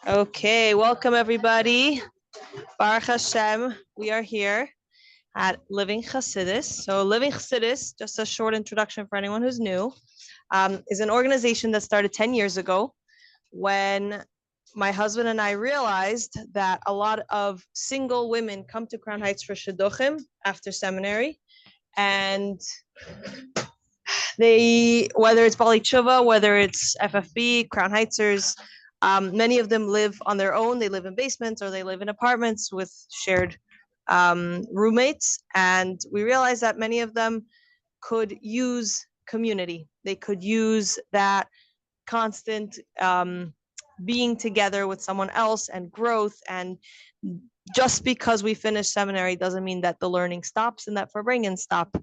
Okay, welcome everybody. Baruch Hashem, we are here at Living Chassidus. So, Living Chassidus, just a short introduction for anyone who's new, is an organization that started 10 years ago when my husband and I realized that a lot of single women come to Crown Heights for shidduchim after seminary, and they, whether it's Bali Tshuva, whether it's FFB, Crown Heightsers, many of them live on their own. They live in basements or they live in apartments with shared roommates. And we realized that many of them could use community. They could use that constant being together with someone else and growth. And just because we finish seminary doesn't mean that the learning stops and that farbrengen stop.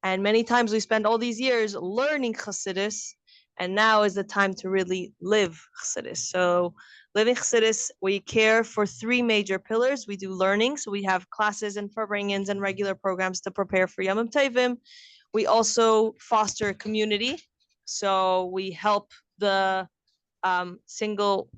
And many times we spend all these years learning Chassidus, and now is the time to really live Chassidus. So living Chassidus, we care for three major pillars. We do learning, so we have classes and farbrengens and regular programs to prepare for Yom Tovim. We also foster community, so we help the single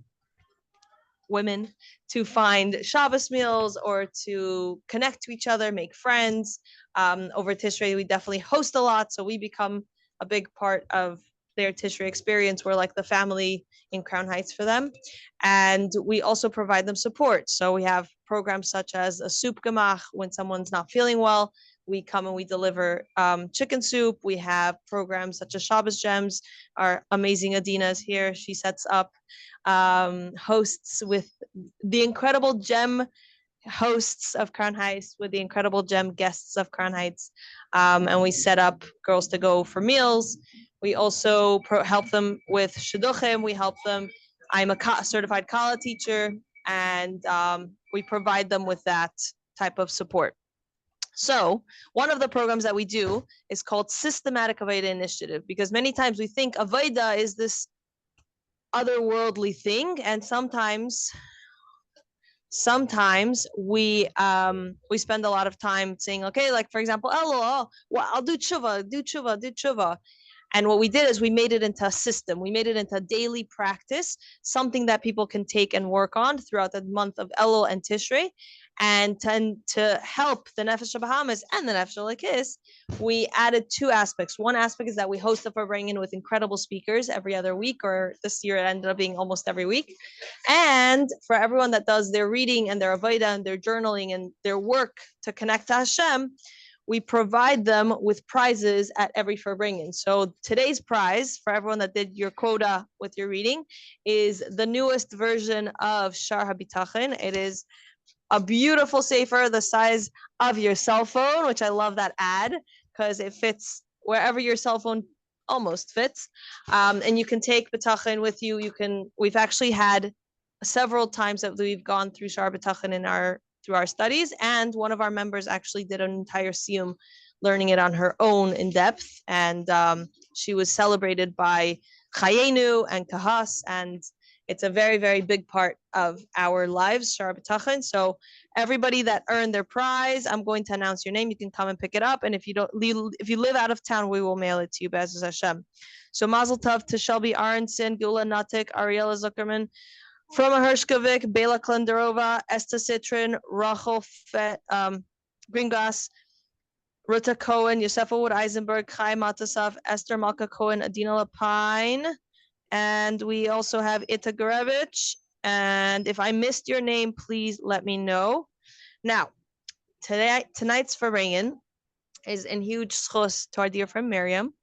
women to find Shabbos meals or to connect to each other, make friends. Over Tishrei, we definitely host a lot, so we become a big part of their Tishrei experience. We're like the family in Crown Heights for them. And we also provide them support. So we have programs such as a soup gemach when someone's not feeling well. We come and we deliver chicken soup. We have programs such as Shabbos Gems. Our amazing Adina is here. She sets up hosts with the incredible gem hosts of Crown Heights, with the incredible gem guests of Crown Heights. And we set up girls to go for meals. We also help them with shidduchim. We help them. I'm a certified Kala teacher, and we provide them with that type of support. So one of the programs that we do is called Systematic Avodah Initiative, because many times we think Avodah is this otherworldly thing, and sometimes we spend a lot of time saying, okay, like for example, I'll do tshuva. And what we did is we made it into a system. We made it into a daily practice, something that people can take and work on throughout the month of Elul and Tishrei. And to help the Nefesh Bahamas and the Nefesh Lakis, we added two aspects. One aspect is that we host the farbrengen with incredible speakers every other week, or this year it ended up being almost every week. And for everyone that does their reading and their avodah and their journaling and their work to connect to Hashem, we provide them with prizes at every farbrengen. So today's prize for everyone that did your quota with your reading is the newest version of Shar HaBitachon. It is a beautiful sefer the size of your cell phone, which I love that ad because it fits wherever your cell phone almost fits. And you can take Bitachon with you. We've actually had several times that we've gone through Shar Bitachon through our studies, and one of our members actually did an entire siyum learning it on her own in depth, and she was celebrated by Chayenu and Kahas, and it's a very, very big part of our lives, Shar B'tachon. So everybody that earned their prize, I'm going to announce your name. You can come and pick it up, and if you live out of town, we will mail it to you, Be'ezus Hashem. So Mazel Tov to Shelby Aronson, Gula Natik, Ariela Zuckerman, Froma Hershkovik, Bela Klenderova, Esta Citrin, Rachel Gringas, Ruta Cohen, Yosefa Wood Eisenberg, Chai Matasov, Esther Malka Cohen, Adina Lapine, and we also have Ita Gurevich. And if I missed your name, please let me know. Now, tonight's farbrengen is in huge schos to our dear friend Miriam,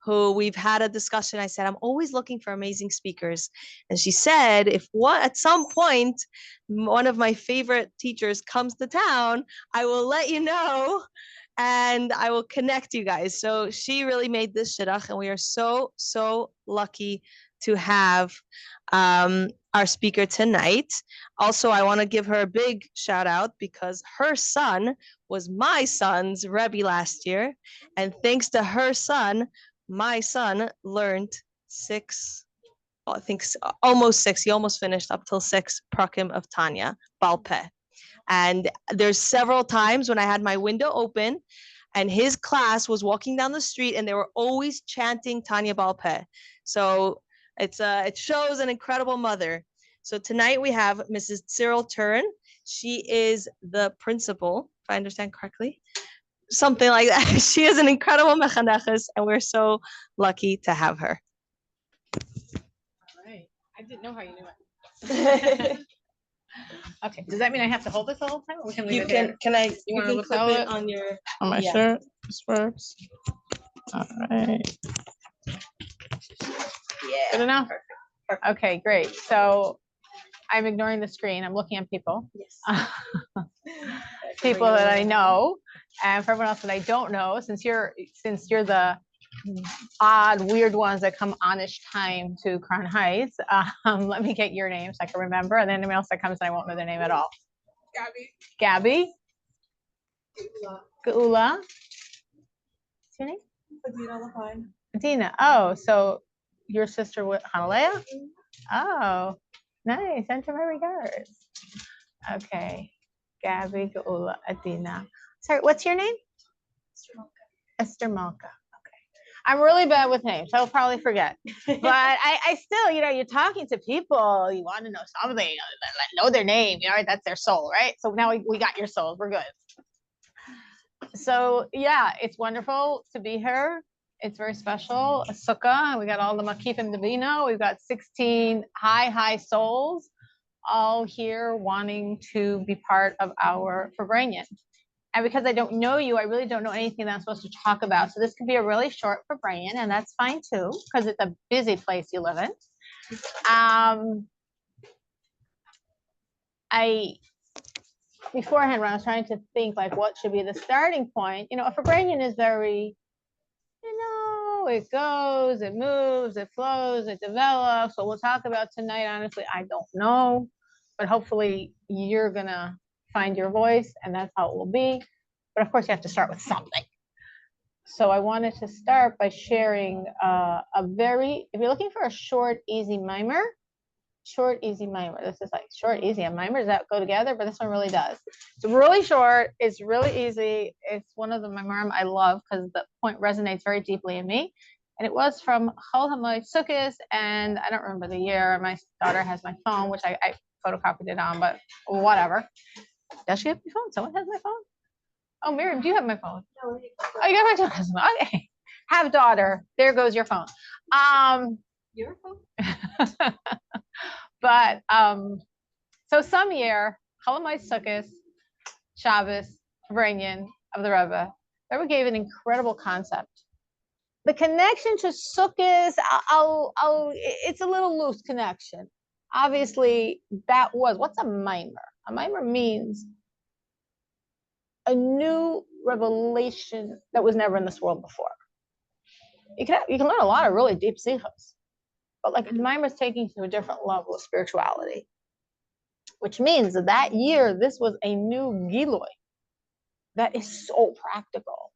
who we've had a discussion. I said, I'm always looking for amazing speakers. And she said, at some point, one of my favorite teachers comes to town, I will let you know and I will connect you guys. So she really made this shidduch, and we are so, so lucky to have our speaker tonight. Also, I want to give her a big shout out because her son was my son's Rebbe last year. And thanks to her son, my son learned almost six. He almost finished up till 6 prakim of Tanya, Balpeh. And there's several times when I had my window open and his class was walking down the street and they were always chanting Tanya Balpeh. So it shows an incredible mother. So tonight we have Mrs. Tsyrl Turen. She is the principal, if I understand correctly, something like that. She is an incredible mechaneches, and we're so lucky to have her. All right. I didn't know how you knew it. Okay. Does that mean I have to hold this the whole time? Or we can leave You it can, here? can I, You wanna can lapel clip it? it on your, On my yeah. shirt? This works. All right. yeah. Good enough? Perfect. Okay, great. So I'm ignoring the screen. I'm looking at people. Yes. People that I know, and for everyone else that I don't know, since you're the odd, weird ones that come onish time to Crown Heights, let me get your name so I can remember, and then anyone else that comes, I won't know their name at all. Gabby. Geula. What's your name? Adina. Oh, so your sister with Hanalea? Oh, nice. Send her my regards. Okay. Gabby, Geula, Adina. Sorry, what's your name? Esther Malka. Okay. I'm really bad with names. I'll probably forget. But I still, you're talking to people. You want to know something. Know their name. That's their soul, right? So now we got your souls. We're good. So yeah, it's wonderful to be here. It's very special. A sukkah. We got all the makifim divino. We've got 16 high souls all here wanting to be part of our farbrengen. And because I don't know you, I really don't know anything that I'm supposed to talk about. So this could be a really short farbrengen, and that's fine too, because it's a busy place you live in. Beforehand, when I was trying to think like what should be the starting point, a farbrengen is very, it goes, it moves, it flows, it develops. What we'll talk about tonight, honestly, I don't know, but hopefully you're gonna find your voice, and that's how it will be. But of course, you have to start with something. So I wanted to start by sharing if you're looking for a short, easy mimer, this is like short, easy, and mimer, does that go together? But this one really does. It's really short, it's really easy. It's one of the mimer I love because the point resonates very deeply in me. And it was from Chol HaMoed Sukkos, and I don't remember the year. My daughter has my phone, which I photocopied it on, but whatever. Does she have my phone? Someone has my phone? Oh, Miriam, do you have my phone? Oh, you got my phone. Okay. Have daughter. There goes your phone. Your phone? But so some year, Chol HaMoed Sukkos, Shabbos, farbrengen of the Rebbe gave an incredible concept. The connection to Sukkos, it's a little loose connection. Obviously, what's a mimer? A mimer means a new revelation that was never in this world before. You can learn a lot of really deep sichos, but like a mimer is taking you to a different level of spirituality, which means that year this was a new giloi that is so practical,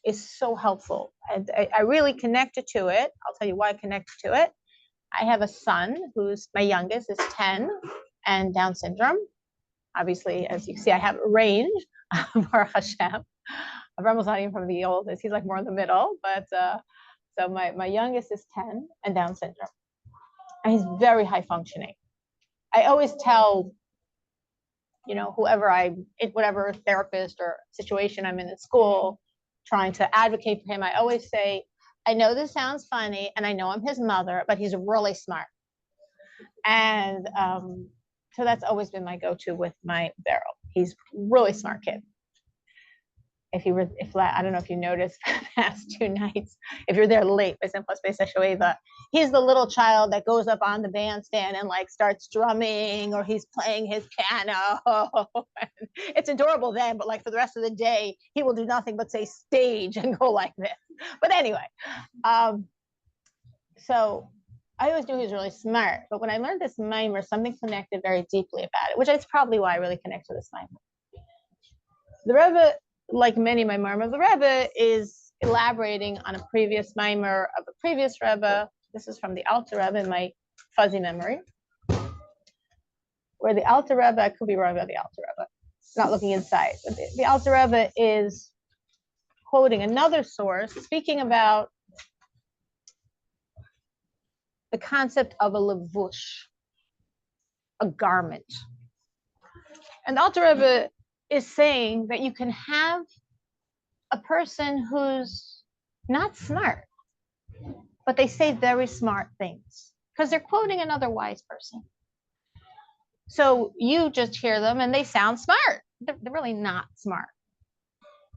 is so helpful, and I really connected to it. I'll tell you why I connected to it. I have a son who's my youngest, is 10, and Down syndrome. Obviously, as you can see, I have a range. Baruch Hashem. Avram is not even from the oldest. He's like more in the middle. But so my youngest is 10 and Down syndrome. And he's very high functioning. I always tell, whatever therapist or situation I'm in at school, trying to advocate for him, I always say, I know this sounds funny, and I know I'm his mother, but he's really smart. And so that's always been my go-to with my Beryl. He's really smart kid. I don't know if you noticed the past 2 nights, if you're there late, he's the little child that goes up on the bandstand and like starts drumming, or he's playing his piano. It's adorable then, but like for the rest of the day, he will do nothing but say stage and go like this. But anyway, so I always knew he was really smart, but when I learned this mimer, something connected very deeply about it, which is probably why I really connect to this mimer. The Rebbe, like many mimer of the Rebbe, is elaborating on a previous mimer of a previous Rebbe. This is from the Alter Rebbe in my fuzzy memory, where the Alter Rebbe, I could be wrong about the Alter Rebbe, not looking inside, but the Alter Rebbe is quoting another source, speaking about the concept of a levush. a garment. And the Alter Rebbe is saying that you can have a person who's not smart, but they say very smart things because they're quoting another wise person. So you just hear them and they sound smart. They're really not smart.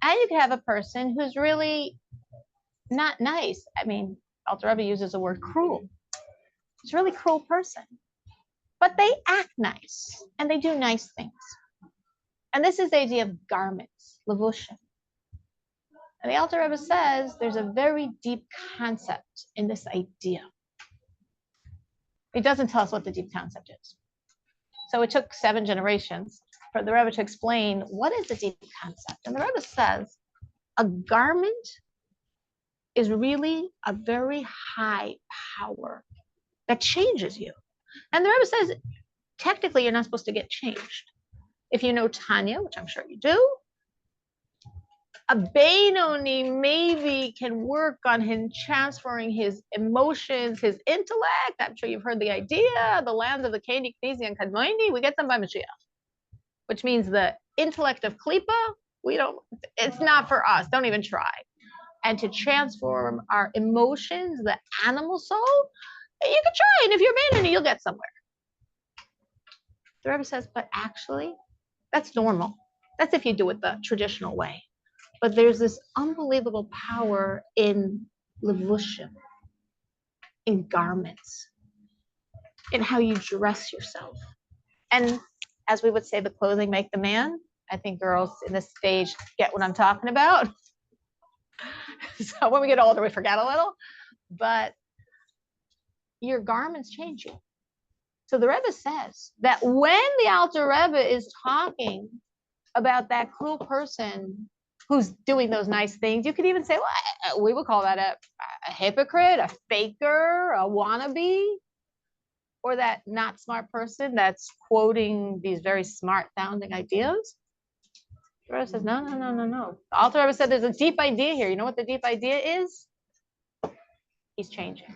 And you can have a person who's really not nice. I mean, Alter Rebbe uses the word cruel. It's a really cruel person. But they act nice and they do nice things. And this is the idea of garments, levushim. And the Alter Rebbe says there's a very deep concept in this idea. It doesn't tell us what the deep concept is. So it took 7 generations for the Rebbe to explain what is the deep concept. And the Rebbe says a garment is really a very high power that changes you. And the Rebbe says, technically, you're not supposed to get changed. If you know Tanya, which I'm sure you do, a Benoni maybe can work on him transferring his emotions, his intellect. I'm sure you've heard the idea, the lands of the Keni, Knezi, and Kadmoni, we get them by Mashiach, which means the intellect of Klippa, it's not for us, don't even try. And to transform our emotions, the animal soul, you can try, and if you're Benoni, you'll get somewhere. The Rebbe says, but actually, that's normal. That's if you do it the traditional way. But there's this unbelievable power in levushim, in garments, in how you dress yourself. And as we would say, the clothing make the man. I think girls in this stage get what I'm talking about. So when we get older, we forget a little. But your garments change you. So the Rebbe says that when the Alter Rebbe is talking about that cruel person who's doing those nice things, you could even say, well, we would call that a hypocrite, a faker, a wannabe, or that not smart person that's quoting these very smart sounding ideas. The Rebbe says, no. The Alter Rebbe said there's a deep idea here. You know what the deep idea is? He's changing.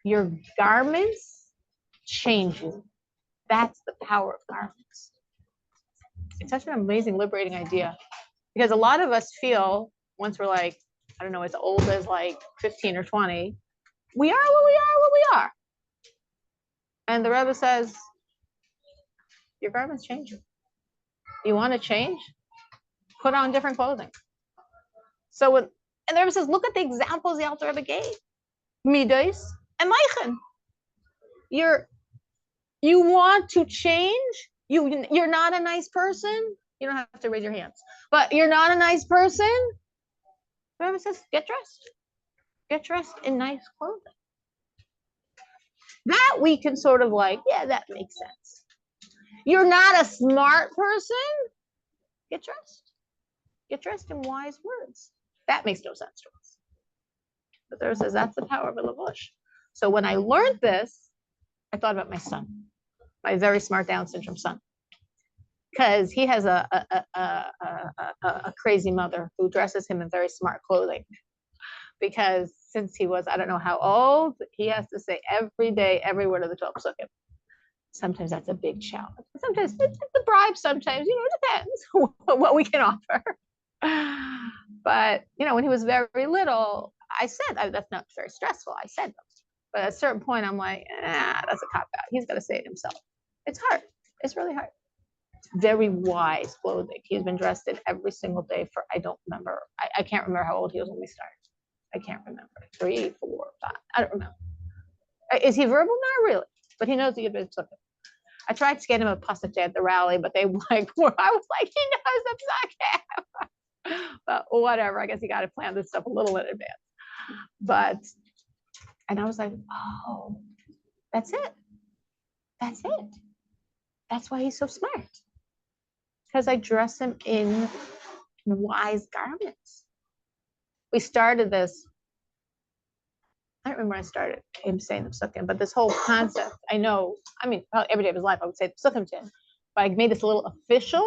Your garments change you. That's the power of garments. It's such an amazing, liberating idea. Because a lot of us feel, once we're like, I don't know, as old as like 15 or 20, we are what we are. And the Rebbe says, your garments change you. You want to change? Put on different clothing. So, and the Rebbe says, look at the examples the Alter Rebbe gave. Midos and Meichen. You want to change? You're not a nice person? You don't have to raise your hands. But you're not a nice person? The Rebbe says, get dressed. Get dressed in nice clothing. That we can sort of like, yeah, that makes sense. You're not a smart person? Get dressed. Get dressed in wise words. That makes no sense to us. But the Rebbe says, that's the power of a lavush. So when I learned this, I thought about my son, my very smart Down syndrome son. Because he has a crazy mother who dresses him in very smart clothing. Because since he was, I don't know how old, he has to say every day, every word of the 12 Sukkim. Sometimes that's a big challenge. Sometimes it's a bribe, sometimes, it depends what we can offer. But, when he was very little, I said, that's not very stressful. I said, but at a certain point, I'm like, that's a cop out. He's got to say it himself. It's hard. It's really hard. Very wise clothing. He's been dressed in every single day for, I don't remember. I can't remember how old he was when we started. I can't remember. 3, 4, 5. I don't remember. Is he verbal? Not really. But he knows the Yiddish Sukkot. I tried to get him a pasuk at the rally, but I was like, he knows the Sukkot. But whatever. I guess you got to plan this stuff a little in advance. And I was like, oh, that's it. That's it. That's why he's so smart. Because I dress him in wise garments. We started this. I don't remember when I started him saying the psukim, but this whole concept, probably every day of his life, I would say the psukim to him. But I made this a little official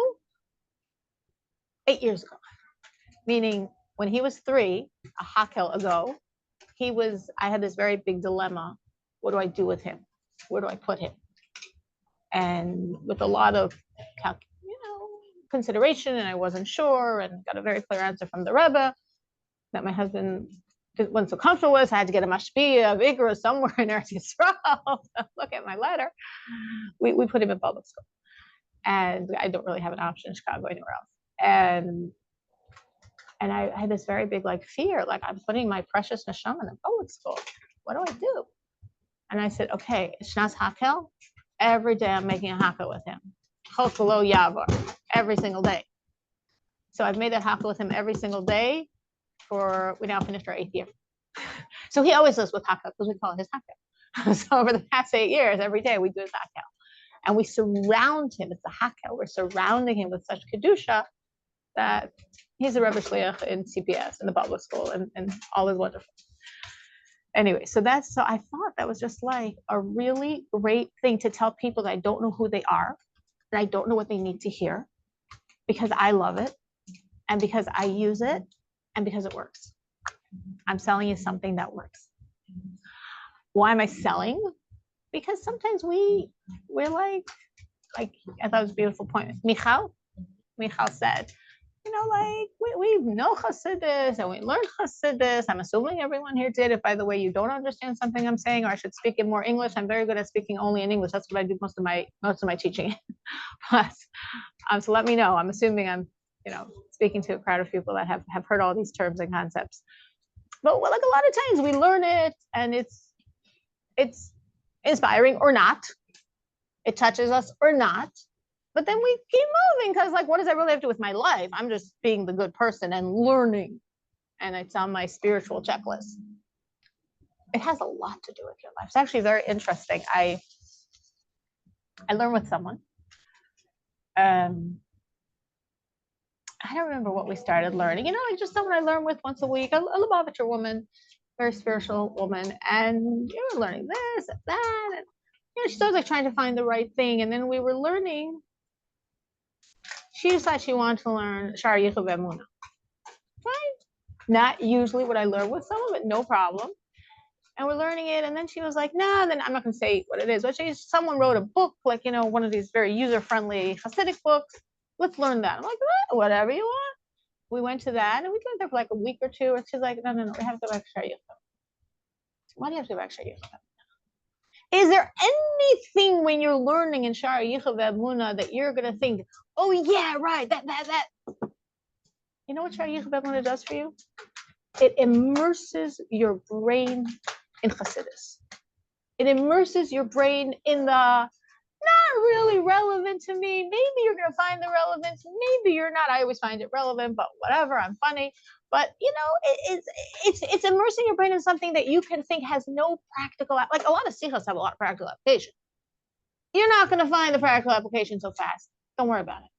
8 years ago. Meaning when he was 3, a hakel ago, I had this very big dilemma. What do I do with him? Where do I put him? and with a lot of consideration, and I wasn't sure, and got a very clear answer from the Rebbe that my husband wasn't so comfortable with. I had to get a mashpia of Igra somewhere in Eretz Yisrael. Look at my letter. We put him in public school, and I don't really have an option in Chicago anywhere else. And I had this very big fear, I'm putting my precious neshama in public school. What do I do? And I said, okay, Shnas Hakel. Every day I'm making a Hakel with him. Chokolo Yavar, every single day. So I've made that Hakel with him every single day we now finished our 8th year. So he always lives with Hakel because we call it his Hakel. So over the past 8 years, every day we do his Hakel. And we surround him, it's a Hakel, we're surrounding him with such Kedusha that he's a Rebbe Shliach in CPS, in the public school, and all is wonderful. Anyway, so I thought that was just a really great thing to tell people that I don't know who they are, that I don't know what they need to hear, because I love it, and because I use it, and because it works. I'm selling you something that works. Why am I selling? Because sometimes we're I thought it was a beautiful point. Michal said, we know Chassidus and we learned Chassidus. I'm assuming everyone here did. If, by the way, you don't understand something I'm saying, or I should speak in more English, I'm very good at speaking only in English. That's what I do most of my teaching. But so let me know. I'm assuming I'm, speaking to a crowd of people that have heard all these terms and concepts. But a lot of times we learn it and it's inspiring or not. It touches us or not. But then we keep moving because what does that really have to do with my life? I'm just being the good person and learning. And it's on my spiritual checklist. It has a lot to do with your life. It's actually very interesting. I learned with someone. I don't remember what we started learning. Just someone I learn with once a week. A Lubavitcher woman, very spiritual woman. And we're learning this and that. And she's always trying to find the right thing. And then we were learning. She decided she wanted to learn Shar Yichud Emunah. Right? Not usually what I learn with someone, but no problem. And we're learning it. And then she was like, nah, then I'm not going to say what it is. But someone wrote a book, one of these very user-friendly Hasidic books. Let's learn that. I'm like, whatever you want. We went to that, and we went there for a week or two. And she's like, no, we have to go back to Shar Yichud. Why do you have to go back to Shar Yichud? Is there anything when you're learning in Shar Yichud Emunah that you're going to think, oh, yeah, right, that. You know what Shar Yichud Emunah does for you? It immerses your brain in Chassidus. It immerses your brain in the not really relevant to me. Maybe you're going to find the relevance. Maybe you're not. I always find it relevant, but whatever, I'm funny. But, it's immersing your brain in something that you can think has no practical, a lot of sichos have a lot of practical application. You're not going to find the practical application so fast. Don't worry about it.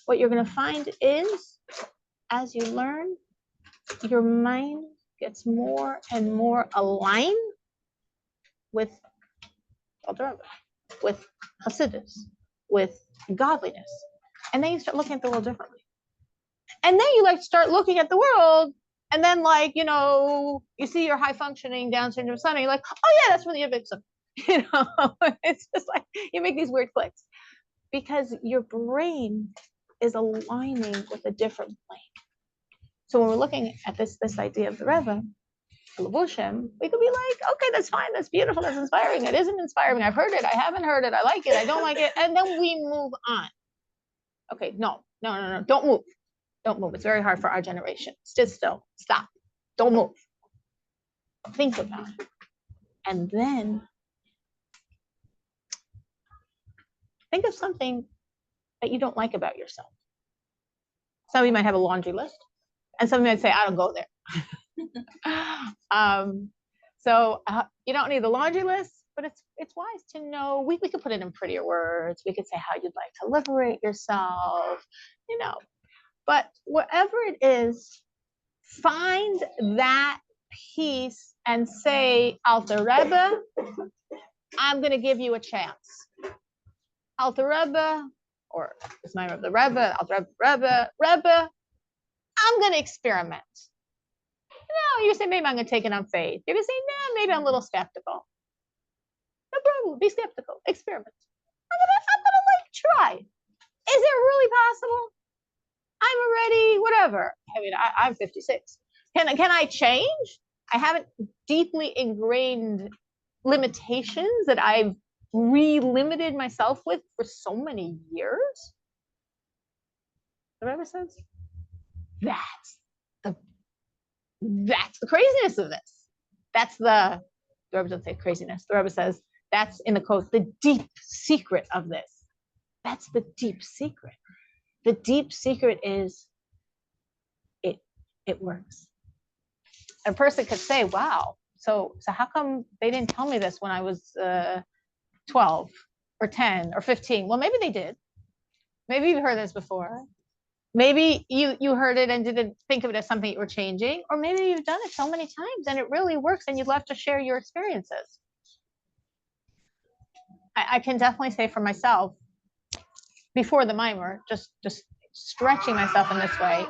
What you're going to find is, as you learn, your mind gets more and more aligned with Hasidus, with godliness. And then you start looking at the world differently. And then you start looking at the world, and then you see your high functioning Down syndrome son, and you're like, oh yeah, that's really a victim. It's just you make these weird clicks because your brain is aligning with a different plane. So when we're looking at this idea of the Rebbe, Levushim, we could be like, okay, that's fine, that's beautiful, that's inspiring. It isn't inspiring. I've heard it, I haven't heard it, I like it, I don't like it, and then we move on. Okay, no, don't move. Don't move. It's very hard for our generation. Sit still. Stop. Don't move. Think about it. And then think of something that you don't like about yourself. Some of you might have a laundry list, and some of you might say, I don't go there. So you don't need the laundry list, but it's wise to know. We could put it in prettier words. We could say how you'd like to liberate yourself, But whatever it is, find that piece and say, Alter Rebbe, I'm going to give you a chance. Alter Rebbe, or it's my Rebbe, the Rebbe, Alter Rebbe, I'm going to experiment. You say, maybe I'm going to take it on faith. You're going to say, nah, maybe I'm a little skeptical. No problem. Be skeptical. Experiment. I'm Is it really possible? I'm already whatever. I mean, I'm 56. Can I change? I haven't deeply ingrained limitations that I've re-limited myself with for so many years. The Rebbe says, that's the craziness of this. The Rebbe doesn't say craziness. The Rebbe says, that's in the quote, the deep secret of this. That's the deep secret. The deep secret is it works. A person could say, wow, so how come they didn't tell me this when I was 12 or 10 or 15? Well, maybe they did. Maybe you've heard this before. Maybe you heard it and didn't think of it as something you were changing, or maybe you've done it so many times and it really works and you'd love to share your experiences. I can definitely say for myself, before the mimer, just stretching myself in this way,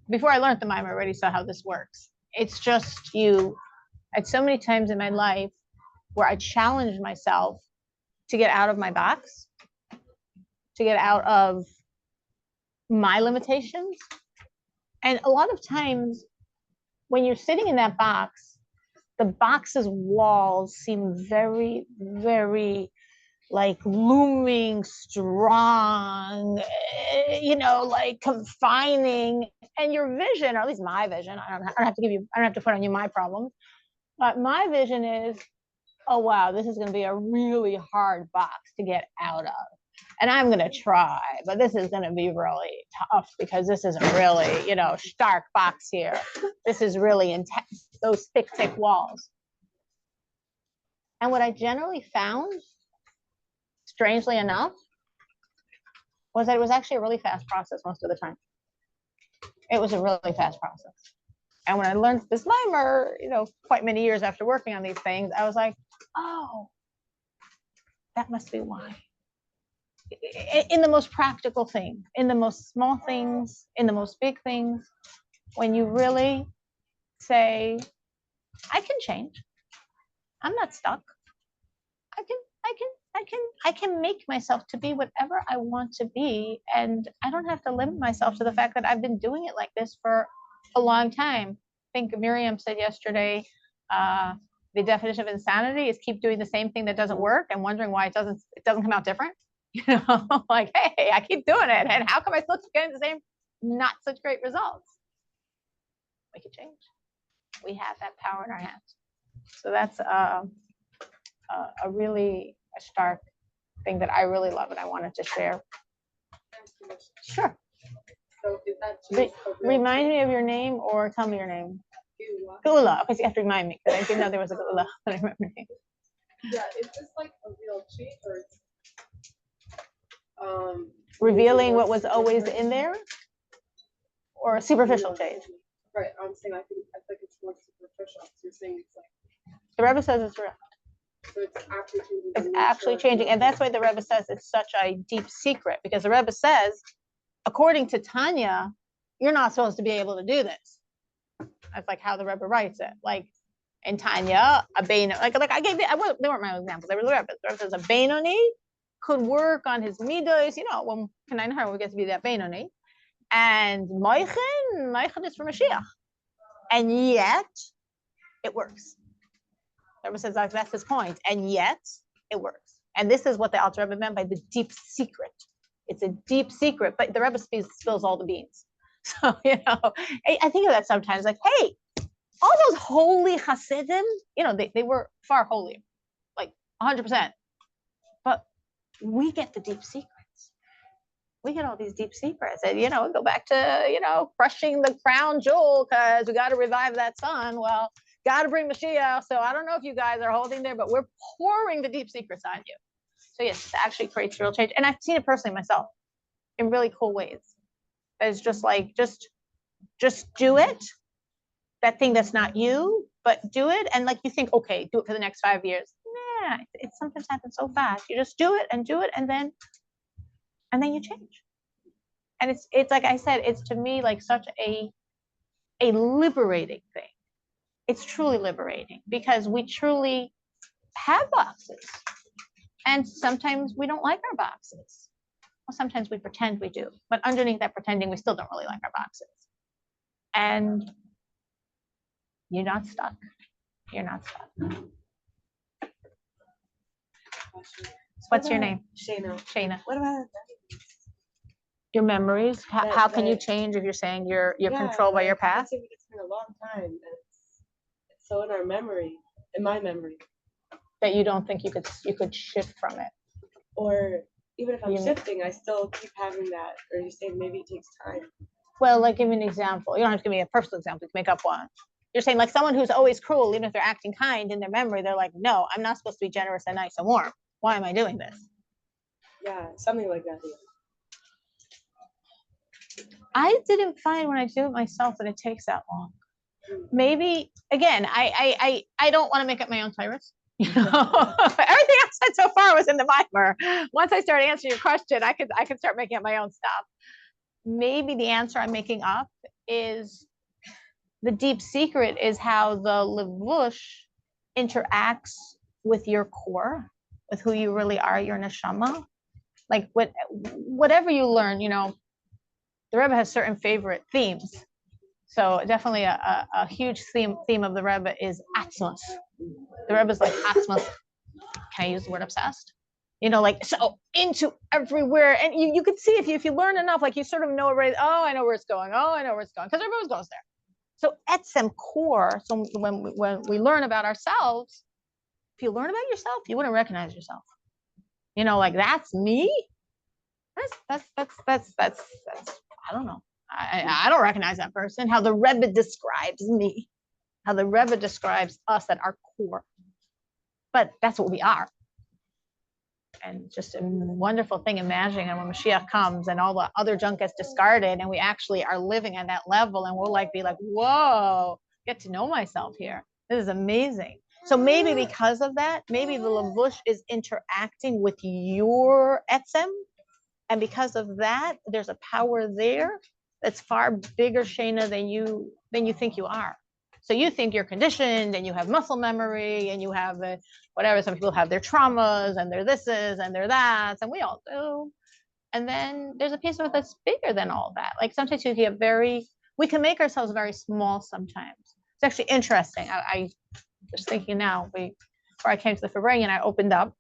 before I learned the mimer, I already saw how this works. It's just you, at so many times in my life where I challenged myself to get out of my box, to get out of my limitations. And a lot of times when you're sitting in that box, the box's walls seem very, very like looming strong, like confining, and your vision, or at least my vision, I don't have to put on you my problems, but my vision is, oh wow, this is going to be a really hard box to get out of, and I'm going to try, but this is going to be really tough because this is a really stark box here. This is really intense, those thick walls. And what I generally found, strangely enough, was that it was actually a really fast process most of the time. It was a really fast process. And when I learned this mimer, quite many years after working on these things, I was like, oh, that must be why. In the most practical thing, in the most small things, in the most big things, when you really say, I can change. I'm not stuck. I can make myself to be whatever I want to be, and I don't have to limit myself to the fact that I've been doing it like this for a long time. I think Miriam said yesterday, the definition of insanity is keep doing the same thing that doesn't work and wondering why it doesn't come out different. Like, hey, I keep doing it, and how come I still keep getting the same not such great results? We can change. We have that power in our hands. So that's a really stark thing that I really love and I wanted to share. Sure. So is that remind me of your name or tell me your name. Gula. Okay, so you have to remind me because I didn't know there was a Gula. I remember your name. Yeah, is this like a real change or it's revealing what was always in there, or a superficial change? Right, I'm saying I think it's more superficial. So you're saying it's like the Rebbe says it's real. So it's actually changing. It's actually changing, and that's why the Rebbe says it's such a deep secret, because the Rebbe says, according to Tanya, you're not supposed to be able to do this. That's like how the Rebbe writes it. Like in Tanya, a Beinoni, like I gave they weren't my examples. They were the Rebbe. The Rebbe says a Beinoni could work on his midos, when we get to be that Beinoni, and Moichin is for Mashiach, and yet it works. The Rebbe says that's his point, and yet it works. And this is what the Alter Rebbe meant by the deep secret. It's a deep secret, but the Rebbe spills all the beans. So, I think of that sometimes, like, hey, all those holy Hasidim, they were far holier, like 100%. But we get the deep secrets. We get all these deep secrets. And, go back to, crushing the crown jewel because we got to revive that son. Well, got to bring Mashiach. So I don't know if you guys are holding there, but we're pouring the deep secrets on you. So yes, it actually creates real change. And I've seen it personally myself in really cool ways. It's just like, just do it. That thing that's not you, but do it. And like you think, okay, do it for the next 5 years. Nah, it sometimes happens so fast. You just do it, and then you change. And it's like I said, it's to me like such a liberating thing. It's truly liberating because we truly have boxes. And sometimes we don't like our boxes. Well, sometimes we pretend we do, but underneath that pretending, we still don't really like our boxes. And you're not stuck. You're not stuck. What's your name? Shayna. Shayna. What about Your memories. That- How can you that- change if you're saying you're yeah, controlled by your like, past? let's say we could spend a long time. And it's so in our memory, in my memory. That you don't think you could shift from it. Or even if I'm You mean- shifting, I still keep having that. Or you say maybe it takes time. Well, like give me an example. You don't have to give me a personal example. You can make up one. You're saying like someone who's always cruel, even if they're acting kind in their memory, they're like, no, I'm not supposed to be generous and nice and warm. Why am I doing this? Yeah, something like that. I didn't find when I do it myself that it takes that long. Maybe again, I don't want to make up my own tyrants. You know, everything I said so far was in the mimer. Once I start answering your question, I could start making up my own stuff. Maybe the answer I'm making up is the deep secret is how the levush interacts with your core, with who you really are, your neshama. Like whatever you learn, you know, the Rebbe has certain favorite themes. So definitely a huge theme of the Rebbe is atzmos. The Rebbe is like atzmos. Can I use the word obsessed? You know, like so into everywhere. And you could see if you learn enough, like you sort of know already, oh, I know where it's going. Oh, I know where it's going. Because everyone goes there. So etzem core, so when we learn about ourselves, if you learn about yourself, you wouldn't recognize yourself. You know, like that's me. That's I don't know. I don't recognize that person. How the Rebbe describes me, how the Rebbe describes us at our core. But that's what we are. And just a wonderful thing imagining and when Mashiach comes and all the other junk gets discarded and we actually are living at that level and we'll like be like, whoa, get to know myself here. This is amazing. So maybe because of that, maybe the levush is interacting with your etzem. And because of that, there's a power there that's far bigger, Shayna, than you think you are. So you think you're conditioned and you have muscle memory and you have whatever. Some people have their traumas and their thises and their that's, and we all do. And then there's a piece of it that's bigger than all that. Like sometimes you get we can make ourselves very small sometimes. It's actually interesting. I was thinking now, before I came to the farbrengen, I opened up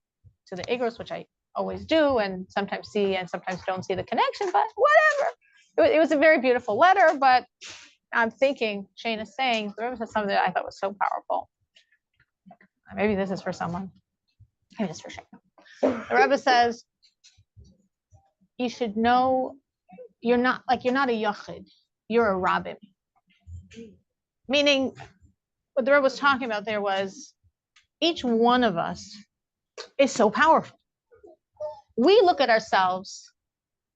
to the igros, which I always do, and sometimes see and sometimes don't see the connection, but whatever. It was a very beautiful letter, but I'm thinking, Shane is saying, the Rebbe said something that I thought was so powerful. Maybe this is for someone. Maybe this is for Shane. The Rebbe says, you should know you're not a yachid, you're a rabbin. Meaning, what the Rebbe was talking about there was, each one of us is so powerful. We look at ourselves,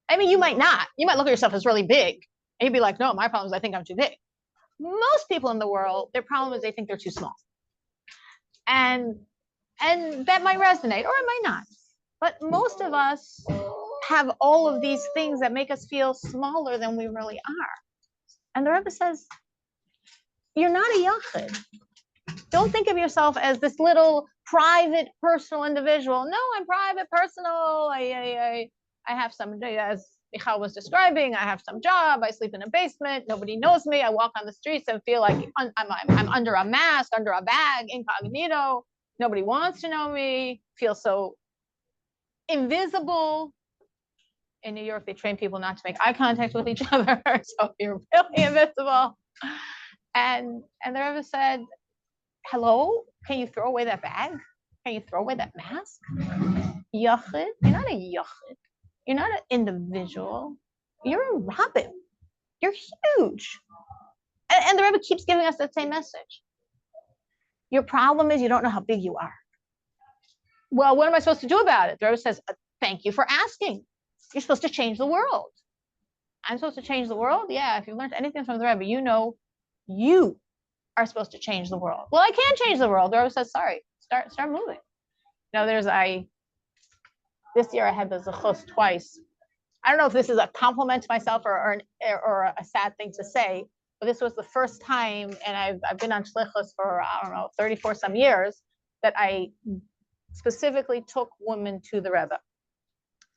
I mean, you might not. You might look at yourself as really big. And you'd be like, no, my problem is I think I'm too big. Most people in the world, their problem is they think they're too small. And that might resonate or it might not. But most of us have all of these things that make us feel smaller than we really are. And the Rebbe says, you're not a yachid. Don't think of yourself as this little private, personal individual. No, I'm private, personal. I have some, as Michal was describing, I have some job. I sleep in a basement. Nobody knows me. I walk on the streets and feel like I'm under a mask, under a bag, incognito. Nobody wants to know me. Feel so invisible. In New York, they train people not to make eye contact with each other. So you're really invisible. And the Rebbe said, hello, can you throw away that bag? Can you throw away that mask? Yachid, you're not a yachid. You're not an individual. You're a rabbin. You're huge. And the Rebbe keeps giving us that same message. Your problem is you don't know how big you are. Well, what am I supposed to do about it? The Rebbe says, thank you for asking. You're supposed to change the world. I'm supposed to change the world? Yeah, if you've learned anything from the Rebbe, you know you are supposed to change the world. Well, I can't change the world. The Rebbe says, sorry, start moving. You know, this year I had the Sukkos twice. I don't know if this is a compliment to myself or a sad thing to say, but this was the first time, and I've been on shlichus for, I don't know, 34 some years, that I specifically took women to the Rebbe.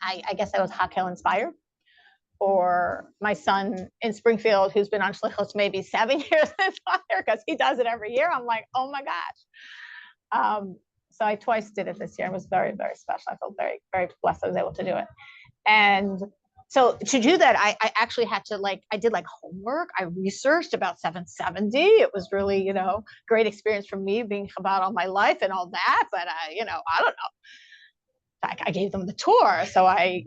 I guess I was Hakel inspired. Or my son in Springfield, who's been on shlichus maybe 7 years inspired because he does it every year. I'm like, oh my gosh. So I twice did it this year. It was very, very special. I felt very, very blessed I was able to do it. And so to do that, I actually had to I did homework. I researched about 770. It was really, great experience for me being Chabad all my life and all that. But, I don't know. I gave them the tour. So I,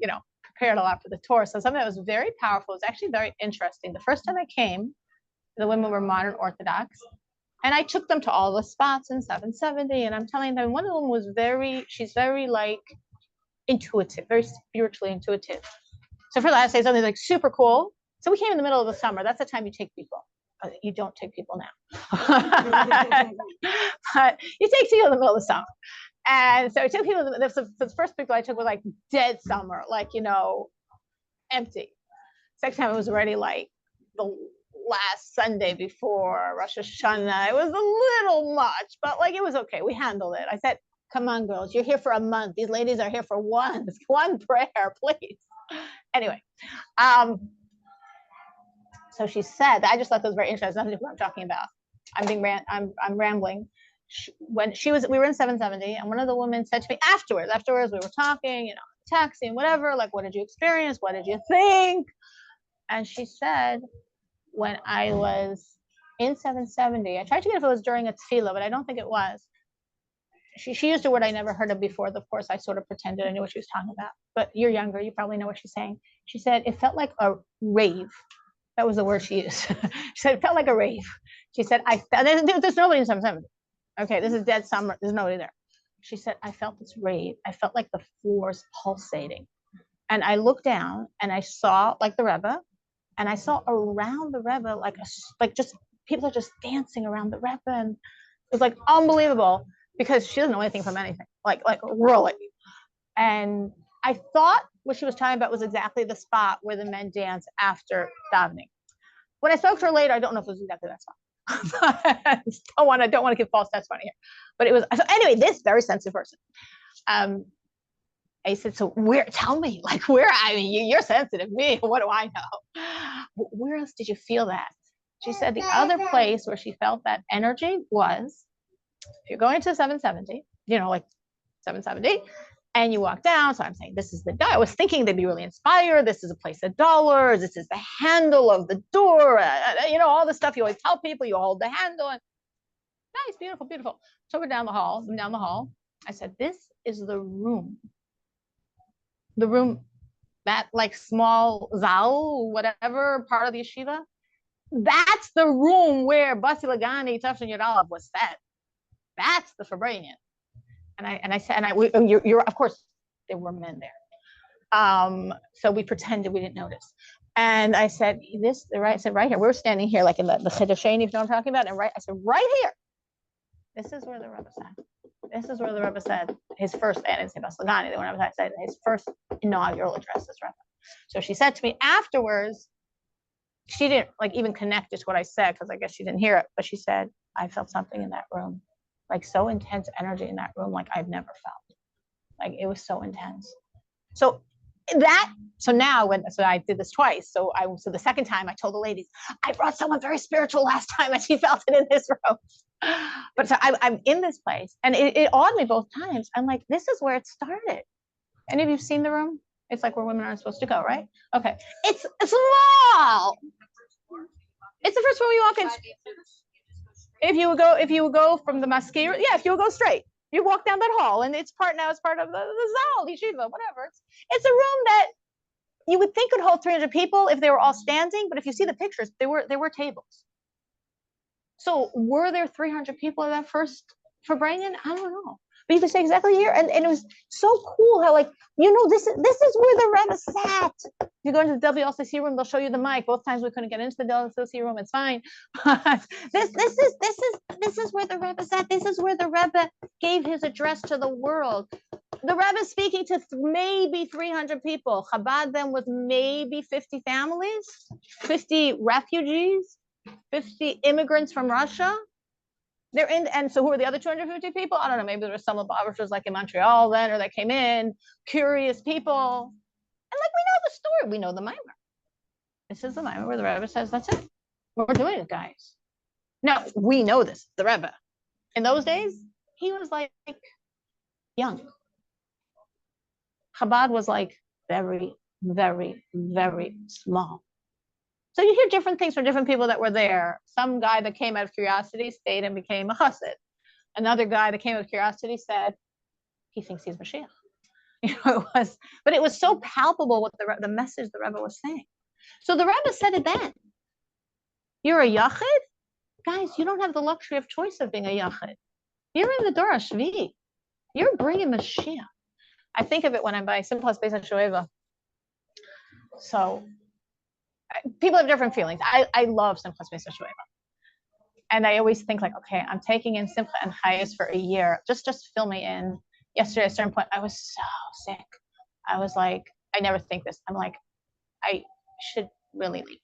prepared a lot for the tour. So something that was very powerful, it was actually very interesting. The first time I came, the women were modern Orthodox. And I took them to all the spots in 770. And I'm telling them, one of them was she's very intuitive, very spiritually intuitive. So for that, I say something super cool. So we came in the middle of the summer. That's the time you take people. You don't take people now. But you take people in the middle of the summer. And so I took people, the first people I took were dead summer, empty. Second time it was already the last Sunday before Rosh Hashanah. It was a little much, but it was okay. We handled it. I said, come on, girls, you're here for a month. These ladies are here for one prayer, please. Anyway, so she said, I just thought that was very interesting. Nothing to do with what I'm talking about. I'm rambling. We were in 770, and one of the women said to me afterwards we were talking, taxi and whatever, what did you experience? What did you think? And she said, when I was in 770, I tried to get if it was during a tefillah, but I don't think it was. She used a word I never heard of before. Of course, I sort of pretended I knew what she was talking about. But you're younger, you probably know what she's saying. She said, it felt like a rave. That was the word she used. She said, it felt like a rave. She said, there's nobody in 770. Okay, this is dead summer. There's nobody there. She said, I felt this rave. I felt like the floor's pulsating. And I looked down and I saw the Rebbe, and I saw around the Rebbe, just people are just dancing around the Rebbe. And it was unbelievable because she doesn't know anything from anything, really. And I thought what she was talking about was exactly the spot where the men dance after davening. When I spoke to her later, I don't know if it was exactly that spot. I don't want to give false testimony here, but it was. So anyway, this very sensitive person. I said, so where? Tell me, where? I mean, you're sensitive. Me, what do I know? Where else did you feel that? She said the other place where she felt that energy was if you're going to 770, 770. And you walk down. So I'm saying, this is the door. I was thinking they'd be really inspired. This is a place of dollars. This is the handle of the door. All the stuff you always tell people, you hold the handle. And nice, beautiful, beautiful. So we're down the hall. I said, this is the room. The room, that small zal, whatever part of the yeshiva. That's the room where Basi Lagani, Tafshin Yadalav was fed. That's the farbrengen. And I said, you're of course there were men there. So we pretended we didn't notice. And I said, I said right here. We're standing here in the Chiddushei, if you know what I'm talking about. And I said, right here. This is where the Rebbe said. This is where the Rebbe said his first, and it's Bas Lagani, the one I said his first inaugural address as Rebbe. So she said to me afterwards, she didn't even connect it to what I said because I guess she didn't hear it, but she said, I felt something in that room. So intense energy in that room, I've never felt. It was so intense. So now I did this twice. So the second time I told the ladies, I brought someone very spiritual last time and she felt it in this room. But so I'm in this place and it awed me both times. I'm like, this is where it started. Any of you seen the room? It's where women aren't supposed to go, right? Okay. It's small. It's the first room you walk in. If you would go from the maskir, if you would go straight, you walk down that hall, and it's part of the zal, yeshiva, whatever. It's a room that you would think could hold 300 people if they were all standing, but if you see the pictures, there were tables. So were there 300 people at that first farbrengen? I don't know. But you can say exactly here, and it was so cool how this is where the Rebbe sat. If you go into the WLCC room, they'll show you the mic. Both times we couldn't get into the WLCC room. It's fine. But this is where the Rebbe sat. This is where the Rebbe gave his address to the world. The Rebbe speaking to maybe 300 people. Chabad then was maybe 50 families, 50 refugees, 50 immigrants from Russia. They're in, and so who are the other 250 people? I don't know. Maybe there were some of the in Montreal then, or that came in. Curious people. And like, we know the story, we know the mimer. This is the mimer where the Rebbe says, that's it. We're doing it, guys. Now, we know this, the Rebbe. In those days, he was like young. Chabad was like very, very, very small. So you hear different things from different people that were there. Some guy that came out of curiosity stayed and became a chassid. Another guy that came out of curiosity said he thinks he's Mashiach. But it was so palpable what the message the Rebbe was saying. So the Rebbe said it then. You're a yachid? Guys, you don't have the luxury of choice of being a yachid. You're in the Dor HaShvi. You're bringing Mashiach. I think of it when I'm by Simchas Beis HaShoeva. So people have different feelings. I love Simchas Beis HaShoeva. And I always think like, okay, I'm taking in Simcha and Chayes for a year. Just fill me in. Yesterday at a certain point, I was so sick. I was like, I never think this. I'm like, I should really leave.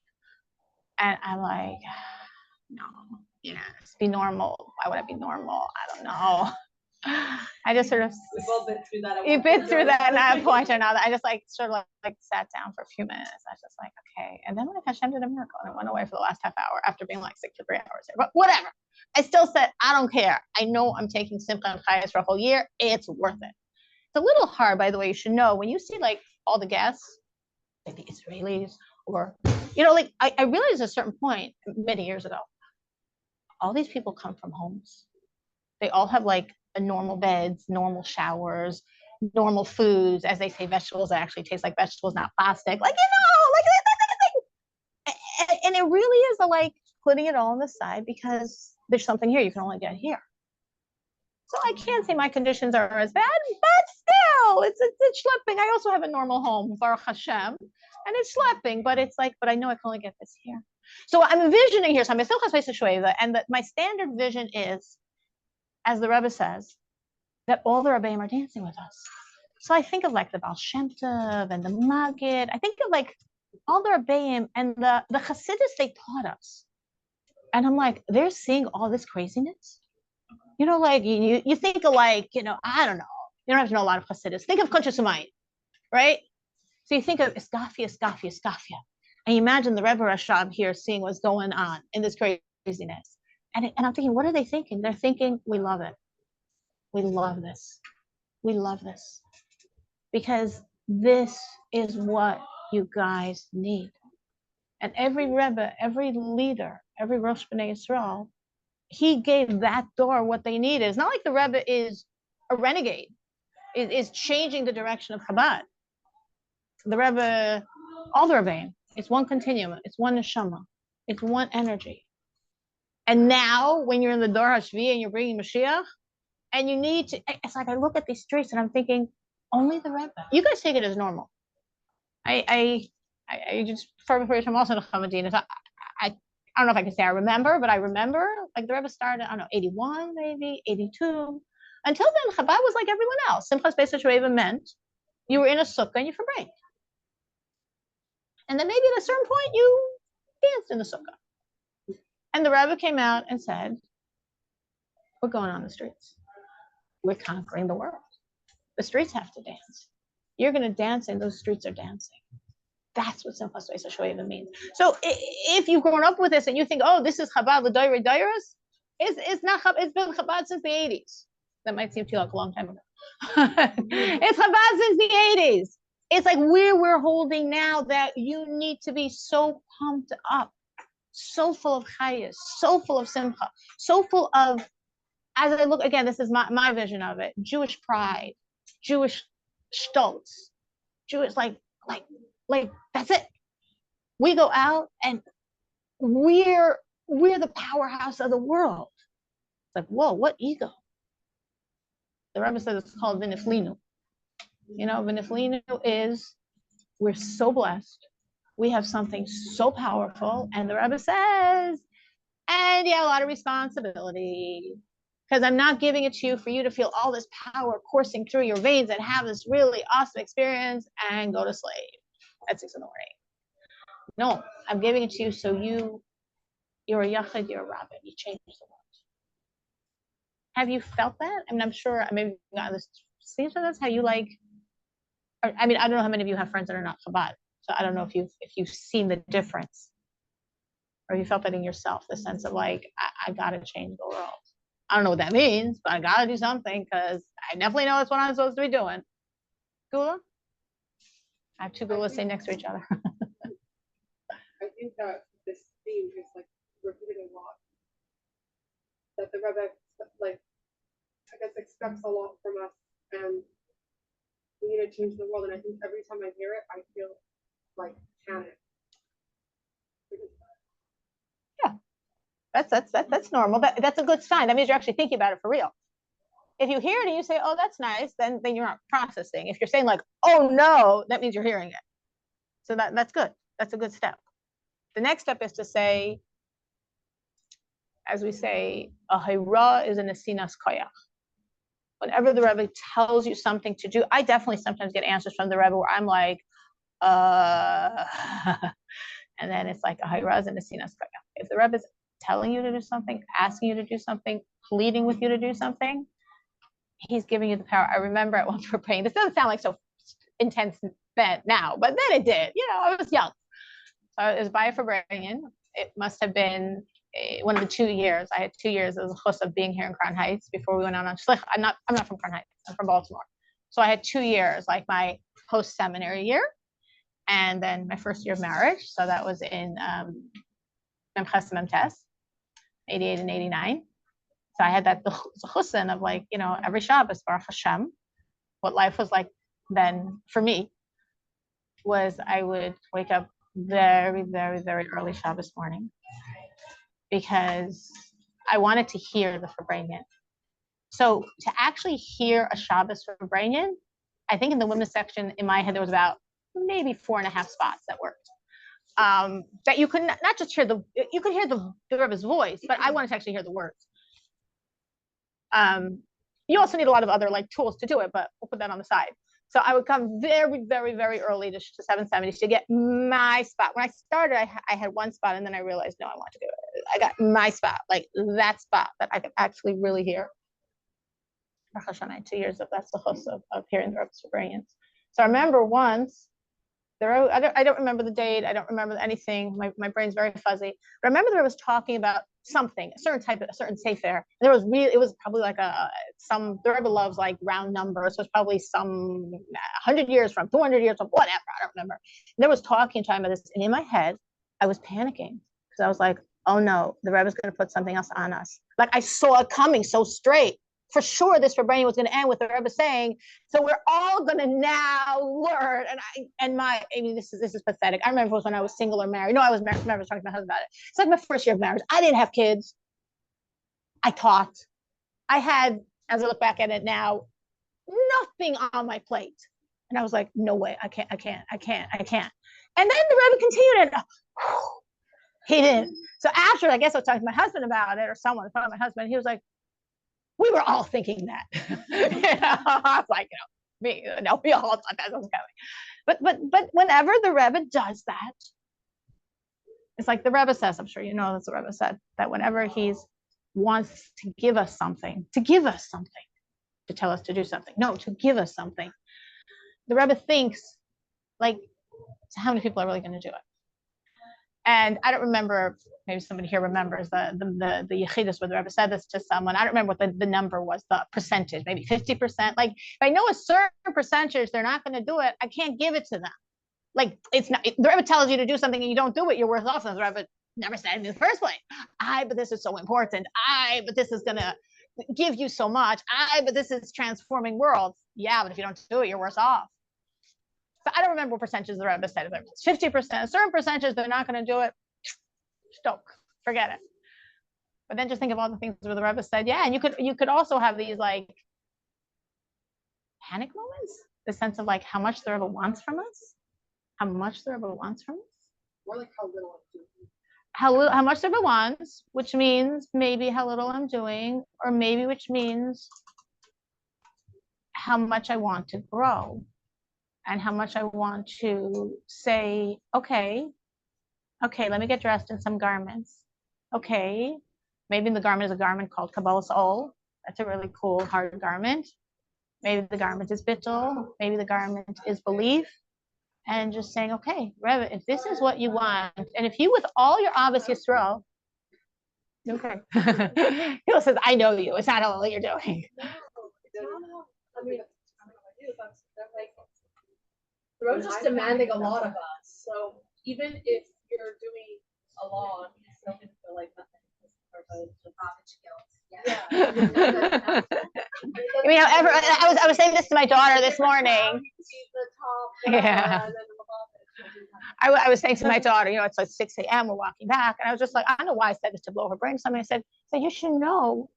And I'm like, no, yes, be normal. Why would I be normal? I don't know. I just sort of We've all been through that. You've been through that at a point or another. I just like sort of like sat down for a few minutes. I was just like, okay. And then like Hashem did a miracle and I went away for the last half hour after being like sick for 3 hours. But whatever. I still said, I don't care. I know I'm taking Simcha and Chayes for a whole year. It's worth it. It's a little hard, by the way, you should know, when you see like all the guests, like the Israelis, or, like I realized at a certain point many years ago, all these people come from homes. They all have like normal beds, normal showers, normal foods. As they say, vegetables that actually taste like vegetables, not plastic. Like, and it really is like putting it all on the side because there's something here you can only get here. So I can't say my conditions are as bad, but still, it's schlepping. I also have a normal home, Baruch Hashem, and it's schlepping, but it's like, but I know I can only get this here. So I'm envisioning here, so I'm Simchas Beis HaShoeva, and that my standard vision is, as the Rebbe says, that all the Rebbeim are dancing with us. So I think of like the Baal Shem Tov and the Maggid. I think of like all the Rebbeim and the Hasidus they taught us. And I'm like, they're seeing all this craziness. Like you think of like, I don't know. You don't have to know a lot of Hasidus. Think of Kuntres Umayim, right? So you think of Iskafia. And you imagine the Rebbe Rashab here seeing what's going on in this craziness. And I'm thinking, what are they thinking? They're thinking, we love it. We love this. We love this. Because this is what you guys need. And every Rebbe, every leader, every Rosh B'nai Yisrael, he gave that door what they needed. It's not like the Rebbe is a renegade, is changing the direction of Chabad. The Rebbe, all the Rebbeim, it's one continuum, it's one neshama, it's one energy. And now, when you're in the Dor HaShvi and you're bringing Mashiach, and you need to, it's like I look at these streets and I'm thinking, only the Rebbe. You guys take it as normal. I just, I'm also in Chamadin. I don't know if I can say I remember, but I remember like the Rebbe started, I don't know, 81, maybe 82. Until then, Chabad was like everyone else. Simchas Beis HaShoeva meant you were in a sukkah and you farbrengen. And then maybe at a certain point you danced in the sukkah. And the Rebbe came out and said, we're going on the streets. We're conquering the world. The streets have to dance. You're going to dance and those streets are dancing. That's what Simchas Beis HaShoeva means. So if you've grown up with this and you think, oh, this is Chabad l'Doirei Doros, it's not Chabad, it's been Chabad since the 80s. That might seem to you like a long time ago. It's Chabad since the 80s. It's like where we're holding now that you need to be so pumped up, so full of chayas, so full of simcha, so full of, as I look, again, this is my vision of it, Jewish pride, Jewish stolz, Jewish, like, that's it. We go out and we're the powerhouse of the world. It's like, whoa, what ego? The Rebbe says it's called Viniflinu. Viniflinu is, we're so blessed. We have something so powerful. And the Rebbe says, and you have a lot of responsibility. Because I'm not giving it to you for you to feel all this power coursing through your veins and have this really awesome experience and go to sleep at 6 in the morning. No, I'm giving it to you so you're a yachid, you're a rabbin, you change the world. Have you felt that? I mean, I'm sure maybe you got this stage of this, how you like, I mean, I don't know how many of you have friends that are not Chabad. So I don't know if you've seen the difference, or you felt that in yourself, the sense of like, I gotta change the world. I don't know what that means, but I gotta do something because I definitely know that's what I'm supposed to be doing. Gula? I have two Gulas sitting next to each other. I think that this theme is like repeated a lot. That the Rebbe, like, I guess, expects a lot from us, and we need to change the world. And I think every time I hear it, I feel like panic. Yeah, that's normal. That's a good sign. That means you're actually thinking about it for real. If you hear it and you say, "Oh, that's nice," then you're not processing. If you're saying like, "Oh no," that means you're hearing it. So that's good. That's a good step. The next step is to say, as we say, a hayra is an asinas koyach. Whenever the Rebbe tells you something to do, I definitely sometimes get answers from the Rebbe where I'm like, and then it's like a hayra is an asinas koyach. If the Rebbe is telling you to do something, asking you to do something, pleading with you to do something, he's giving you the power. I remember at once we're praying. This doesn't sound like so intense then now, but then it did. You know, I was young. So it was by farbrengen. It must have been one of the 2 years. I had 2 years as a chus of being here in Crown Heights before we went on shlichus. I'm not from Crown Heights. I'm from Baltimore. So I had 2 years, like my post-seminary year, and then my first year of marriage. So that was in Memches Memtes, 88 and 89. So I had that the chusin of like, you know, every Shabbos, Baruch Hashem. What life was like then for me was I would wake up very, very, very early Shabbos morning because I wanted to hear the farbrengen. So to actually hear a Shabbos farbrengen, I think in the women's section in my head there was about maybe 4.5 spots that worked. That you could not just hear you could hear the Rebbe's voice, but I wanted to actually hear the words. You also need a lot of other like tools to do it, but we'll put that on the side. So I would come very, very, very early to 770 to get my spot. When I started, I had one spot, and then I realized, no, I want to do it. I got my spot, like that spot that I could actually really hear. I had 2 years of that's the chus of hearing the Rebbe's farbrengen. So I remember once, I don't remember the date. I don't remember anything. My brain's very fuzzy. But I remember there was talking about something, a certain sefer. There was it was probably like the Rebbe loves like round numbers. So it's probably some 100 years from, 200 years from, whatever. I don't remember. And there was talking about this, and in my head, I was panicking because I was like, oh no, the Rebbe's going to put something else on us. Like I saw it coming so straight. For sure, this farbrengen was going to end with the Rebbe saying, "So we're all going to now learn." I mean, this is pathetic. I remember it was when I was single or married. No, I was married. I remember talking to my husband about it. It's like my first year of marriage. I didn't have kids. I taught. I had, as I look back at it now, nothing on my plate, and I was like, "No way, I can't." And then the Rebbe continued, and he didn't. So after, I guess I was talking to my husband about it, or someone in front of my husband. He was like, we were all thinking that. I was like, me, we all thought that was coming. But whenever the Rebbe does that, it's like the Rebbe says, I'm sure you know, that's the Rebbe said, that whenever he wants to give us something, to tell us to do something, no, to give us something, the Rebbe thinks, like, so how many people are really going to do it? And I don't remember, maybe somebody here remembers the Yechidus where the Rebbe said this to someone. I don't remember what the number was, the percentage, maybe 50%. Like, if I know a certain percentage, they're not going to do it, I can't give it to them. Like, it's not, the Rebbe tells you to do something and you don't do it, you're worse off than the Rebbe never said in the first place. But this is so important. But this is going to give you so much. But this is transforming worlds. Yeah, but if you don't do it, you're worse off. So I don't remember what percentages the Rebbe said. If it's 50%, certain percentages, they're not going to do it. Stoke, forget it. But then just think of all the things where the Rebbe said, yeah, and you could also have these like panic moments, the sense of like how much the Rebbe wants from us, More like how little I'm doing. How much the Rebbe wants, which means maybe how little I'm doing, or maybe which means how much I want to grow. And how much I want to say, okay, let me get dressed in some garments. Okay, maybe the garment is a garment called Kabbalas Ol. That's a really cool, hard garment. Maybe the garment is bittul, maybe the garment is belief, and just saying, okay, Rebbe, if this is what you want, and if you with all your Abbas Yisrael, okay, he says, I know you. It's not all that you're doing. I mean, the road's just demanding a lot of us. So even if you're doing a lot, you still can feel like nothing. I mean, however, I was saying this to my daughter this morning. Yeah. I was saying to my daughter, it's like 6 a.m. We're walking back, and I was just like, I don't know why I said this to blow her brain. Somebody said, so you should know.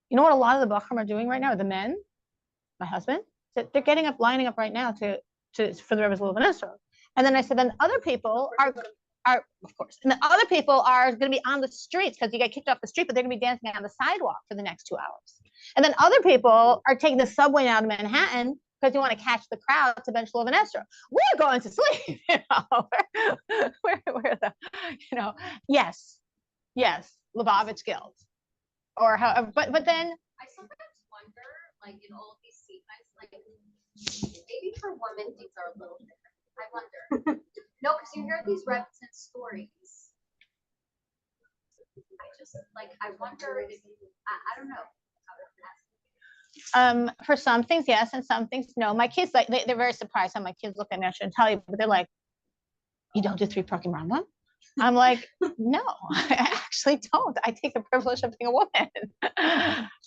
You know what a lot of the Bachram are doing right now? The men, my husband, that they're getting up, lining up right now for the Rebbe's Lulav Esrog. And then I said, then other people are of course, and the other people are going to be on the streets because you get kicked off the street, but they're going to be dancing on the sidewalk for the next 2 hours. And then other people are taking the subway now to Manhattan because you want to catch the crowd to bench Lulav Esrog. We're going to sleep, we're the, yes, Lubavitch Guild, or however, but then. I sometimes wonder, like in all of these statements, like maybe for women things are a little different. I wonder. No, because you hear these reticent stories. I wonder if I don't know. For some things, yes, and some things, no. My kids, like, they're very surprised how my kids look at me. I shouldn't tell you, but they're like, you don't do 3 Prakim Rambam? I'm like, no, I actually don't. I take the privilege of being a woman.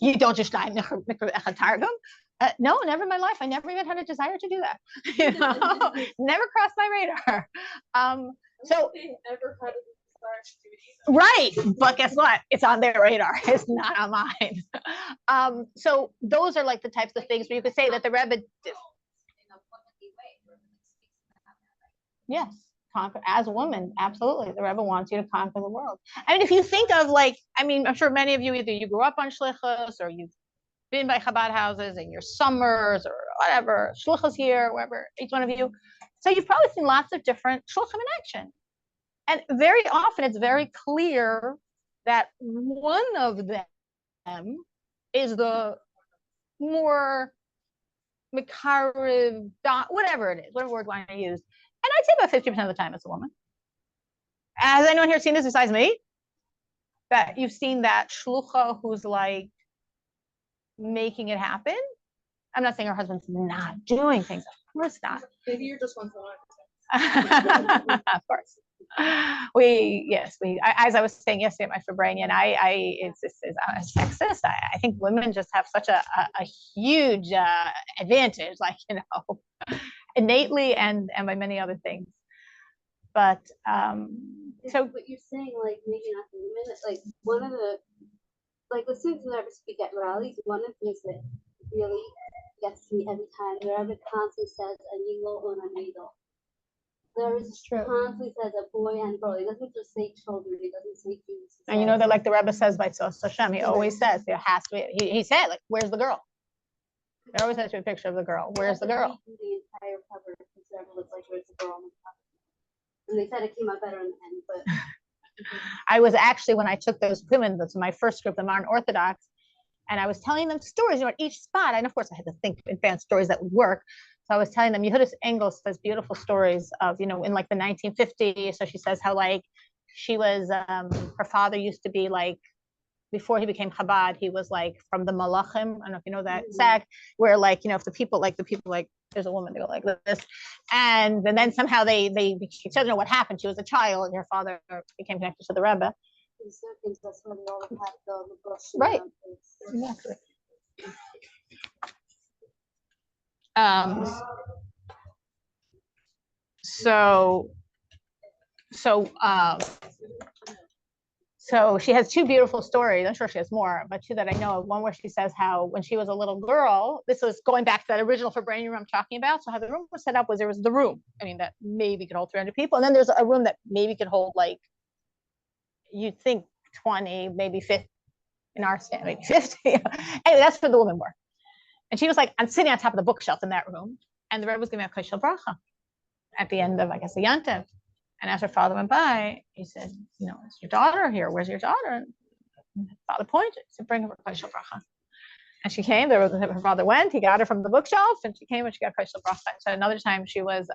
You don't just Targum? No, never in my life. I never even had a desire to do that. Never crossed my radar. So never had a desire to do it either. Right, but guess what? It's on their radar. It's not on mine. So those are like the types of things where you could say that the Rebbe. Yes. Conquer as a woman, absolutely. The Rebbe wants you to conquer the world. I mean, if you think of I'm sure many of you either you grew up on shlichus or you've been by Chabad houses in your summers or whatever, shlichus here, wherever, each one of you. So you've probably seen lots of different shluchim in action. And very often it's very clear that one of them is the more makarev, whatever it is, whatever word you want to use. And I'd say about 50% of the time it's a woman. Has anyone here seen this besides me? That you've seen that shlucha who's like making it happen? I'm not saying her husband's not doing things. Of course not. Maybe you're just one for one. Of course. As I was saying yesterday at my farbrengen, as sexist, I think women just have such a huge advantage, innately and by many other things. But so what you're saying, like maybe not the women, like one of the listening to the Rebbe speak at rallies, one of the things that really gets me every time the Rebbe constantly says a yingol on a needle. There is constantly says a boy and girl. He doesn't just say children. He doesn't say Jews. And you know that, like the Rebbe says by Tzos Hashem, he always says there has to be. He said, like, where's the girl? There always has to be a picture of the girl. Where's the girl? The entire cover, because the Rebbe looks like where's the girl on the cover. And they said it came out better in the end, but. I was actually, when I took those women to my first group, the modern Orthodox, and I was telling them stories, at each spot, and of course I had to think advanced stories that would work. So I was telling them, Yehudis Engels says beautiful stories of, in like the 1950s. So she says how she was, her father used to be before he became Chabad, he was from the Malachim. I don't know if you know that sect, where if the people there's a woman, they go like this. And then somehow they she doesn't know what happened. She was a child and her father became connected to the Rebbe. Right. Exactly. So she has 2 beautiful stories. I'm sure she has more, but 2 that I know of. One where she says how when she was a little girl, this was going back to that original farbrengen room I'm talking about. So how the room was set up was there was the room. I mean, that maybe could hold 300 people. And then there's a room that maybe could hold you'd think 20, maybe 50 in our stand, maybe 50. Anyway, that's where the women were. And she was I'm sitting on top of the bookshelf in that room. And the Rebbe was giving a kashal bracha at the end of, I guess, the yantiv. And as her father went by, he said, is your daughter here? Where's your daughter? And father pointed. He said, bring her kashal bracha. And she came, her father went, he got her from the bookshelf, and she came and she got kosher bracha. So another time she was,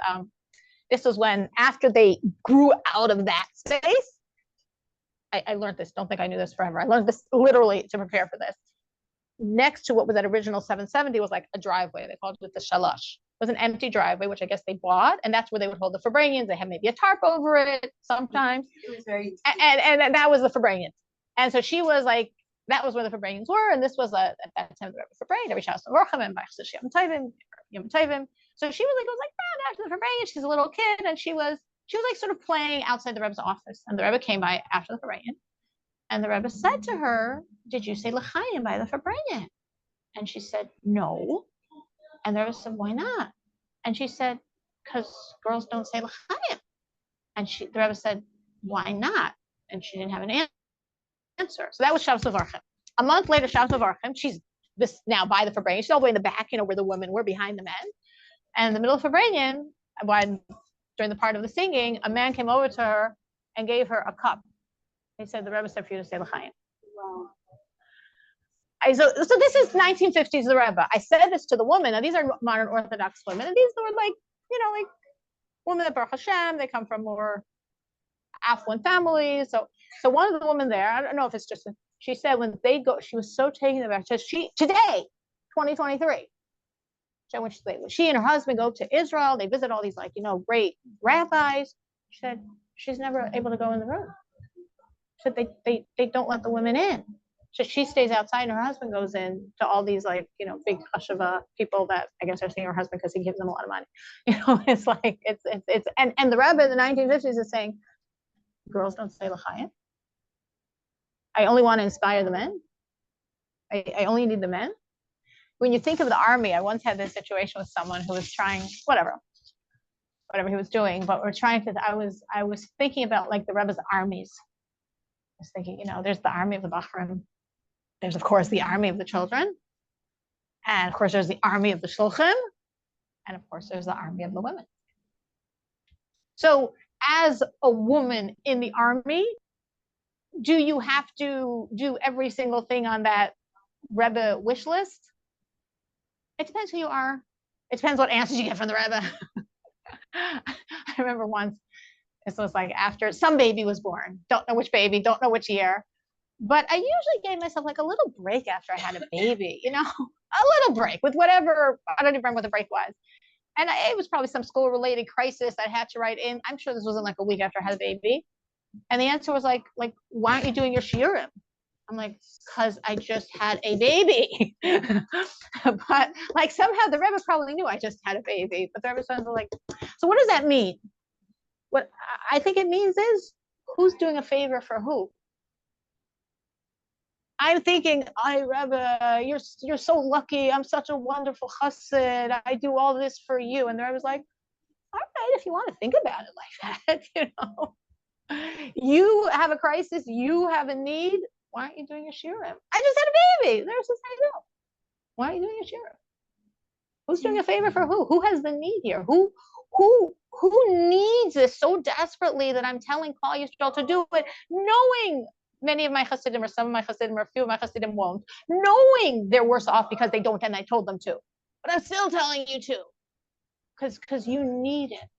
this was when, after they grew out of that space, I learned this, don't think I knew this forever. I learned this literally to prepare for this. Next to what was that original 770 was like a driveway. They called it the shalosh. It was an empty driveway, which I guess they bought, and that's where they would hold the farbrengen. They had maybe a tarp over it sometimes. It was very. And that was the farbrengen. And so she was like, that was where the farbrengens were, and this was at that time the farbrengen, every Shabbos Vorchem and Bachs Yom Tovim. So she was like, it was like that after the farbrengen. She's a little kid, and she was like sort of playing outside the Rebbe's office, and the Rebbe came by after the farbrengen, and the Rebbe said to her, "Did you say l'chaim by the farbrengen?" And she said, "No." And the Rebbe said, "Why not?" And she said, "Because girls don't say l'chaim." And the Rebbe said, "Why not?" And she didn't have an answer. So that was Shabbos Vorchem. A month later, Shabbos Vorchem, she's this now by the farbrengen. She's all the way in the back, where the women were behind the men. And in the middle of farbrengen, during the part of the singing, a man came over to her and gave her a cup. He said, "The Rebbe said for you to say l'chaim." Wow. So this is 1950s the Rebbe. I said this to the woman. Now these are modern Orthodox women, and these were like women that Baruch Hashem, they come from more affluent families. So one of the women there, I don't know if it's just, she said when they go, she was so taken aback. Today, 2023. So when she and her husband go to Israel, they visit all these great rabbis. She said she's never able to go in the room. She said they don't let the women in. So she stays outside, and her husband goes in to all these big chashava people that I guess are seeing her husband because he gives them a lot of money. It's like it's and the Rebbe in the 1950s is saying, girls don't say l'chaim. I only want to inspire the men. I only need the men. When you think of the army, I once had this situation with someone who was trying whatever he was doing, but I was thinking about like the Rebbe's armies. I was thinking, there's the army of the Bachrim. There's, of course, the army of the children. And, of course, there's the army of the shluchim. And, of course, there's the army of the women. So, as a woman in the army, do you have to do every single thing on that Rebbe wish list? It depends who you are. It depends what answers you get from the Rebbe. I remember once, this was like after some baby was born. Don't know which baby, don't know which year. But I usually gave myself like a little break after I had a baby, a little break with whatever, I don't even remember what the break was. And it was probably some school-related crisis I had to write in. I'm sure this wasn't like a week after I had a baby. And the answer was like, why aren't you doing your shiurim? I'm like, because I just had a baby. But like somehow the Rebbe probably knew I just had a baby. But the Rebbe was like, so what does that mean? What I think it means is, who's doing a favor for who? I'm thinking, Rebbe, you're so lucky. I'm such a wonderful chassid. I do all this for you. And the Rebbe's like, all right, if you want to think about it like that, you have a crisis, you have a need. Why aren't you doing your shiurim? I just had a baby. The Rebbe says, I know. Why aren't you doing your shiurim? Who's doing a favor for who? Who has the need here? Who needs this so desperately that I'm telling Klal Yisrael to do it, knowing many of my chassidim or some of my chassidim or a few of my chassidim won't, knowing they're worse off because they don't and I told them to. But I'm still telling you to, because you need it.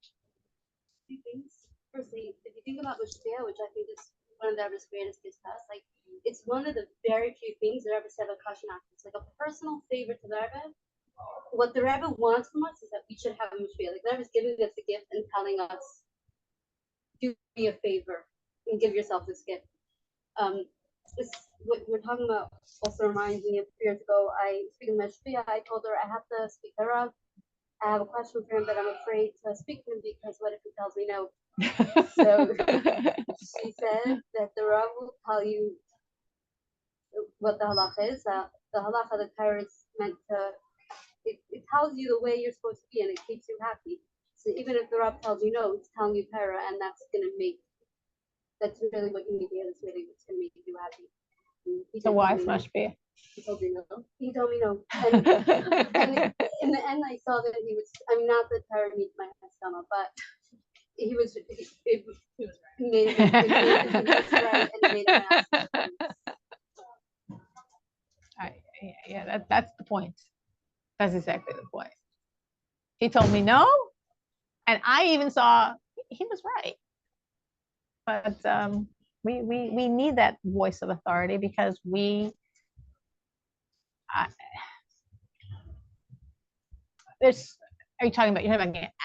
Two things. Firstly, if you think about Mishpeh, which I think is one of the Rebbe's greatest gifts to us, like it's one of the very few things the Rebbe said about Kashanach. It's like a personal favor to the Rebbe. What the Rebbe wants from us is that we should have a Mishpeh. Like the Rebbe is giving us a gift and telling us, do me a favor and give yourself this gift. What we're talking about also reminds me of 3 years ago. I speaking to Mishpeh, I told her I have to speak to Rav. I have a question for him, but I'm afraid to speak to him because what if he tells me no? So she said that the Rav will tell you what the halacha is. The halacha, the Torah is meant to, it tells you the way you're supposed to be and it keeps you happy. So even if the Rav tells you no, it's telling you Torah, and that's really what you need to hear. That's really what's going to make you happy. The wife must be. He told me no. He told me no. And in the end, I saw that he was, not that Torah meets my stomach, but he was made it right and made it Yeah, that's the point. That's exactly the point. He told me no, and I even saw he was right. But we need that voice of authority because there's are you talking about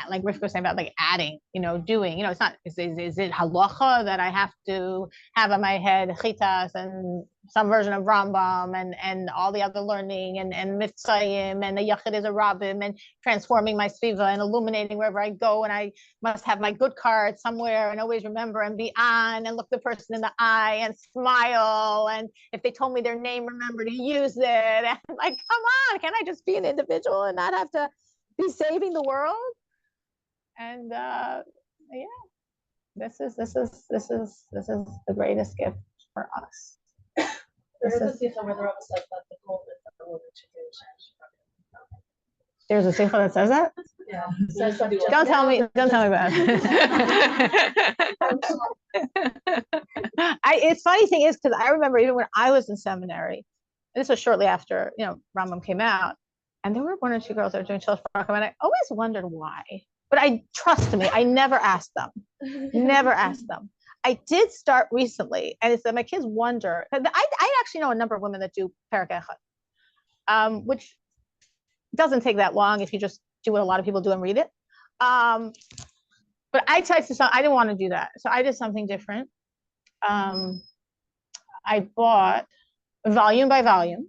like Rivka was saying about like adding, doing, it's not is it halacha that I have to have on my head chitas and some version of Rambam and all the other learning and mitzayim and the yachid is a rabbim and transforming my sviva and illuminating wherever I go, and I must have my good card somewhere and always remember and be on and look the person in the eye and smile, and if they told me their name, remember to use it. And like, come on, can't I just be an individual and not have to be saving the world? And yeah, this is the greatest gift for us. There's a sikha that says that. Yeah. Don't tell me about it. It's funny thing is, because I remember even when I was in seminary, and this was shortly after Rambam came out, and there were one or two girls that were doing Shalosh Baruchim, and I always wondered why. But trust me, I never asked them. Never asked them. I did start recently, and it's that my kids wonder. I actually know a number of women that do Perek Echad, which doesn't take that long if you just do what a lot of people do and read it. But I tried to. I didn't want to do that, so I did something different. I bought volume by volume,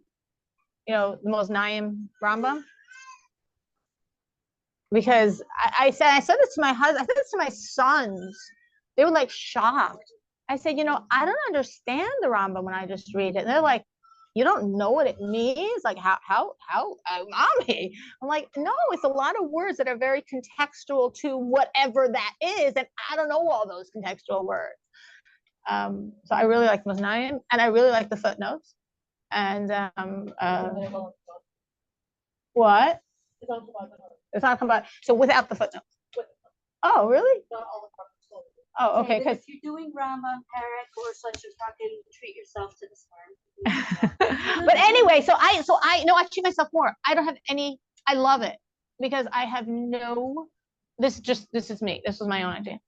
the most Naim Rambam, because I said this to my husband, I said this to my sons. They were like shocked. I said, I don't understand the Rambam when I just read it. And they're like, you don't know what it means? Like how mommy? I'm like, no, it's a lot of words that are very contextual to whatever that is, and I don't know all those contextual words. So I really like Maznaim, and I really like the footnotes. And what? It's not about. So without the footnotes. Oh, really? Oh, okay. Because if you're doing Rambam, Perek, or such a fucking treat yourself to the farm. But anyway, so I know I treat myself more. I don't have any. I love it because I have no. This is me. This was my own idea.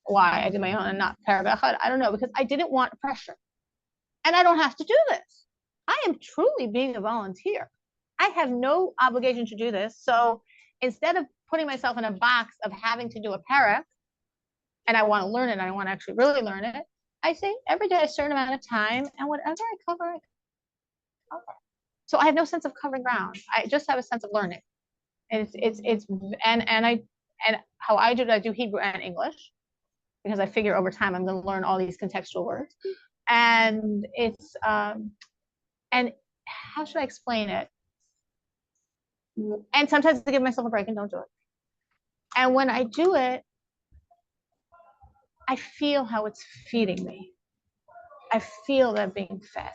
Why I did my own and not Perek Echad, I don't know, because I didn't want pressure, and I don't have to do this. I am truly being a volunteer. I have no obligation to do this. So instead of putting myself in a box of having to do a Perek, and I want to learn it, and I want to actually really learn it, I say every day a certain amount of time, and whatever I cover. So I have no sense of covering ground. I just have a sense of learning. And and how I do it, I do Hebrew and English, because I figure over time I'm going to learn all these contextual words. And it's and how should I explain it? And sometimes I give myself a break and don't do it. And when I do it, I feel how it's feeding me. I feel that being fed.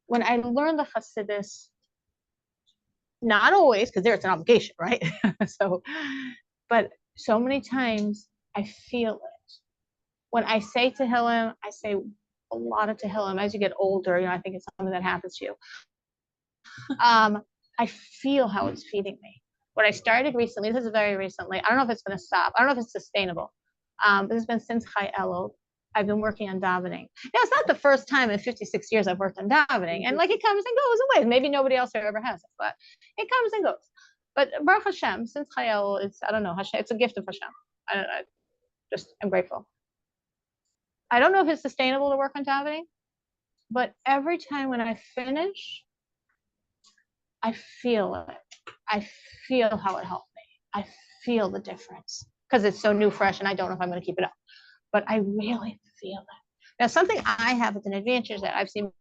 When I learn the Hasidus, not always, because there it's an obligation, right? But so many times I feel it. When I say Tehillim, I say a lot of Tehillim. As you get older, I think it's something that happens to you. I feel how it's feeding me. What I started recently, this is very recently, I don't know if it's going to stop. I don't know if it's sustainable. This has been since Chai Elul. I've been working on davening. Now, it's not the first time in 56 years I've worked on davening. And like it comes and goes away. Maybe nobody else here ever has it, but it comes and goes. But Baruch Hashem, since Chai Elul, I don't know, Hashem, it's a gift of Hashem. I'm grateful. I don't know if it's sustainable to work on davening, but every time when I finish, I feel it. I feel how it helped me. I feel the difference because it's so new, fresh, and I don't know if I'm going to keep it up. But I really feel it. Now, something I have as an advantage that I've seen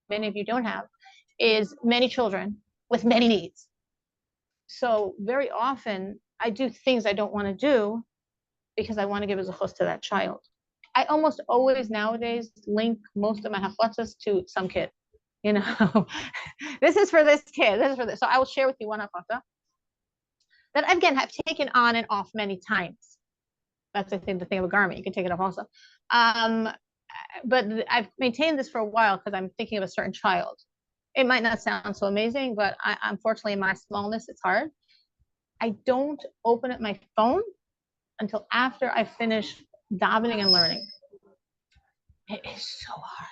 many of you don't have is many children with many needs. So very often I do things I don't want to do because I want to give as a chus to that child. I almost always nowadays link most of my haflatzas to some kid. This is for this kid. This is for this. So I will share with you one haflatza that again I've taken on and off many times. That's I think the thing of a garment. You can take it off also. But I've maintained this for a while because I'm thinking of a certain child. It might not sound so amazing, but unfortunately, in my smallness, it's hard. I don't open up my phone until after I finish davening and learning. It is so hard.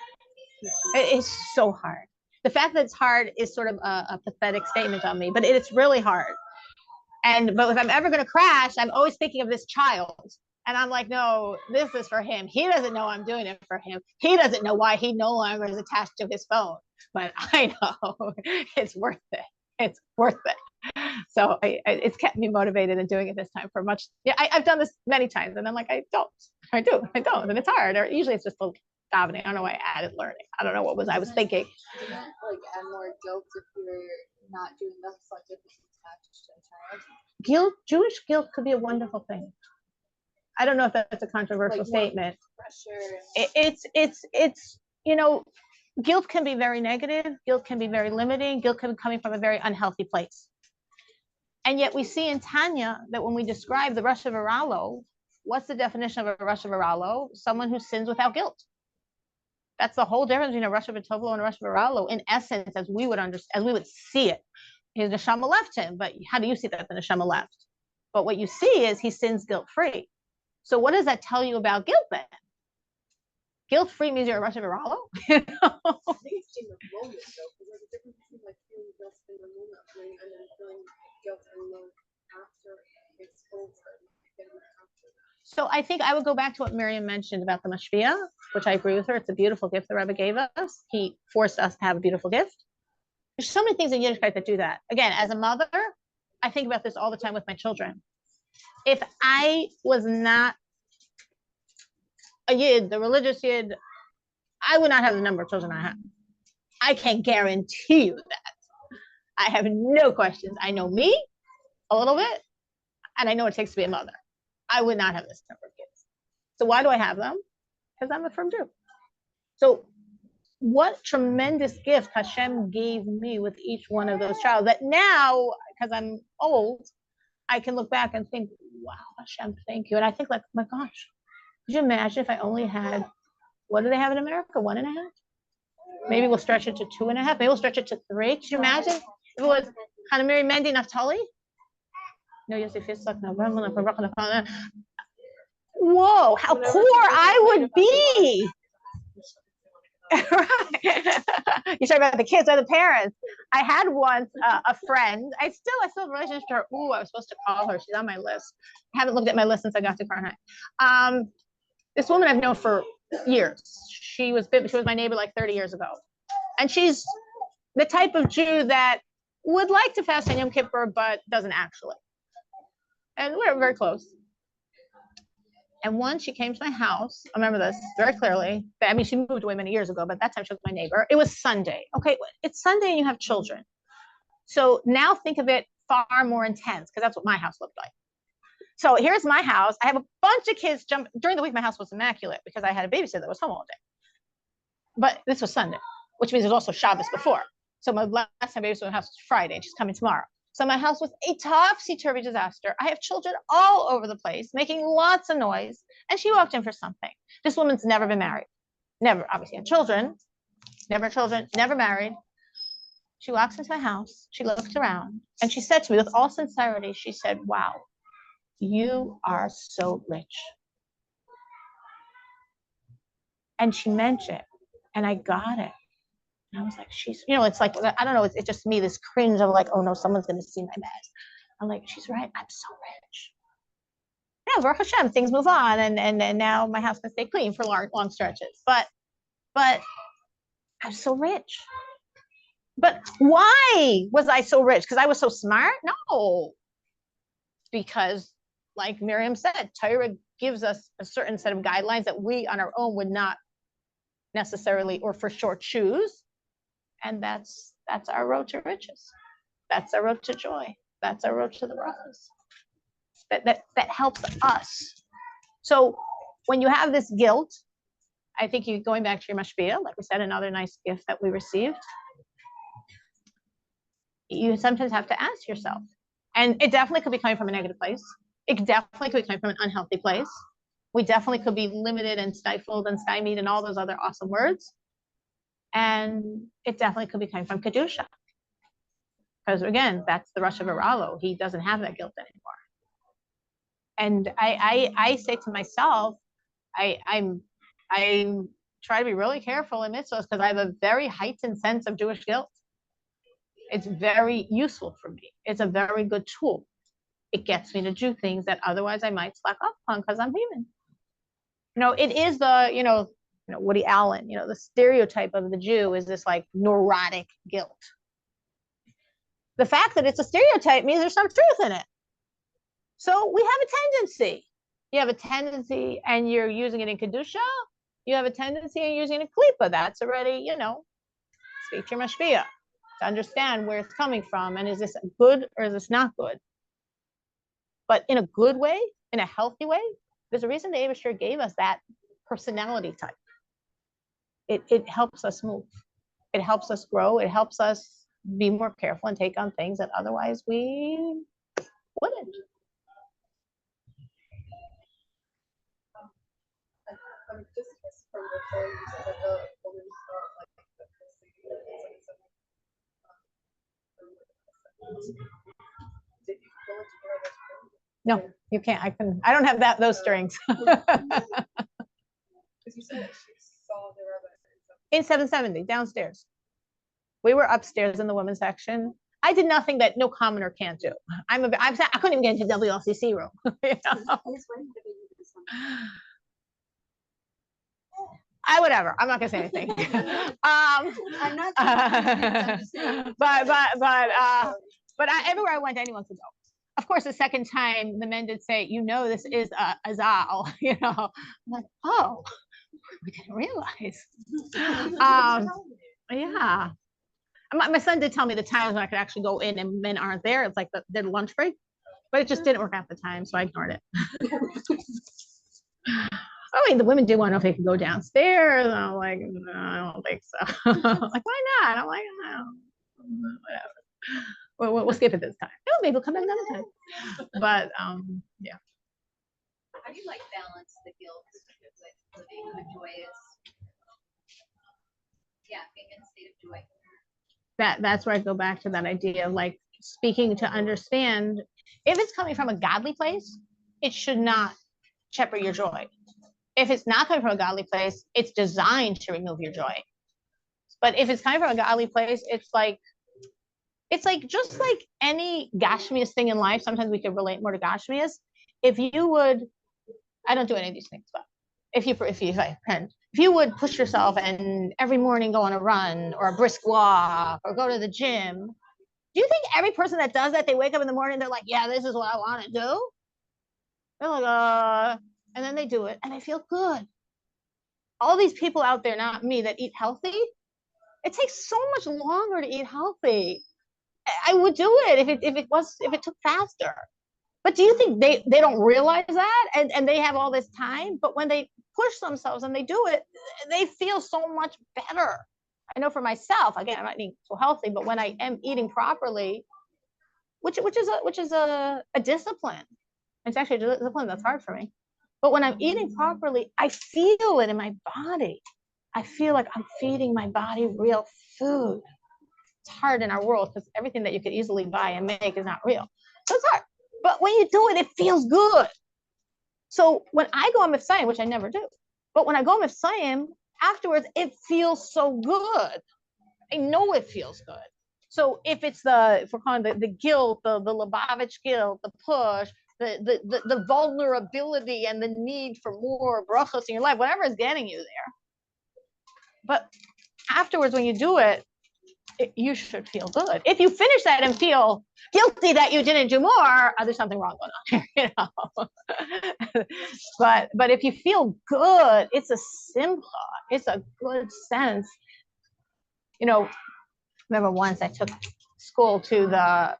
It is so hard. The fact that it's hard is sort of a pathetic statement on me, but it's really hard. But if I'm ever going to crash, I'm always thinking of this child. And I'm like, no, this is for him. He doesn't know I'm doing it for him. He doesn't know why he no longer is attached to his phone. But I know it's worth it. It's worth it. So it's kept me motivated in doing it this time for much. Yeah, I've done this many times, and I'm like, I don't, and it's hard. Or usually it's just a davening. I don't know why I added learning. I don't know what I was thinking. Doesn't it like add more guilt if you're not doing the fun if it's attached to a child? Guilt, Jewish guilt could be a wonderful thing. I don't know if that's a controversial statement. Pressure. It's guilt can be very negative. Guilt can be very limiting. Guilt can be coming from a very unhealthy place. And yet we see in Tanya that when we describe the Rosh Hashanah, what's the definition of a Rosh Hashanah? Someone who sins without guilt. That's the whole difference between a Rosh Hashanah and a Rosh Hashanah. In essence, as we would understand, as we would see it, his neshama left him. But how do you see that the neshama left? But what you see is he sins guilt-free. So what does that tell you about guilt then? Guilt-free means you're a Rosh Hashanah? You know? I think it's in the moment though, because there's a difference between like feeling guilt in the moment and then feeling guilt and then after it's over. So I think I would go back to what Miriam mentioned about the mashpia, which I agree with her. It's a beautiful gift the Rebbe gave us. He forced us to have a beautiful gift. There's so many things in Yiddishkeit that do that. Again, as a mother, I think about this all the time with my children. If I was not a Yid, the religious Yid, I would not have the number of children I have. I can guarantee you that. I have no questions. I know me a little bit, and I know what it takes to be a mother. I would not have this number of kids. So why do I have them? Because I'm a firm Jew. So what tremendous gift Hashem gave me with each one of those child that now, because I'm old, I can look back and think, wow, Hashem, thank you. And I think like, my gosh, could you imagine if I only had, what do they have in America? 1.5? Maybe we'll stretch it to 2.5. Maybe we'll stretch it to 3. Could you imagine if it was Hanamiri, Mendy, Naftali? No, Yosef Yitzchak, no, whoa, how poor I would be. Right. You're talking about the kids or the parents. I had once a friend. I still have a relationship to her. Ooh, I was supposed to call her. She's on my list. I haven't looked at my list since I got to Fahrenheit. This woman I've known for years. She was my neighbor like 30 years ago. And she's the type of Jew that would like to fast on Yom Kippur, but doesn't actually. And we're very close. And once she came to my house, I remember this very clearly. I mean, she moved away many years ago, but that time she was my neighbor. It was Sunday. Okay, it's Sunday and you have children. So now think of it far more intense, because that's what my house looked like. So here's my house. I have a bunch of kids jump. During the week, my house was immaculate because I had a babysitter that was home all day. But this was Sunday, which means there's also Shabbos before. So my last time babysitter in my house was Friday, and she's coming tomorrow. So my house was a topsy-turvy disaster. I have children all over the place, making lots of noise. And she walked in for something. This woman's never been married. Never, obviously, had children. Never married. She walks into my house. She looked around. And she said to me with all sincerity, she said, wow, you are so rich. And she meant it. And I got it. And I was like, it's like, I don't know, it's just me, this cringe of like, oh no, someone's going to see my mess. I'm like, she's right, I'm so rich. Yeah, Baruch Hashem, things move on, and now my house can stay clean for long stretches. But I'm so rich. But why was I so rich? Because I was so smart? No. Because, like Miriam said, Torah gives us a certain set of guidelines that we on our own would not necessarily or for sure choose. And that's our road to riches. That's our road to joy. That's our road to the brachos. That helps us. So when you have this guilt, I think you going back to your mashpia, like we said, another nice gift that we received. You sometimes have to ask yourself, and it definitely could be coming from a negative place. It definitely could be coming from an unhealthy place. We definitely could be limited and stifled and stymied and all those other awesome words. And it definitely could be coming from Kedusha. Because again, that's the rush of Aralo. He doesn't have that guilt anymore. And I say to myself, I try to be really careful in mitzvahs because I have a very heightened sense of Jewish guilt. It's very useful for me. It's a very good tool. It gets me to do things that otherwise I might slack off on because I'm human. It is the, Woody Allen, the stereotype of the Jew is this like neurotic guilt. The fact that it's a stereotype means there's some truth in it. So we have a tendency. You have a tendency and you're using it in Kedusha. You have a tendency and using it in Klipa. That's already, speak to your mashpia to understand where it's coming from. And is this good or is this not good? But in a good way, in a healthy way, there's a reason the Eibusher gave us that personality type. It helps us move. It helps us grow. It helps us be more careful and take on things that otherwise we wouldn't. Just from before you said that the woman's not like the did you go into your No, you can't. I don't have those strings. because you said that she saw the Rebbe In 770, downstairs. We were upstairs in the women's section. I did nothing that no commoner can't do. I couldn't even get into WLCC room. Whatever. I'm not gonna say anything. I'm not. But everywhere I went, anyone could go. Of course, the second time the men did say, this is a Zal. I'm like, oh, we didn't realize. Yeah. My son did tell me the times when I could actually go in and men aren't there. It's like the lunch break, but it just didn't work out the time, so I ignored it. I mean, the women did want to know if they could go downstairs. And I'm like, no, I don't think so. Like, why not? I'm like, no, whatever. We'll skip it this time. Maybe we'll come back another time. But yeah. How do you balance the guilt with living a joyous, being in a state of joy? That's where I go back to that idea of speaking to understand if it's coming from a godly place, it should not shepherd your joy. If it's not coming from a godly place, it's designed to remove your joy. But if it's coming from a godly place, it's just like any Gashmias thing in life. Sometimes we could relate more to Gashmias. If you would, I don't do any of these things, but if you would push yourself and every morning go on a run or a brisk walk or go to the gym, do you think every person that does that, they wake up in the morning, they're like, yeah, this is what I want to do? They're like, and then they do it and they feel good. All these people out there, not me, that eat healthy, it takes so much longer to eat healthy. I would do it if it took faster. But do you think they don't realize that and they have all this time? But when they push themselves and they do it, they feel so much better. I know for myself, again, I'm not eating so healthy, but when I am eating properly, which is a discipline. It's actually a discipline that's hard for me. But when I'm eating properly, I feel it in my body. I feel like I'm feeding my body real food. It's hard in our world because everything that you could easily buy and make is not real. So it's hard. But when you do it, it feels good. So when I go on Mifsayim, which I never do, but when I go on Mifsayim, afterwards, it feels so good. I know it feels good. So if we're calling the guilt, the Lubavitch guilt, the push, the vulnerability and the need for more brachos in your life, whatever is getting you there. But afterwards, when you do it, you should feel good. If you finish that and feel guilty that you didn't do more, there's something wrong going on here, but if you feel good, it's a simcha. It's a good sense. Remember once I took school to for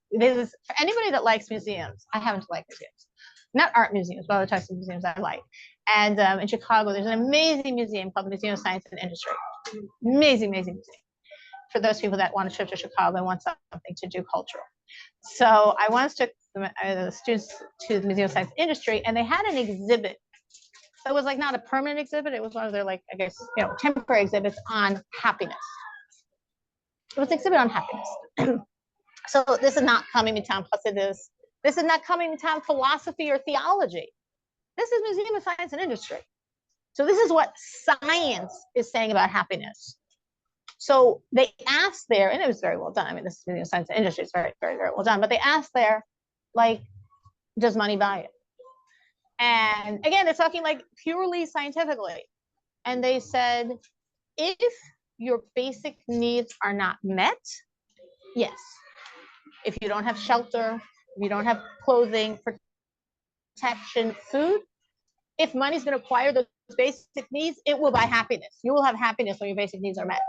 anybody that likes museums. I happen to like museums, not art museums, but other types of museums I like. And in Chicago, there's an amazing museum called the Museum of Science and Industry. Amazing museum. For those people that want a trip to Chicago and want something to do cultural. So I once took the students to the Museum of Science and Industry, and they had an exhibit. So it was not a permanent exhibit. It was one of their temporary exhibits on happiness. It was an exhibit on happiness. So this is not Kamimitam Hasidus. This is not Kamimitam philosophy or theology. This is Museum of Science and Industry. So this is what science is saying about happiness. So they asked there, and it was very well done. I mean, this is Museum of Science and Industry. It's very, very, very well done. But they asked there, like, does money buy it? And again, they're talking like purely scientifically. And they said, if your basic needs are not met, yes. If you don't have shelter, if you don't have clothing, protection, food, if money's going to acquire those basic needs, it will buy happiness. You will have happiness when your basic needs are met.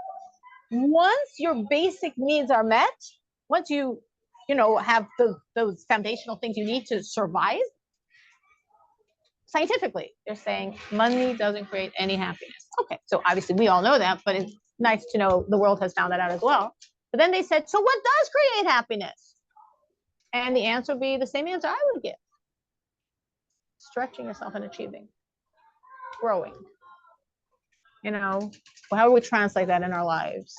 Once your basic needs are met, once you have those foundational things you need to survive, scientifically, they're saying money doesn't create any happiness. Okay, so obviously we all know that, but it's nice to know the world has found that out as well. But then they said, so what does create happiness? And the answer would be the same answer I would give. Stretching yourself and achieving, growing. How do we translate that in our lives?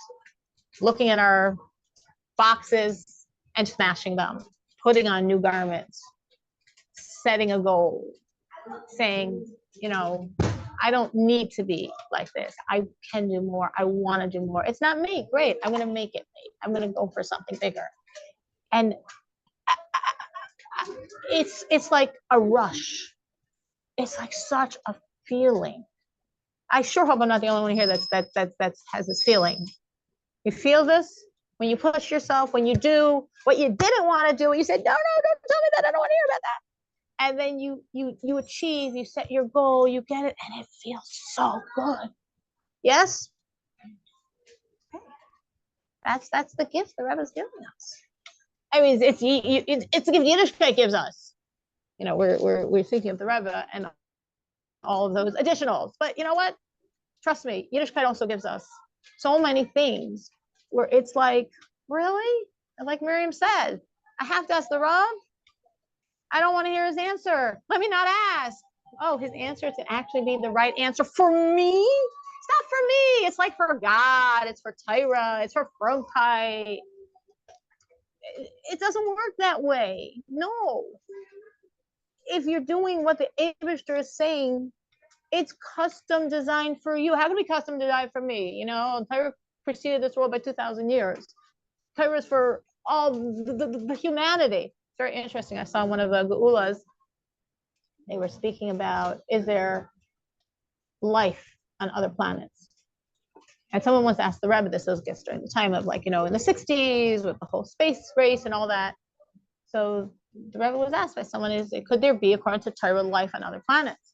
Looking at our boxes and smashing them, putting on new garments, setting a goal, saying, I don't need to be like this. I can do more. I want to do more. It's not me. Great. I'm going to make it me. I'm going to go for something bigger. And it's like a rush. It's like such a feeling. I sure hope I'm not the only one here that has this feeling. You feel this when you push yourself, when you do what you didn't want to do, and you said, no, don't tell me that. I don't want to hear about that. And then you achieve, you set your goal, you get it, and it feels so good. Yes? Okay. That's the gift the Rebbe's giving us. I mean, it's the gift Yiddishkeit gives us. We're thinking of the Rebbe and all of those additionals. But you know what? Trust me, Yiddishkeit also gives us so many things where it's like, really? And like Miriam said, I have to ask the Rav. I don't want to hear his answer. Let me not ask. Oh, his answer to actually be the right answer for me? It's not for me. It's like for God. It's for Torah. It's for Fromkeit. It doesn't work that way. No. If you're doing what the Eibishter is saying, it's custom designed for you. How can it be custom designed for me? Torah preceded this world by 2,000 years. Torah is for all the humanity. It's very interesting. I saw one of the Geulas. They were speaking about, is there life on other planets? And someone once asked the Rebbe, this was during the time of in the 60s with the whole space race and all that. So the Rebbe was asked by someone, could there be, according to Torah, life on other planets?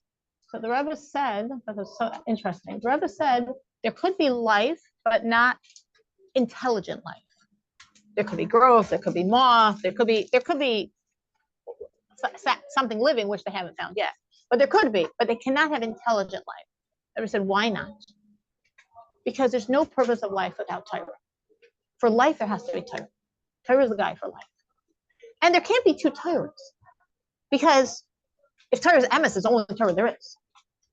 So the Rebbe said, that was so interesting. The Rebbe said there could be life, but not intelligent life. There could be growth, there could be moth, there could be something living, which they haven't found yet. But there could be, but they cannot have intelligent life. The Rebbe said, why not? Because there's no purpose of life without Torah. For life, there has to be Torah. Torah is the guide for life. And there can't be two Torahs. Because if Torah is emes, it's only Torah there is.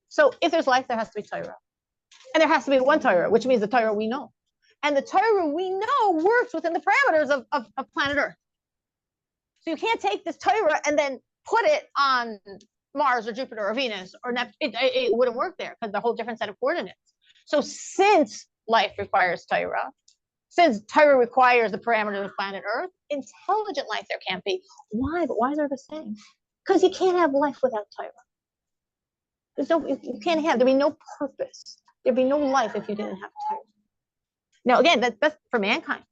So if there's life, there has to be Torah. And there has to be one Torah, which means the Torah we know. And the Torah we know works within the parameters of planet Earth. So you can't take this Torah and then put it on Mars or Jupiter or Venus or Neptune. It wouldn't work there because they're a whole different set of coordinates. So since life requires Torah, since Torah requires the parameters of planet Earth, intelligent life there can't be. Why? But why is there the same? Because you can't have life without Torah. You can't have, there'd be no purpose. There'd be no life if you didn't have Torah. Now, again, that's for mankind.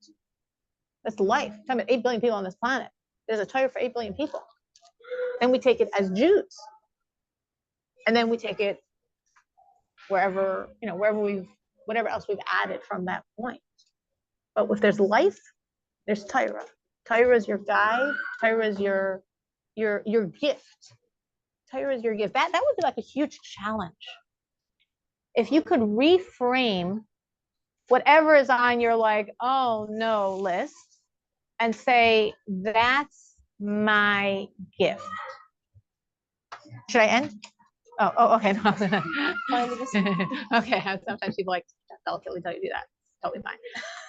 That's life. We're talking about 8 billion people on this planet. There's a Torah for 8 billion people. Then we take it as Jews. And then we take it whatever else we've added from that point. But if there's life, there's Torah. Torah is your guide. Torah is your gift. Torah is your gift. That would be like a huge challenge. If you could reframe whatever is on your oh no list and say, that's my gift. Should I end? Oh, okay. Okay, sometimes people delicately tell you to do that. Totally fine.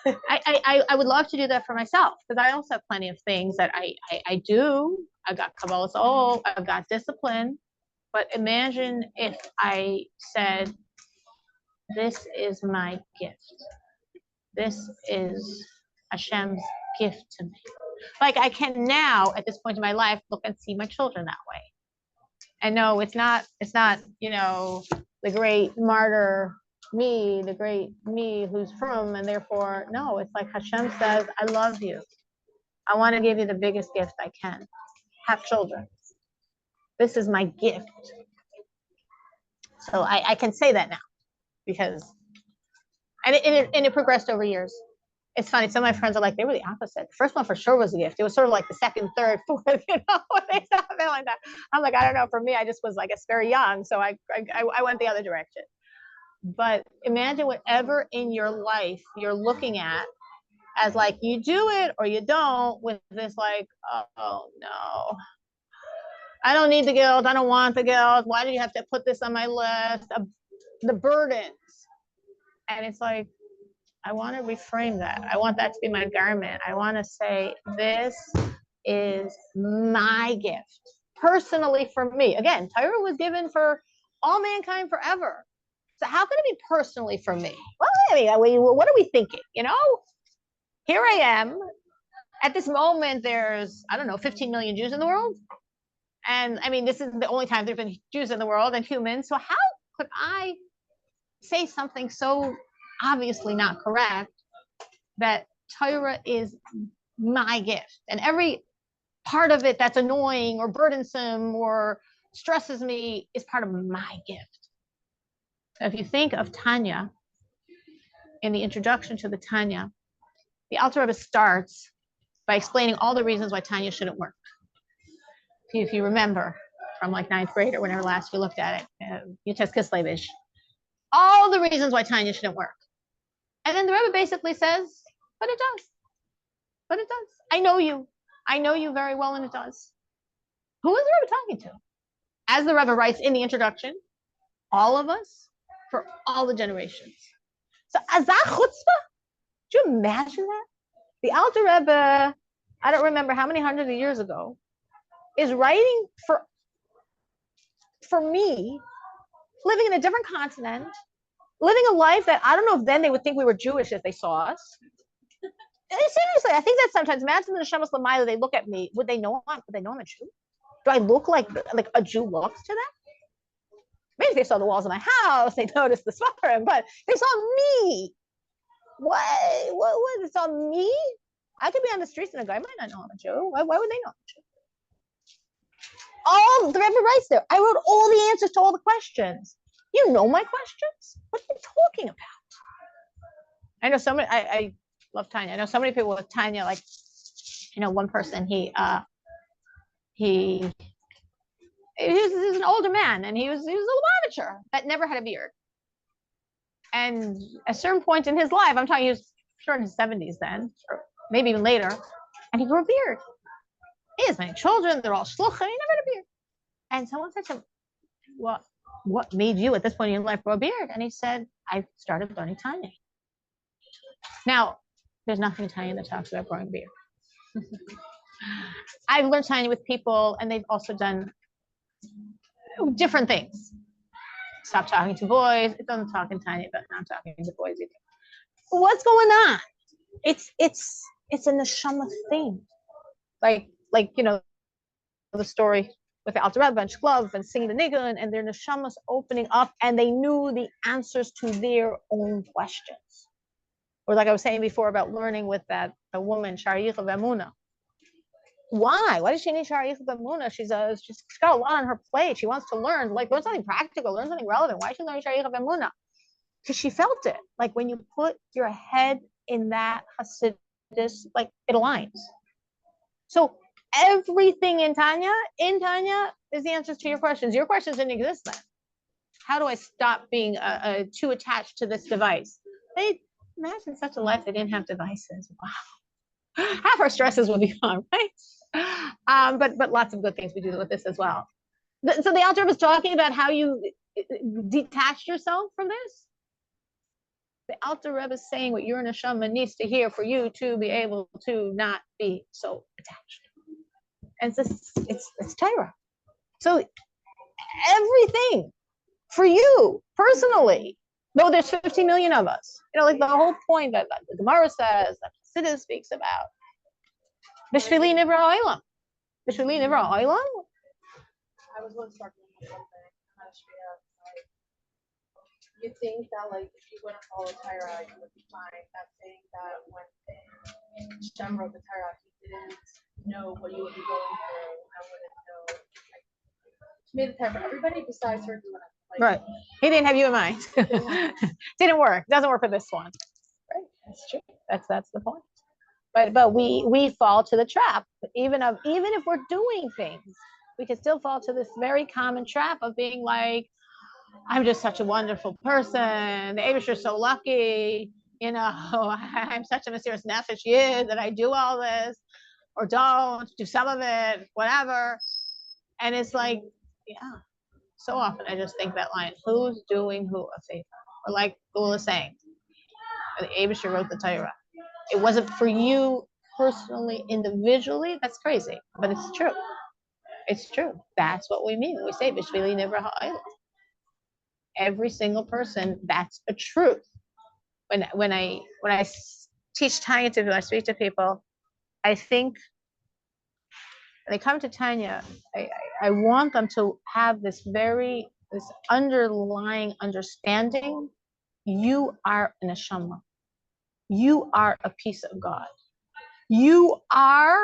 I would love to do that for myself because I also have plenty of things that I do. I got Kabbalah soul, I've got discipline. But imagine if I said, this is my gift. This is Hashem's gift to me. Like I can now, at this point in my life, look and see my children that way. And no, it's not, you know, the great martyr me, the great me who's from, and therefore, no, it's like Hashem says, I love you. I want to give you the biggest gift I can. Have children. This is my gift. So I can say that now because, and it progressed over years. It's funny. Some of my friends are like, they were the opposite. The first one for sure was a gift. It was sort of like the second, third, fourth, you know, they start feeling that. I'm like, I don't know. For me, I just was, I guess, very young. So I went the other direction. But imagine whatever in your life you're looking at as like, you do it or you don't, with this like, oh no, I don't need the guilt. I don't want the guilt. Why do you have to put this on my list? The burdens. And it's like, I want to reframe that. I want that to be my garment. I want to say, this is my gift, personally for me. Again, Torah was given for all mankind forever. So how can it be personally for me? Well, I mean, what are we thinking? You know, here I am. At this moment, there's, I don't know, 15 million Jews in the world. And I mean, this is the only time there have been Jews in the world and humans. So how could I say something so obviously not correct, that Torah is my gift, and every part of it that's annoying or burdensome or stresses me is part of my gift. So if you think of Tanya, in the introduction to the Tanya, the Alter Rebbe starts by explaining all the reasons why Tanya shouldn't work. If you remember from like 9th grade or whenever last you looked at it, Yutes Kislevish, all the reasons why Tanya shouldn't work. And then the Rebbe basically says, but it does. But it does. I know you. I know you very well, and it does. Who is the Rebbe talking to? As the Rebbe writes in the introduction, all of us, for all the generations. So azah chutzpah, do you imagine that? The Alter Rebbe, I don't remember how many hundreds of years ago, is writing for me, living in a different continent, living a life that I don't know if then they would think we were Jewish if they saw us. Seriously, I think that sometimes, imagine the Neshamas L'mayla, they look at me, would they know I'm a Jew? Do I look like a Jew looks to them? Maybe if they saw the walls of my house, they noticed the svarim, but they saw me. What they saw me? I could be on the streets and a guy might not know I'm a Jew. Why would they know I'm a Jew? All the Rebbe writes there. I wrote all the answers to all the questions. You know my questions? What are you talking about? I know so many, I love Tanya. I know so many people with Tanya, like, you know, one person, he was an older man, and he was a Lubavitcher that never had a beard. And at a certain point in his life, I'm talking, he was sure in his 70s then, or maybe even later, and he grew a beard. He has many children, they're all shluchim, he never had a beard. And someone said to him, what made you at this point in your life grow a beard? And he said, I started learning Tanya. Now, there's nothing in Tanya that talks about growing a beard. I've learned Tanya with people, and they've also done different things. Stop talking to boys. It doesn't talk in Tanya about not talking to boys either. What's going on? It's a neshama thing. Like you know, the story with the Alter Rebbe and Shklov and singing the Nigun, and their neshamas opening up, and they knew the answers to their own questions. Or like I was saying before about learning with the woman, Shariach of Emunah. Why? Why does she need Shariach of Emunah? She's got a lot on her plate. She wants to learn something practical, learn something relevant. Why is she learning Shariach of Emunah? Because she felt it. Like when you put your head in that Hasidus, like it aligns. So everything in Tanya is the answers to your questions. Your questions didn't exist then. How do I stop being too attached to this device? They imagine such a life they didn't have devices. Wow. Half our stresses would be gone, right? But lots of good things we do with this as well. So the Alter was talking about how you detached yourself from this. The Alter Rebbe is saying what your neshama needs to hear for you to be able to not be so attached. And it's Torah. So everything for you personally, though there's 50 million of us, like the whole point that the Gemara says, that Chassidus speaks about, B'shvili nivra ha'olam. B'shvili nivra ha'olam. I was once talking about something, kind of straight up, like, you think that, like, if you wouldn't follow Torah, you would be fine. That's saying that when Shem wrote the Torah, he didn't know what you would be going through. I wouldn't know. Like, he made the Torah for everybody besides her doing it. Like, Right. He didn't have you in mind. Didn't work. Doesn't work for this one. Right. That's true. That's the point. But we fall to the trap. Even if we're doing things, we can still fall to this very common trap of being like, I'm just such a wonderful person. The Abish are so lucky. I'm such a mysterious nefesh that I do all this, or don't do some of it, whatever. And it's like, yeah. So often I just think that line, who's doing who a favor? Or like Gula is saying, the Abish wrote the Torah. It wasn't for you personally, individually. That's crazy, but it's true. It's true. That's what we mean when we say B'shvili nivra ha'olam. Every single person, that's a truth. When I teach Tanya to people, I speak to people, I think when they come to Tanya, I want them to have this underlying understanding. You are an neshama. You are a piece of God. You are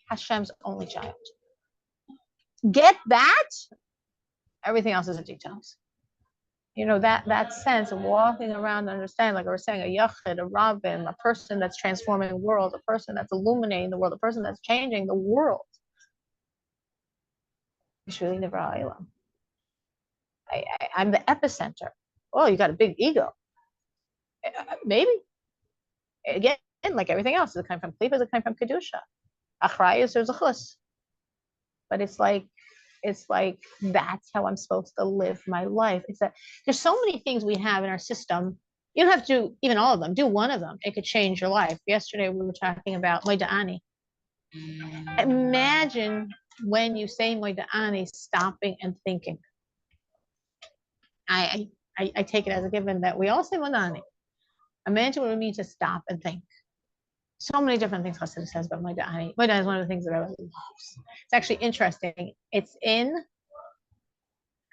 Hashem's only child. Get that? Everything else is a details. That sense of walking around and understanding, like I was saying, a yachid, a rabbin, a person that's transforming the world, a person that's illuminating the world, a person that's changing the world. It's really never Ilam. I'm the epicenter. Oh, you got a big ego. Maybe. Again, like everything else, does it come from klipa? Does it come from kedusha? Achrayus or zechus? But it's like that's how I'm supposed to live my life. It's that there's so many things we have in our system. You don't have to do even all of them. Do one of them. It could change your life. Yesterday we were talking about Moida'ani. Imagine when you say Moida'ani, stopping and thinking. I take it as a given that we all say Moida'ani. Imagine what it means to stop and think. So many different things Chassidus says about Moida'ani. Moida'ani is one of the things that I really love. It's actually interesting. I'm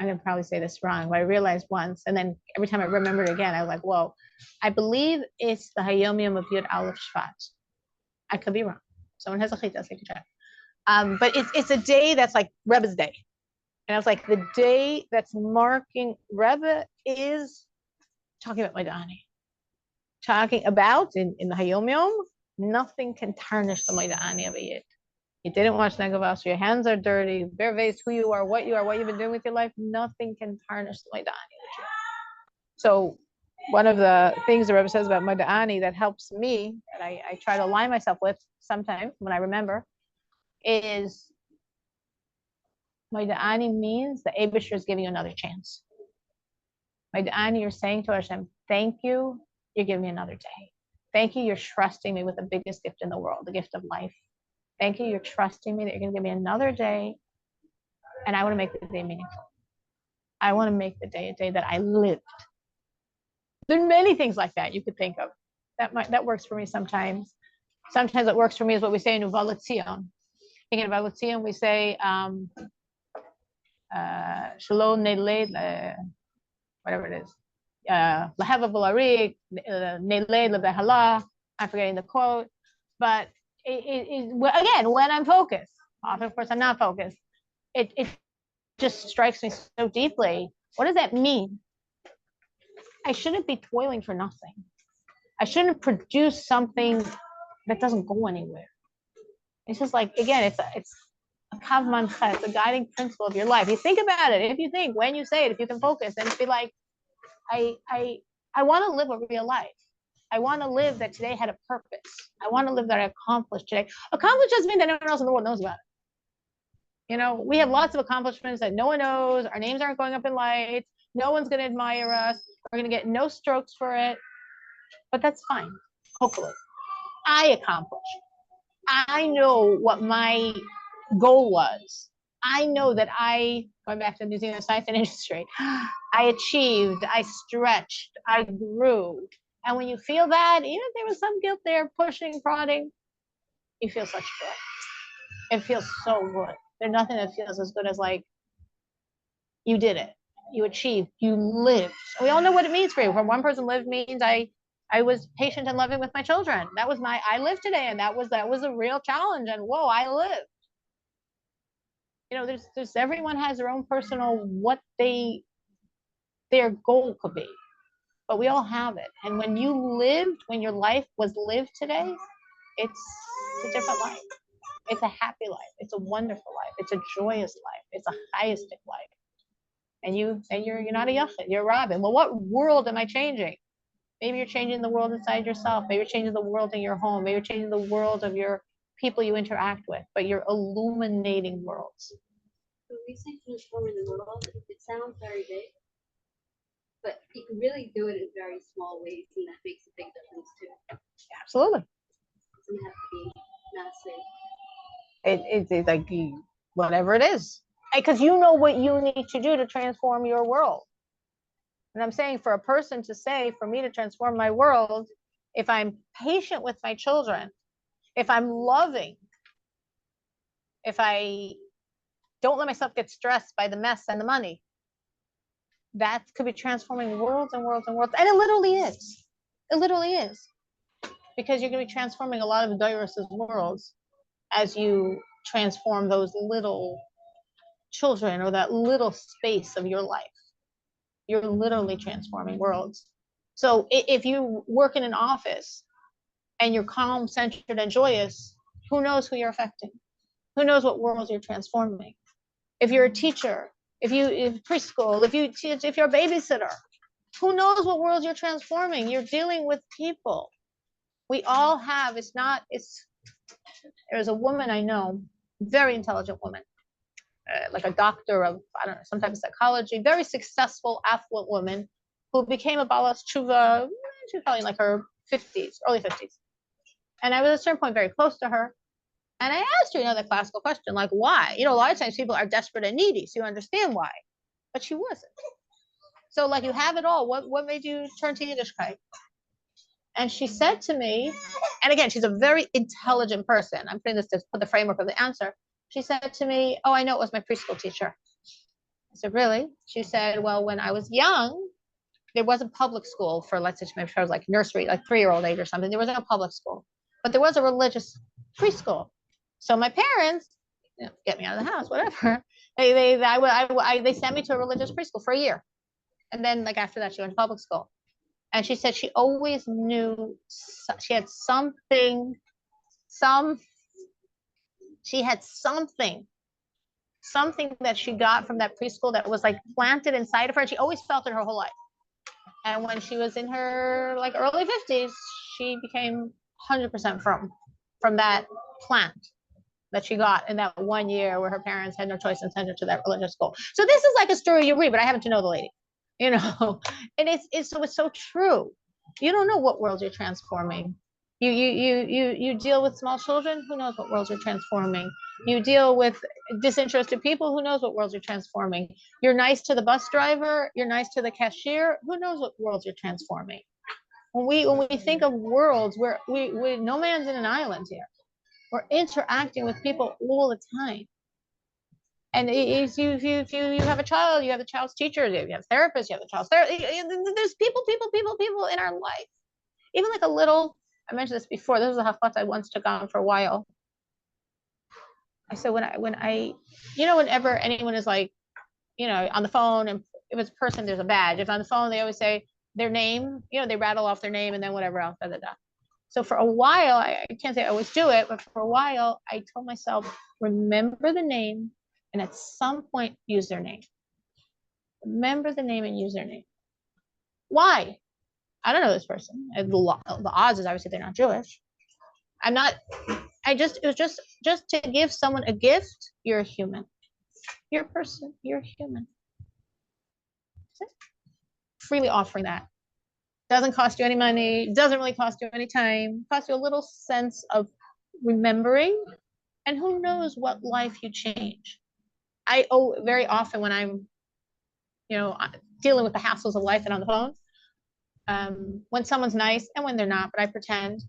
going to probably say this wrong, but I realized once, and then every time I remember it again, I was like, whoa. I believe it's the Hayom Yom of Yud Aleph Shvat. I could be wrong. Someone has a chita, take a check. But it's a day that's like Rebbe's day. And I was like, the day that's marking Rebbe is talking about Moida'ani. Talking about, in the Hayom Yom, nothing can tarnish the Moida'ani of a Yid. You didn't watch Negavas, your hands are dirty, bare face, who you are, what you've been doing with your life, nothing can tarnish the Moida'ani of you. So one of the things the Rebbe says about Moida'ani that helps me, that I try to align myself with sometimes when I remember, is Moida'ani means the Eibusher is giving you another chance. Moida'ani, you're saying to Hashem, thank you, you're giving me another day. Thank you, you're trusting me with the biggest gift in the world, the gift of life. Thank you, you're trusting me that you're going to give me another day, and I want to make the day meaningful. I want to make the day a day that I lived. There are many things like that you could think of. That works for me sometimes. Sometimes what works for me is what we say in Uva L'Tzion. Thinking about L'Tzion, we say, Shalom Neilei, whatever it is. Laheva V'Larik, Neilei Lebehala. I'm forgetting the quote, but again, when I'm focused, often of course I'm not focused, it just strikes me so deeply. What does that mean? I shouldn't be toiling for nothing. I shouldn't produce something that doesn't go anywhere. It's just like, again, it's a kav mancha, it's a guiding principle of your life. You think about it. If you think, when you say it, if you can focus and be like, I want to live a real life. I want to live that today had a purpose. I want to live that I accomplished today. Accomplished doesn't mean that everyone else in the world knows about it. We have lots of accomplishments that no one knows. Our names aren't going up in lights. No one's going to admire us. We're going to get no strokes for it. but that's fine. Hopefully, I accomplished. I know what my goal was. I know that going back to the New Zealand science and industry, I achieved, I stretched, I grew. And when you feel that, even if there was some guilt there, pushing, prodding, you feel such joy. It feels so good. There's nothing that feels as good as like, you did it. You achieved, you lived. We all know what it means for you. When one person lived means I was patient and loving with my children. That was I lived today, and that was a real challenge. And whoa, I lived. You know, there's everyone has their own personal what their goal could be, but we all have it. And when you lived, when your life was lived today, it's a different life. It's a happy life. It's a wonderful life. It's a joyous life. It's a highestic life. And you're not a yachid, you're Robin. Well, what world am I changing? Maybe you're changing the world inside yourself. Maybe you're changing the world in your home. Maybe you're changing the world of your people you interact with, but you're illuminating worlds. When we say transforming the world, it sounds very big, but you can really do it in very small ways, and that makes a big difference too. Absolutely. It doesn't have to be massive. It's like whatever it is, because you know what you need to do to transform your world. And I'm saying for a person to say, for me to transform my world, if I'm patient with my children, if I'm loving, if I don't let myself get stressed by the mess and the money, that could be transforming worlds and worlds and worlds. And it literally is. It literally is. Because you're going to be transforming a lot of Doris's worlds as you transform those little children or that little space of your life. You're literally transforming worlds. So if you work in an office and you're calm, centered, and joyous, who knows who you're affecting? Who knows what worlds you're transforming? If you're a teacher, if preschool, if you're a babysitter, who knows what worlds you're transforming? You're dealing with people. We all have, there's a woman I know, very intelligent woman, like a doctor of, I don't know, some type of psychology, very successful, affluent woman who became a Balas Tshuva, she was probably in like her 50s, early 50s. And I was at a certain point very close to her. And I asked her, the classical question, like, why? A lot of times people are desperate and needy, so you understand why. But she wasn't. So, like, you have it all. What made you turn to Yiddishkeit? And she said to me, and again, she's a very intelligent person. I'm putting this to put the framework of the answer. She said to me, oh, I know, it was my preschool teacher. I said, really? She said, well, when I was young, there wasn't public school for, let's say, maybe I was like nursery, like 3-year-old age or something. There wasn't a public school, but there was a religious preschool. So my parents, get me out of the house, whatever. They sent me to a religious preschool for a year. And then like after that, she went to public school. And she said she always knew she had something that she got from that preschool that was like planted inside of her. And she always felt it her whole life. And when she was in her like early 50s, she became 100% from that plant that she got in that 1 year where her parents had no choice and sent her to that religious school. So this is like a story you read, but I happen to know the lady, and it's so true. You don't know what worlds you're transforming. You deal with small children, who knows what worlds you're transforming. You deal with disinterested people, who knows what worlds you're transforming. You're nice to the bus driver, you're nice to the cashier, who knows what worlds you're transforming. When we think of worlds, where we no man's in an island here. We're interacting with people all the time. And if you have a child, you have the child's teacher, you have therapists, you have the child's therapist. There's people in our life. Even like a little, I mentioned this before, this was a hafat I once took on for a while. I said, whenever anyone is like, on the phone, and if it's a person, there's a badge. If on the phone, they always say their name, they rattle off their name and then whatever else, da, da, da. So for a while, I can't say I always do it, but for a while, I told myself, remember the name, and at some point, use their name. Remember the name and use their name. Why? I don't know this person. The odds is obviously they're not Jewish. It was just to give someone a gift. You're a human. You're a person. You're a human. Freely offering that. Doesn't cost you any money, doesn't really cost you any time, costs you a little sense of remembering, and who knows what life you change. I owe very often when I'm, dealing with the hassles of life and on the phone, when someone's nice and when they're not, but I pretend,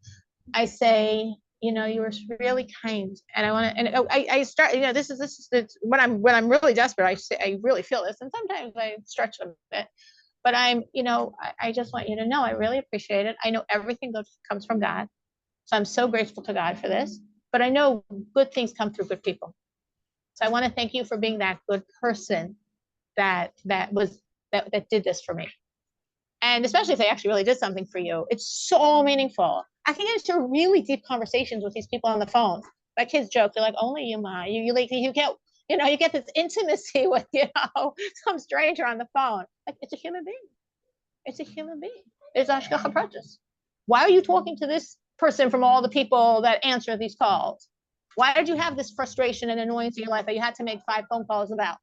I say, you were really kind, and I want to, and I start, this is when I'm really desperate, I say, I really feel this, and sometimes I stretch a bit, but I just want you to know I really appreciate it. I know everything comes from God, so I'm so grateful to God for this. But I know good things come through good people. So I want to thank you for being that good person that did this for me. And especially if they actually really did something for you, it's so meaningful. I can get into really deep conversations with these people on the phone. My kids joke, they're like, only you, Ma. You get this intimacy with, some stranger on the phone. Like, it's a human being. It's a human being. There's Hashgacha Pratis. Why are you talking to this person from all the people that answer these calls? Why did you have this frustration and annoyance in your life that you had to make 5 phone calls about?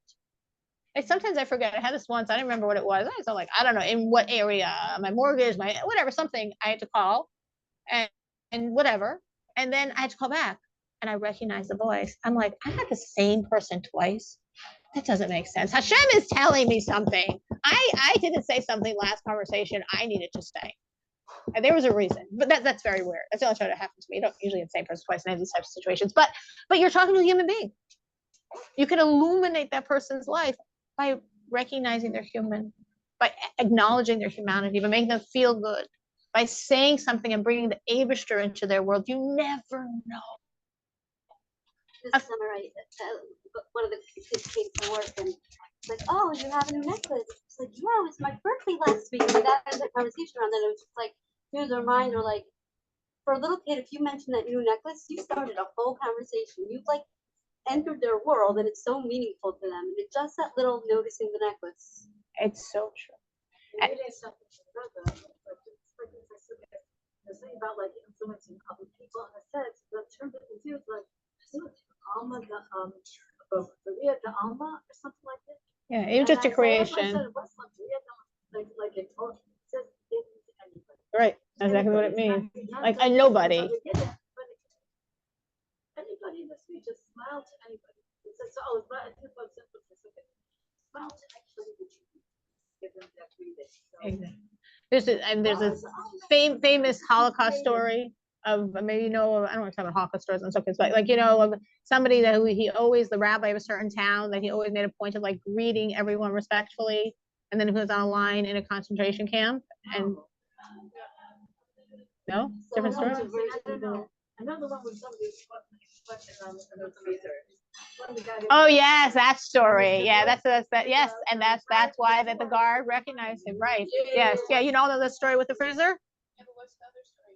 And sometimes I forget. I had this once. I didn't remember what it was. I was like, I don't know, in what area, my mortgage, my whatever, something I had to call and whatever. And then I had to call back and I recognized the voice. I'm like, I had the same person twice. That doesn't make sense. Hashem is telling me something. I didn't say something last conversation I needed to say. And there was a reason, but that's very weird. That's the only time that happens to me. You don't usually get the same person twice in these types of situations, but you're talking to a human being. You can illuminate that person's life by recognizing they're human, by acknowledging their humanity, by making them feel good, by saying something and bringing the Eibishter into their world. You never know. This summer, one of the kids came to work and it's like, oh, you have a new necklace. It's like, yeah, it was my birthday last week. And we got into a conversation around that. It was just like, here's a reminder, like, for a little kid, if you mention that new necklace, you started a whole conversation. You've like entered their world, and it's so meaningful to them. And it's just that little noticing the necklace. It's so true. Maybe there's something about that. There's something about like influencing other people, and I said the term that we use, like Alma, the Alma, or something like that. Yeah, even just a creation. Right, exactly what it means. Like a nobody. Anybody in the street, just smile to anybody. It says, oh, it's not a simple smile to actually give them that breathing. Exactly. There's a famous Holocaust story of, maybe I don't want to talk about Holocaust stories on Sukkos, but of somebody that the rabbi of a certain town, that he always made a point of like greeting everyone respectfully, and then he was on a line in a concentration camp, and no, different story. Another one with somebody on the freezer. Oh yes, that story. Yeah, that's that. Yes, and that's why that the guard recognized him, right? Yes, yeah. The story with the freezer.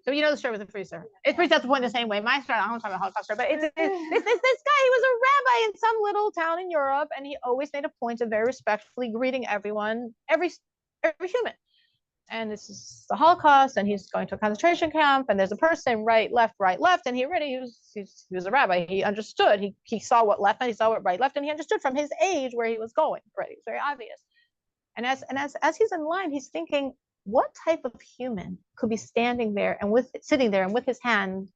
So the story with the freezer. It brings up the point the same way. My story, I don't talk about Holocaust story, but it's this guy. He was a rabbi in some little town in Europe, and he always made a point of very respectfully greeting everyone, every human. And this is the Holocaust, and he's going to a concentration camp, and there's a person right, left, and he was a rabbi. He understood. He saw what left, and he saw what right, left, and he understood from his age where he was going. Right, it was very obvious. And as he's in line, he's thinking, what type of human could be standing there and sitting there and with his hand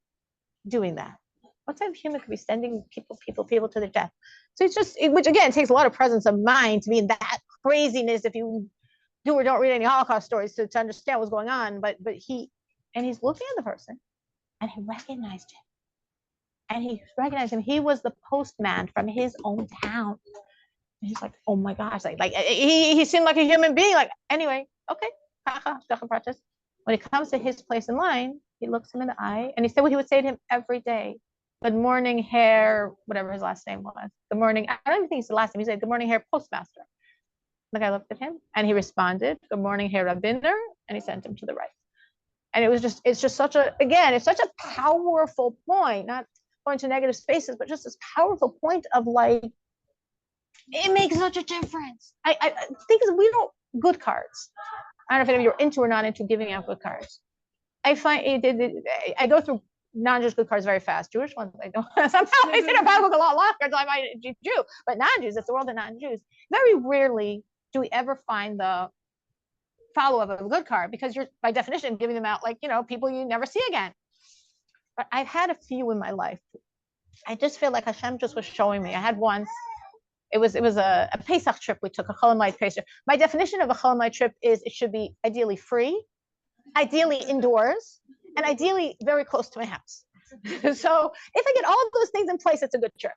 doing that? What type of human could be sending people to their death? So it's just, which again takes a lot of presence of mind to be in that craziness if you do or don't read any Holocaust stories to understand what's going on. But he's looking at the person, and he recognized him. He was the postman from his own town. And he's like, oh my gosh, like he seemed like a human being. Like, anyway, okay. When it comes to his place in line, he looks him in the eye, and he said what he would say to him every day. Good morning, Herr, whatever his last name was. Good morning. I don't even think it's the last name. He said, good morning, Herr Postmaster. The guy looked at him, and he responded, good morning, Herr Rabbiner, and he sent him to the right. And it's just such a powerful point, not going to negative spaces, but just this powerful point of like, it makes such a difference. I think we don't, good cards. I don't know if any of you are into or not into giving out good cards. I find I go through non-Jewish good cards very fast. Jewish ones, I don't. Somehow I sit about with a lot longer until I find a Jew. But non-Jews, it's the world of non-Jews. Very rarely do we ever find the follow-up of a good card, because you're by definition giving them out like, you know, people you never see again. But I've had a few in my life. I just feel like Hashem just was showing me. I had once, it was a Pesach trip we took, a Cholamayit Pesach. My definition of a Cholamayit trip is it should be ideally free, ideally indoors, and ideally very close to my house. So if I get all of those things in place, it's a good trip.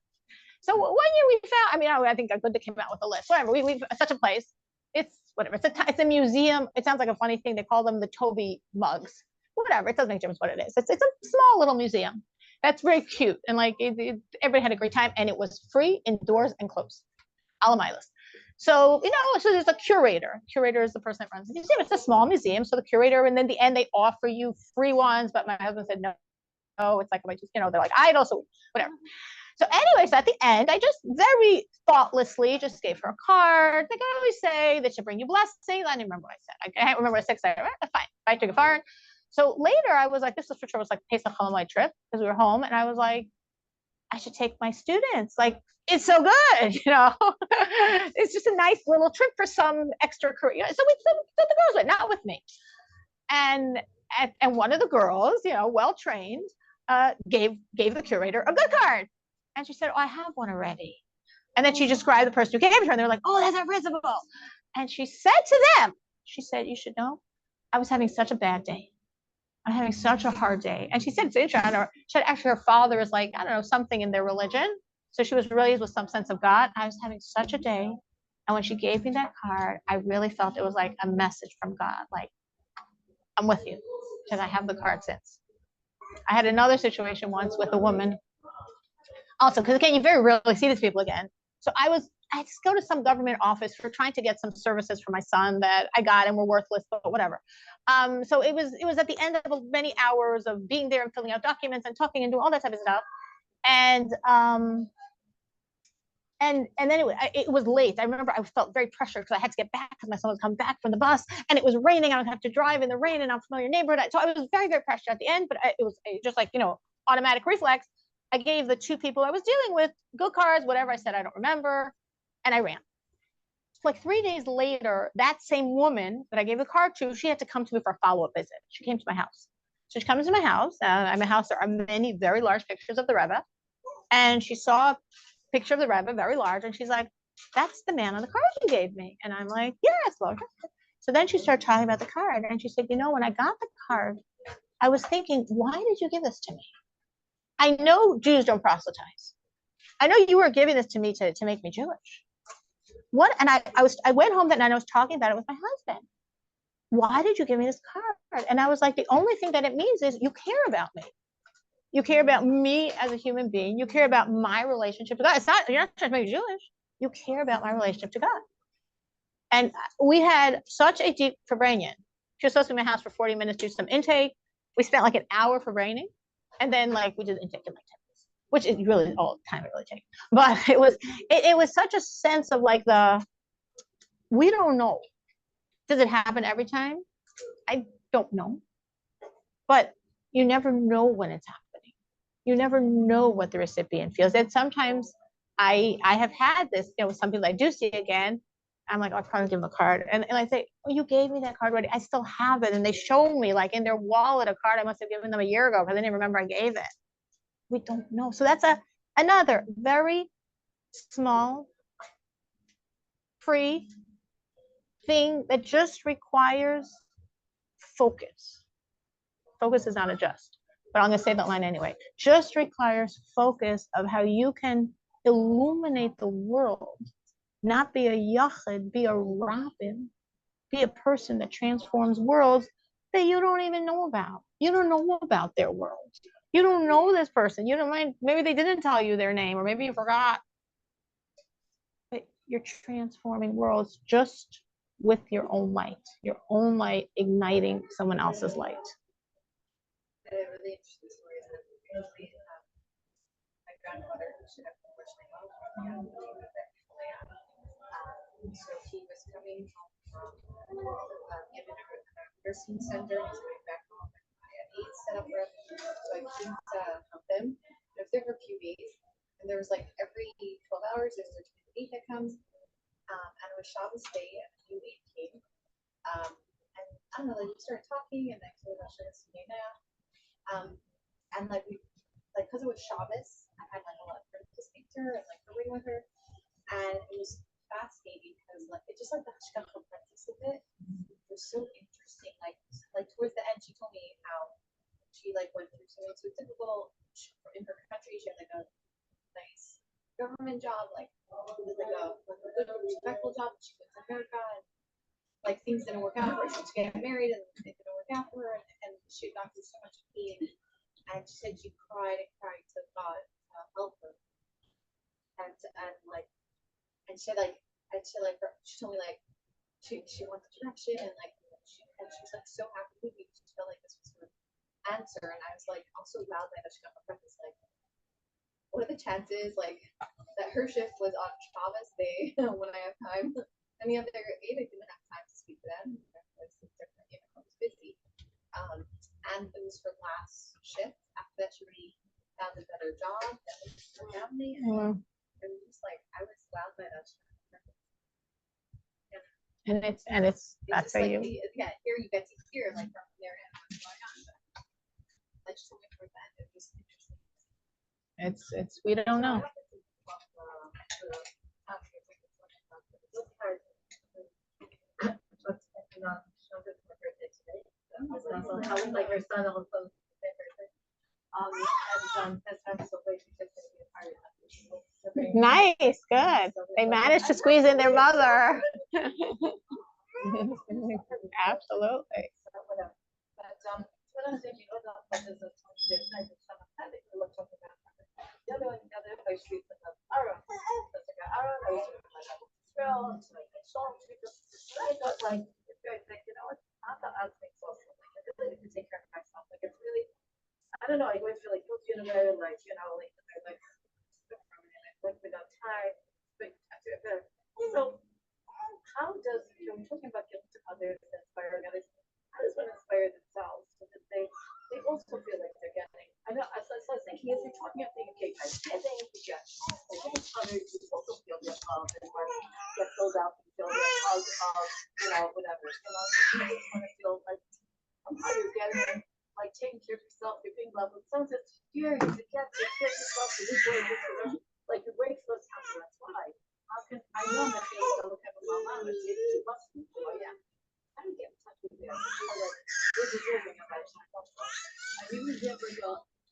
So one year we found, I mean, I think Good came out with a list. Whatever, we've such a place. It's whatever. It's a museum. It sounds like a funny thing. They call them the Toby mugs. Whatever. It doesn't make a difference what it is. It's a small little museum. That's very cute, and like everybody had a great time, and it was free, indoors, and close. All on my list. So you know, so there's a curator. Curator is the person that runs the museum. It's a small museum, so the curator, and then the end they offer you free ones. But my husband said no. No, it's like you know, they're like idle, so whatever. So anyway, so at the end, I just very thoughtlessly just gave her a card. Like I always say, that should bring you blessings. I didn't remember what I said. I can't remember what I said. Fine. I took a card. So later I was like, this was for sure was like Pesach Cholamayit trip, because we were home, and I was like, I should take my students. Like, it's so good, you know. It's just a nice little trip for some extracurricular. So we took the girls went, not with me. And one of the girls, you know, well trained, gave the curator a good card. And she said, oh, I have one already. And then she described the person who gave it to her, and they were like, oh, that's invisible. And she said to them, she said, you should know, I was having such a bad day. I'm having such a hard day. And she said, it's interesting. She said, actually, her father is like, I don't know, something in their religion. So she was raised with some sense of God. I was having such a day. And when she gave me that card, I really felt it was like a message from God. Like, I'm with you, because I have the card since. I had another situation once with a woman. Also, because again, you very rarely see these people again. So I just go to some government office for trying to get some services for my son that I got and were worthless, but whatever. So it was at the end of many hours of being there and filling out documents and talking and doing all that type of stuff. And then it was late. I remember I felt very pressured because I had to get back because my son was coming back from the bus, and it was raining. I would have to drive in the rain in an unfamiliar neighborhood. So I was very, very pressured at the end, but it was just like, you know, automatic reflex. I gave the two people I was dealing with good cards, whatever I said, I don't remember. And I ran. Like 3 days later, that same woman that I gave the card to, she had to come to me for a follow-up visit. She came to my house. So she comes to my house. At my house, there are many very large pictures of the Rebbe. And she saw a picture of the Rebbe, very large. And she's like, that's the man on the card you gave me. And I'm like, yes, Lord. So then she started talking about the card. And she said, you know, when I got the card, I was thinking, why did you give this to me? I know Jews don't proselytize. I know you were giving this to me to make me Jewish. What? And I went home that night and I was talking about it with my husband. Why did you give me this card? And I was like, the only thing that it means is you care about me. You care about me as a human being. You care about my relationship to God. You're not trying to make me Jewish. You care about my relationship to God. And we had such a deep farbrengen. She was supposed to be in my house for 40 minutes, do some intake. We spent like an hour farbrengening. And then like we did intake in like 10 minutes, which is really all the time it really takes. But it was such a sense of like we don't know. Does it happen every time? I don't know. But you never know when it's happening. You never know what the recipient feels. And sometimes I have had this, you know, with some people I do see again. I'm like, oh, I'll probably give them a card. And I say, oh, you gave me that card already. I still have it. And they show me like in their wallet a card I must have given them a year ago because I didn't remember I gave it. We don't know. So that's another very small, free thing that just requires focus. Focus is not a just, but I'm going to say that line anyway. Just requires focus of how you can illuminate the world. Not be a yachid, be a rabbin, be a person that transforms worlds that you don't even know about. You don't know about their world. You don't know this person. You don't mind. Maybe they didn't tell you their name, or maybe you forgot. But you're transforming worlds just with your own light igniting someone else's light. A really interesting story is that my grandmother, who should have unfortunately so he was coming home from he had been at a nursing center. He's coming back home, and I had aides set up for him, so I couldn't help them. I was there for a few days, and there was like every 12 hours there's a aide that comes, and it was Shabbos day, and a new aide came, I don't know, like we started talking and then we got and like we like because it was Shabbos, I had like a lot of friends to speak to her and like living with her, and it was fascinating because like it just like the hashgacha practice of it was so interesting. Like towards the end, she told me how she like went through something so typical in her country. She had like a nice government job, like like a good respectful job. She went to America and like things didn't work out for her. She was getting married and it didn't work out for her, and she got through so much pain. And she said she cried and cried to God to help her, and like and she told me like she went to direction and like she's like so happy with me. She felt like this was her answer, and I was like also glad that she got my practice. Like, what are the chances like that her shift was on Shabbos day when I have time, and the other 8 I didn't have time to speak to them. I was busy. And it was her last shift. After that, she already found a better job that was her family, and it was just like I was glad by that. And it's that's for like you. Yeah, here you get to hear like from their end what's going on. But like just looking for that, it was interesting. It's we don't know. Like her son also Nice, good. They managed to squeeze in their mother. Absolutely. I don't know, I always feel like guilty in a way, like, you know, like without time. But so how does, you know, we're talking about guilt to others and inspiring others, how does one inspire themselves so that they also feel like they're getting, I know, as I was thinking, as you're talking, I'm thinking, okay, guys, I think you get, like, others who also feel their love and want to get filled out and feel their love of, you know, whatever, you know, you just want to feel like, how you're getting, like, taking care of yourself, you're being loved. Someone says, here, you get to take care of yourself, in this way, like, your brain feels happy, that's why. How can, I know that they don't have a mama, but maybe she must be, oh, yeah. I don't get in touch with them. I'm like, we're deserving of that. I even get like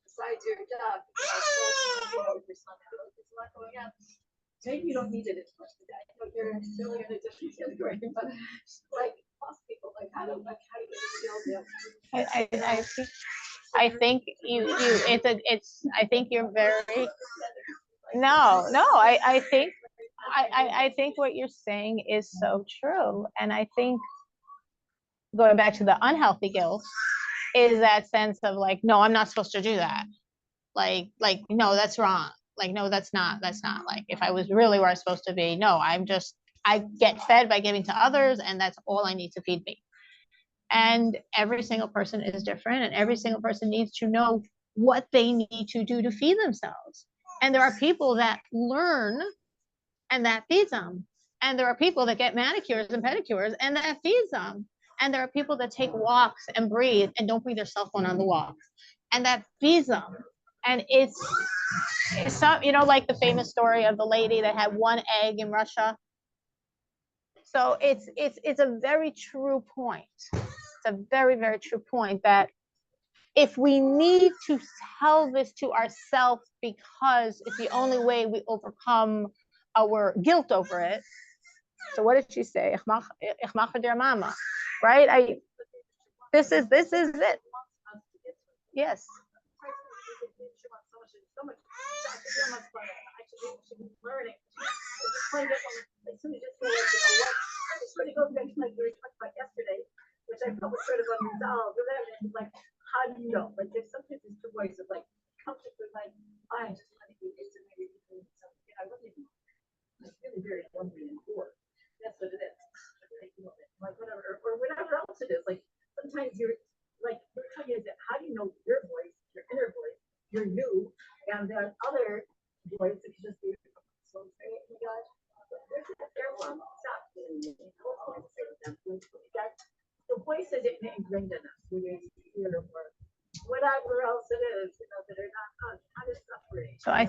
besides your job, you know, with your son, it's not going on. Maybe you don't need it as much today. I know you're still in a different category, but like most people, like how do you feel that? I think you I think you're very I think I think what you're saying is so true. And I think going back to the unhealthy guilt is that sense of like, no, I'm not supposed to do that. Like, no, that's wrong. Like, no, that's not like, if I was really where I'm supposed to be, no, I get fed by giving to others, and that's all I need to feed me. And every single person is different, and every single person needs to know what they need to do to feed themselves. And there are people that learn and that feeds them. And there are people that get manicures and pedicures and that feeds them. And there are people that take walks and breathe and don't bring their cell phone on the walk, and that feeds them. And it's some, you know, like the famous story of the lady that had one egg in Russia. So it's a very true point. It's a very, very true point that if we need to tell this to ourselves because it's the only way we overcome our guilt over it. So what did she say? Ich mache dir Mama, right? This is it. Yes. Which I felt was sort of unresolved. Like, how do you know? Like, there's sometimes these two ways of like, conflict with like, I just want to be maybe something. I really do. It's really very lonely and poor. That's what it is. Like whatever, or whatever else it is. Like sometimes you're like, how do you know your voice, your inner voice, your you, and then other voice that you just be so great, you guys. There's that there one. Stop. So voice is ingrained in us. We hear or whatever else it is, that are not kind of suffering. So I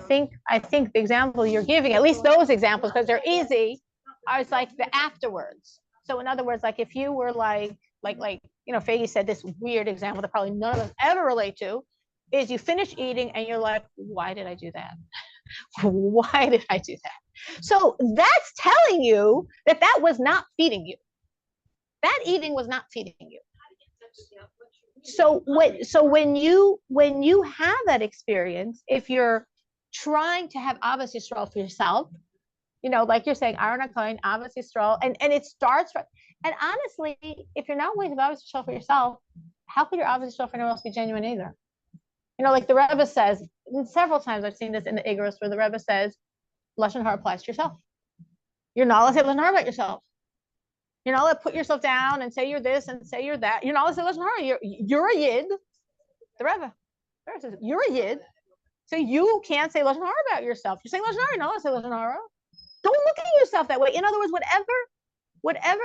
think the example you're giving, at least those examples, because they're easy, are it's like the afterwards. So in other words, like if you were like Faggy said, this weird example that probably none of us ever relate to, is you finish eating and you're like, why did I do that? Why did I do that? So that's telling you that that was not feeding you. That eating was not feeding you. So when you have that experience, if you're trying to have Avos Yisrael for yourself, like you're saying, Aaron Cohen, Avos Yisrael, and it starts from, and honestly, if you're not willing to have Avos Yisrael for yourself, how could your Avos Yisrael for anyone else be genuine either? Like the Rebbe says, and several times I've seen this in the Igros where the Rebbe says, Lashon Hara applies to yourself. You're not allowed to say Lashon Hara about yourself. You're not allowed to put yourself down and say you're this and say you're that. You're not allowed to say Lashon Hara. You're a Yid. The Rebbe says, you're a Yid. So you can't say Lashon Hara about yourself. You're saying Lashon Hara, you're not allowed to say Lashon Hara. Don't look at yourself that way. In other words, whatever,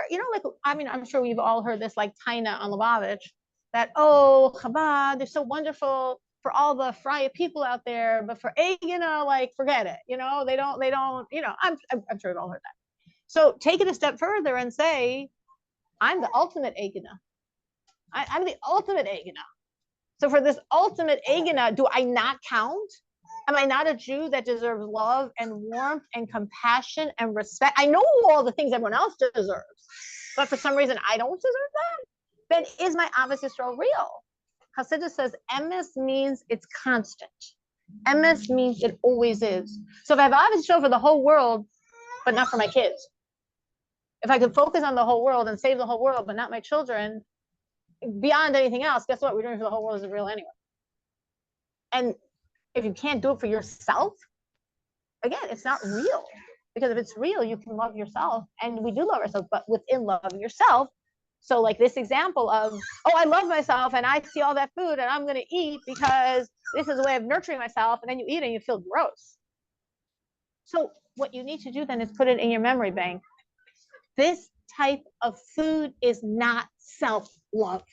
I'm sure we've all heard this, like Taina on Lubavitch, that, Chabad, they're so wonderful for all the Freya people out there, but for Egina, like, forget it. They don't, I'm sure we've all heard that. So take it a step further and say, I'm the ultimate Egina. I'm the ultimate Egina. So for this ultimate Egina, do I not count? Am I not a Jew that deserves love and warmth and compassion and respect? I know all the things everyone else deserves, but for some reason I don't deserve that. Then is my Avos Yisrael real? Chassidus says emes means it's constant. Emes means it always is. So if I have Avos Yisrael for the whole world, but not for my kids, if I could focus on the whole world and save the whole world, but not my children, beyond anything else, guess what? We're doing it for the whole world isn't real anyway. And if you can't do it for yourself, again, it's not real. Because if it's real, you can love yourself. And we do love ourselves, but within loving yourself. So like this example of, I love myself and I see all that food and I'm going to eat because this is a way of nurturing myself. And then you eat and you feel gross. So what you need to do then is put it in your memory bank. This type of food is not self-love.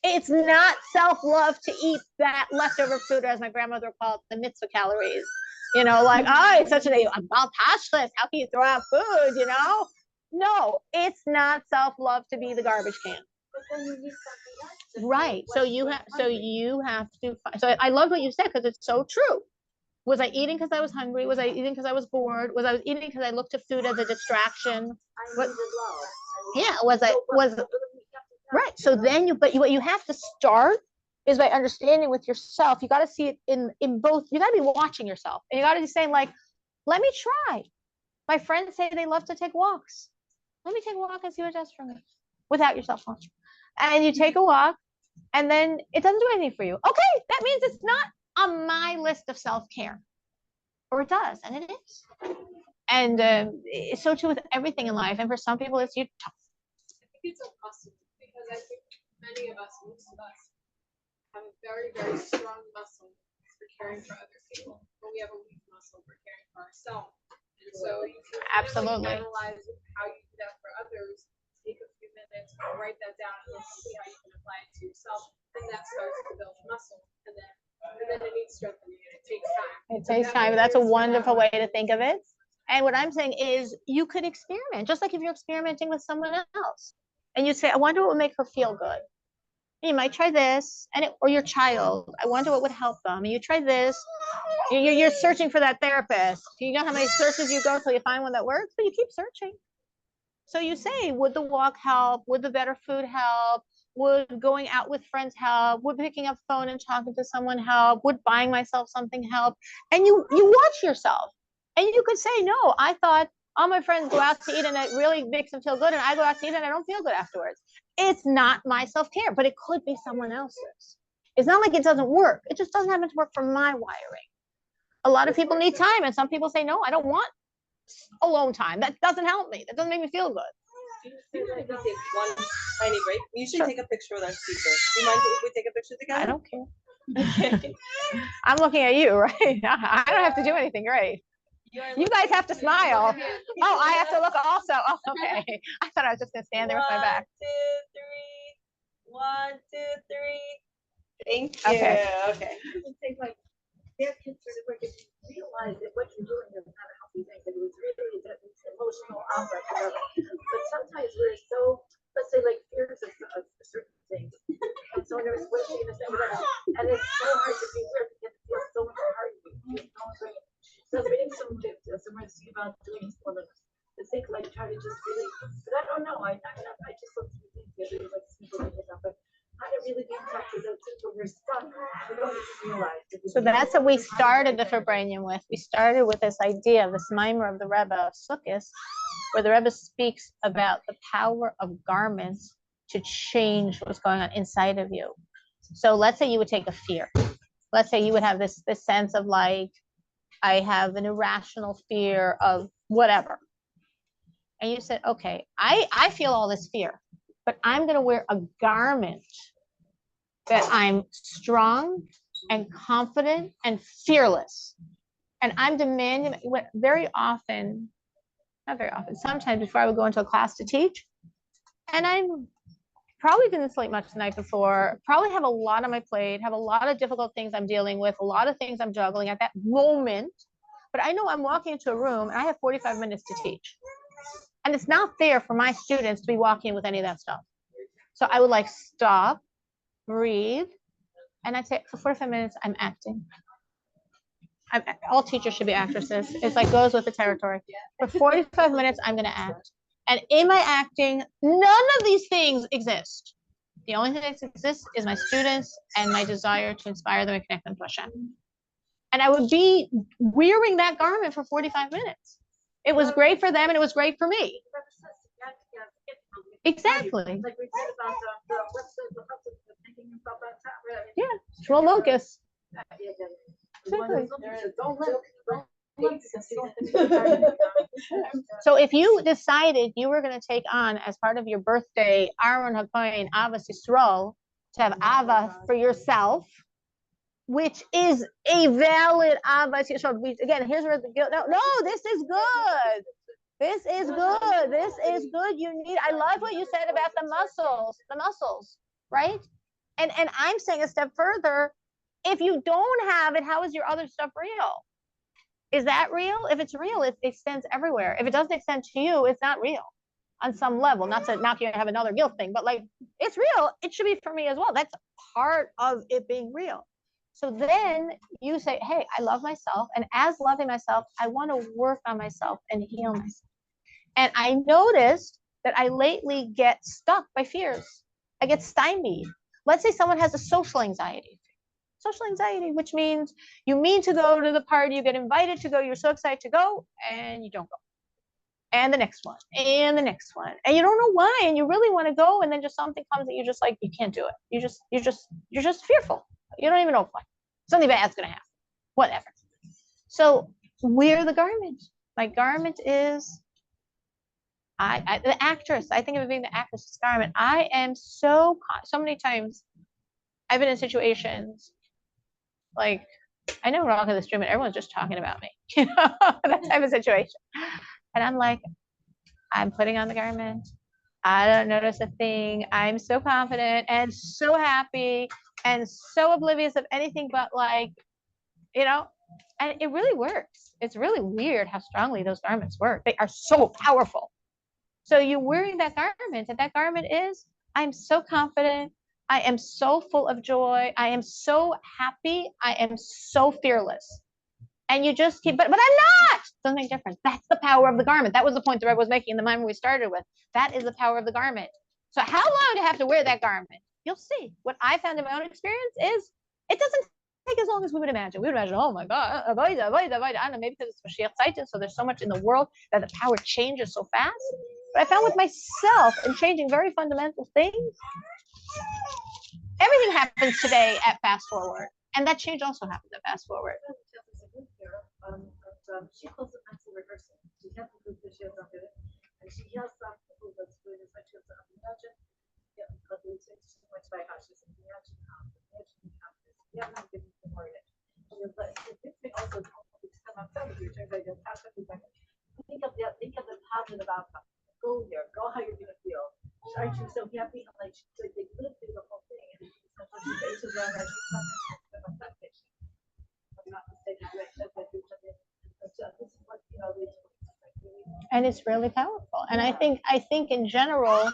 It's not self-love to eat that leftover food, or as my grandmother called it, the mitzvah calories. It's such a bal tashlis. How can you throw out food, No, it's not self-love to be the garbage can. Right. So you have to, so I love what you said because it's so true. Was I eating because I was hungry? Was I eating because I was bored? Was I eating because I looked at food as a distraction? Right. So then what you have to start is by understanding with yourself. You got to see it in both. You got to be watching yourself, and you got to be saying like, let me try. My friends say they love to take walks. Let me take a walk and see what it does for me without your cell phone. And you take a walk and then it doesn't do anything for you. Okay. That means it's not on my list of self-care, or it does. And it is. And it's so true with everything in life. And for some people, it's you. I think it's impossible because I think many of us, most of us, have a very, very strong muscle for caring for other people, but we have a weak muscle for caring for ourselves. And so you can absolutely analyze how you do that for others. Take a few minutes, write that down, and see how you can apply it to yourself. And that starts to build muscle, and then it needs strengthening. It takes time. It takes time. That's a wonderful way to think of it. And what I'm saying is you could experiment, just like if you're experimenting with someone else. And you say, I wonder what would make her feel good. And you might try this, or your child. I wonder what would help them. And you try this. You're searching for that therapist. You know how many searches you go till you find one that works, but you keep searching. So you say, would the walk help? Would the better food help? Would going out with friends help? Would picking up the phone and talking to someone help? Would buying myself something help? And you watch yourself. And you could say, no, I thought all my friends go out to eat and it really makes them feel good. And I go out to eat and I don't feel good afterwards. It's not my self-care, but it could be someone else's. It's not like it doesn't work. It just doesn't happen to work for my wiring. A lot of people need time. And some people say, no, I don't want alone time. That doesn't help me. That doesn't make me feel good. Do you mind if we take one tiny break? We usually take a picture with our speaker. Do you mind if we take a picture together? I don't care. I'm looking at you, right? I don't have to do anything, right? You guys have to smile. Oh, I have to look also. Oh, okay. I thought I was just going to stand there with my back. 1, 2, 3. Thank you. Okay. Okay. I would say like their kids are where you realize that what you're doing is not a healthy thing. That it was really that it's emotional outbreak. But sometimes we're so, let's say like fears of certain things. And so when there's squishy and whatever, and it's so hard to be here because it feels so much hard. So I was reading some somewhere about doing for them. To think like try to just really, but I don't know. I just look through things that really like simple like that, but how to really be in touch with those things when we're stuck. We don't even realize. So that's what we started the farbrengen with. We started with this idea of this mimer of the Rebbe of Sukkos, where the Rebbe speaks about the power of garments to change what's going on inside of you. So let's say you would take a fear. Let's say you would have this sense of like, I have an irrational fear of whatever. And you said, okay, I feel all this fear, but I'm going to wear a garment that I'm strong and confident and fearless. And I'm demanding very often, not very often, sometimes before I would go into a class to teach, and I'm probably didn't sleep much the night before, probably have a lot on my plate, have a lot of difficult things I'm dealing with, a lot of things I'm juggling at that moment. But I know I'm walking into a room and I have 45 minutes to teach. And it's not fair for my students to be walking in with any of that stuff. So I would like stop, breathe, and I'd say for 45 minutes, I'm acting. All teachers should be actresses. It's like goes with the territory. For 45 minutes, I'm going to act. And in my acting, none of these things exist. The only thing that exists is my students and my desire to inspire them and connect them to Hashem. And I would be wearing that garment for 45 minutes. It was great for them and it was great for me. Exactly. Like we read about the thinking about that. Yeah, Tsyrl locus. Exactly. So if you decided you were going to take on as part of your birthday, Aaron HaKohen, Ava Tishrei, to have Ava for yourself, which is a valid Ava Tishrei. Again, here's where the guilt. No, this is good. This is good. This is good. I love what you said about the muscles, right? And I'm saying a step further. If you don't have it, how is your other stuff real? Is that real? If it's real, it extends everywhere. If it doesn't extend to you, it's not real on some level. Not to knock you and have another guilt thing, but like it's real. It should be for me as well. That's part of it being real. So then you say, hey, I love myself. And as loving myself, I want to work on myself and heal myself. And I noticed that I lately get stuck by fears. I get stymied. Let's say someone has a social anxiety. Social anxiety, which means you mean to go to the party, you get invited to go, you're so excited to go, and you don't go. And the next one, and the next one. And you don't know why, and you really want to go, and then just something comes that you're just like, you can't do it. You're just fearful. You don't even know why. Something bad's gonna happen. Whatever. So wear the garment. My garment is the actress. I think of it being the actress's garment. I am so many times I've been in situations like I know we're all in this room and everyone's just talking about me, that type of situation. And I'm like, I'm putting on the garment. I don't notice a thing. I'm so confident and so happy and so oblivious of anything but like, and it really works. It's really weird how strongly those garments work. They are so powerful. So you're wearing that garment, and that garment is, I'm so confident. I am so full of joy. I am so happy. I am so fearless. And you just keep, but I'm not. Doesn't make a difference. That's the power of the garment. That was the point that I was making in the moment we started with. That is the power of the garment. So how long do you have to wear that garment? You'll see. What I found in my own experience is it doesn't take as long as we would imagine. We would imagine, oh my God, avoid. I don't know, maybe because it's Mashiach Tzaitin, so there's so much in the world that the power changes so fast. But I found with myself in changing very fundamental things, everything happens today at fast forward. And that change also happens at fast forward. She calls it mental rehearsal. She has to do this, she has to do it. And she has some people that's doing this, like she has to imagine. Yeah, because it's too much by how she's imagine we have not given the word. And the big thing also is come outside of you, turns out you're think of the positive outcome. Go there, go how you're gonna feel. Aren't you so happy? Like they live through the whole thing. And it's just Rabbi, she's talking about that patient. I'm not mistaken, right? That's what you're talking about. This is what, you know, And it's really powerful. And I think in general,